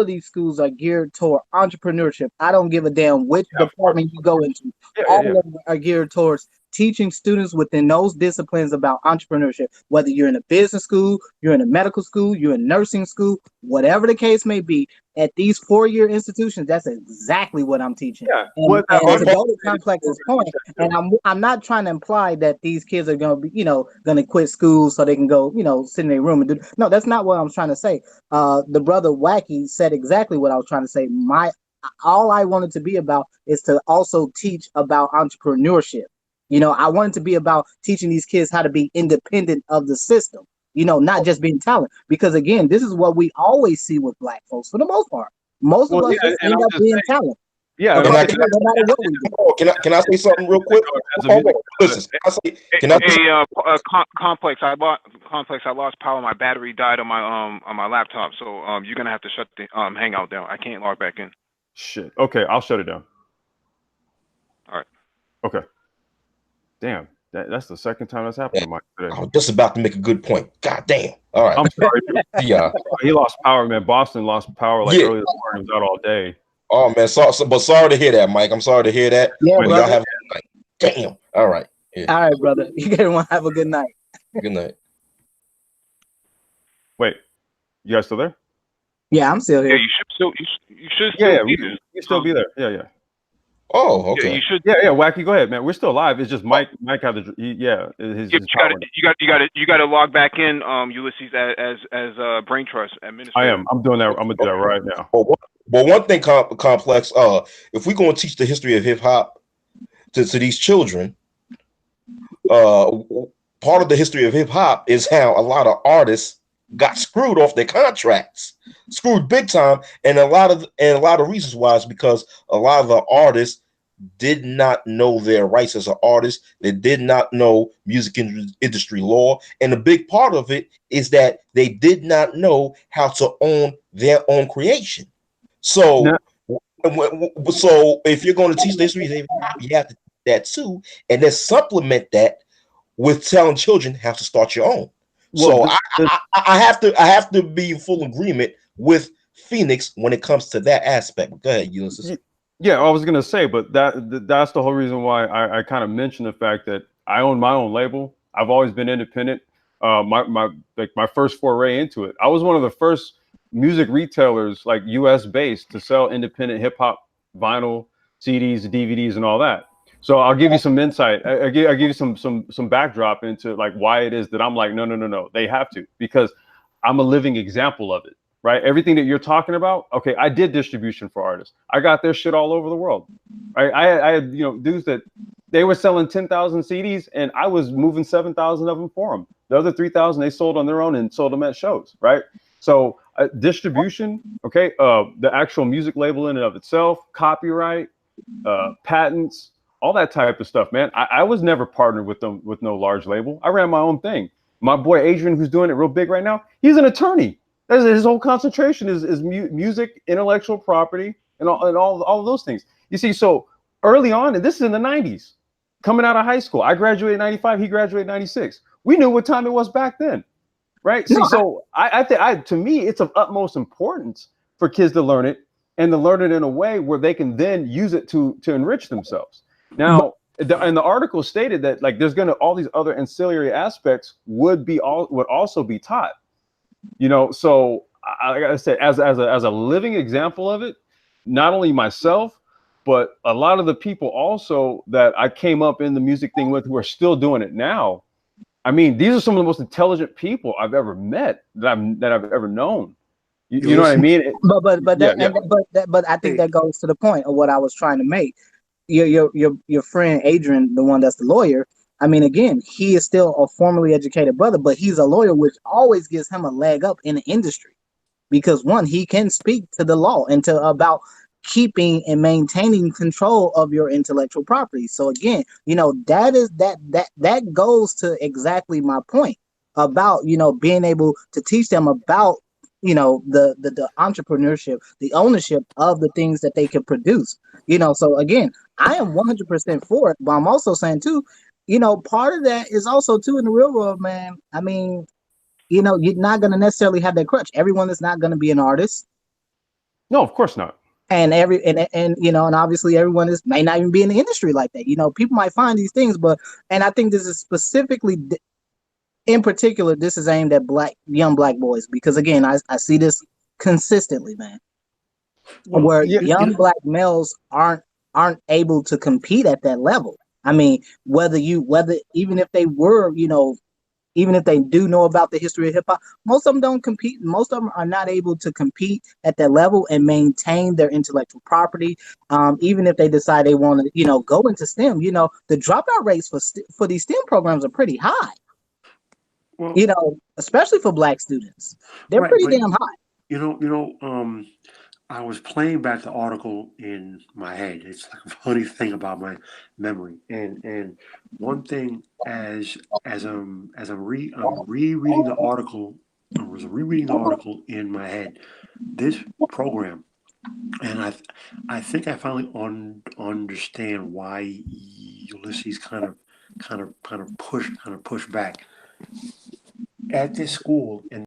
S5: these schools are geared toward entrepreneurship. I don't give a damn which department you go into. All of them are geared towards teaching students within those disciplines about entrepreneurship. Whether you're in a business school, you're in a medical school, you're in nursing school, whatever the case may be, at these 4-year institutions, that's exactly what I'm teaching.
S2: Yeah.
S5: And to go to Complex's point, and I'm not trying to imply that these kids are going to be, going to quit school so they can go, sit in their room and do. No, that's not what I'm trying to say. The brother Wacky said exactly what I was trying to say. all I wanted to be about is to also teach about entrepreneurship. I wanted to be about teaching these kids how to be independent of the system. Not just being talent. Because again, this is what we always see with black folks for the most part. Most of
S2: Well,
S5: us
S2: yeah,
S5: just
S2: and
S5: end
S2: I'm
S5: up
S2: just
S5: being
S2: saying,
S5: talent.
S2: yeah, and
S3: Can
S2: I'm
S3: I,
S2: saying
S3: can I,
S5: No matter what we do.
S3: can I say something real quick?
S2: as a
S3: Hold
S2: music,
S3: on. Listen, can I say
S1: Hey, complex. I lost power. My battery died on my laptop. So you're gonna have to shut the Hangout down. I can't log back in.
S2: shit. Okay, I'll shut it down.
S1: All right.
S2: Okay. Damn, that's the second time that's happened
S3: Yeah,
S2: to Mike today.
S3: I was just about to make a good point. God damn. All right.
S2: I'm sorry, dude.
S3: Yeah.
S2: He lost power, man. Boston lost power like
S3: Yeah.
S2: early this morning. It was out all day.
S3: Oh man, but sorry to hear that, Mike. I'm sorry to hear that.
S5: Yeah,
S3: But y'all
S5: brother.
S3: have a good night. Damn. All right. Yeah.
S5: All right, brother. You guys want to have a good night.
S3: Good night.
S2: Wait, you guys still there?
S5: Yeah, I'm still
S1: Yeah,
S5: here.
S1: you should
S2: Yeah,
S1: still
S2: yeah,
S1: be there.
S2: we still be there. Yeah, yeah.
S3: Oh,
S1: Yeah,
S3: okay.
S1: you should.
S2: Yeah, Wacky, go ahead, man. We're still live. It's just Mike had the
S1: Yeah,
S2: his
S1: but
S2: power.
S1: you got to log back in, Ulysses, as Brain Trust
S2: I
S1: administrator.
S2: am. I'm doing that. I'm gonna do that right now.
S3: But one thing complex, if we're gonna teach the history of hip hop to these children, uh part of the history of hip hop is how a lot of artists got screwed off their contracts, screwed big time, and a lot of reasons why is because a lot of the artists did not know their rights as an artist. They did not know music industry law, and a big part of it is that they did not know how to own their own creation.
S2: No,
S3: So, so if you're going to teach the history of hip hop, you have to teach that too, and then supplement that with telling children how to start your own.
S2: well,
S3: So I have to be in full agreement with Phoenix when it comes to that aspect. Go ahead, Ulysses.
S2: yeah, I was gonna say, but that's the whole reason why I kind of mentioned the fact that I own my own label. I've always been independent. My first foray into it, I was one of the first music retailers, like U.S. based, to sell independent hip hop vinyl, CDs, DVDs, and all that. So I'll give you some insight. I'll give you some backdrop into like why it is that I'm like no. They have to, because I'm a living example of it. Right, everything that you're talking about. Okay, I did distribution for artists. I got their shit all over the world. Right, I had dudes that they were selling 10,000 CDs, and I was moving 7,000 of them for them. The other 3,000 they sold on their own and sold them at shows. Right, so distribution. Okay, the actual music label in and of itself, copyright, patents, all that type of stuff, man. I was never partnered with them with no large label. I ran my own thing. My boy Adrian, who's doing it real big right now, he's an attorney. That's his whole concentration is music, intellectual property, and all of those things. You see, so early on, and this is in the '90s, coming out of high school, I graduated in '95. He graduated in '96. We knew what time it was back then, right?
S5: No,
S2: See, so I think to me, it's of utmost importance for kids to learn it, and to learn it in a way where they can then use it to enrich themselves. Now, and the article stated that like there's gonna all these other ancillary aspects would also be taught. So like I said, as a living example of it, not only myself, but a lot of the people also that I came up in the music thing with, who are still doing it now. I mean, these are some of the most intelligent people I've ever met, that I've ever known. You know what I mean?
S5: but I think that goes to the point of what I was trying to make. Your friend Adrian, the one that's the lawyer. I mean, again, he is still a formally educated brother, but he's a lawyer, which always gives him a leg up in the industry, because one, he can speak to the law and to about keeping and maintaining control of your intellectual property. So again, that goes to exactly my point about being able to teach them about the entrepreneurship, the ownership of the things that they can produce. So again, I am 100% for it, but I'm also saying too, part of that is also too in the real world, man. I mean, you're not going to necessarily have that crutch. Everyone is not going to be an artist.
S2: No, of course not.
S5: And and obviously everyone may not even be in the industry like that. People might find these things, and I think this is specifically, in particular, this is aimed at young black boys, because again, I see this consistently, man, where young black males aren't able to compete at that level. I mean, whether even if they were, even if they do know about the history of hip hop, most of them don't compete. Most of them are not able to compete at that level and maintain their intellectual property. Even if they decide they want to, go into STEM, the dropout rates for these STEM programs are pretty high.
S4: Well,
S5: Especially for Black students, they're
S4: right,
S5: pretty
S4: but
S5: damn high.
S4: I was playing back the article in my head. It's like a funny thing about my memory. And one thing I'm rereading the article, I was rereading the article in my head. This program, and I think I finally understand why Ulysses kind of pushed back at this school, and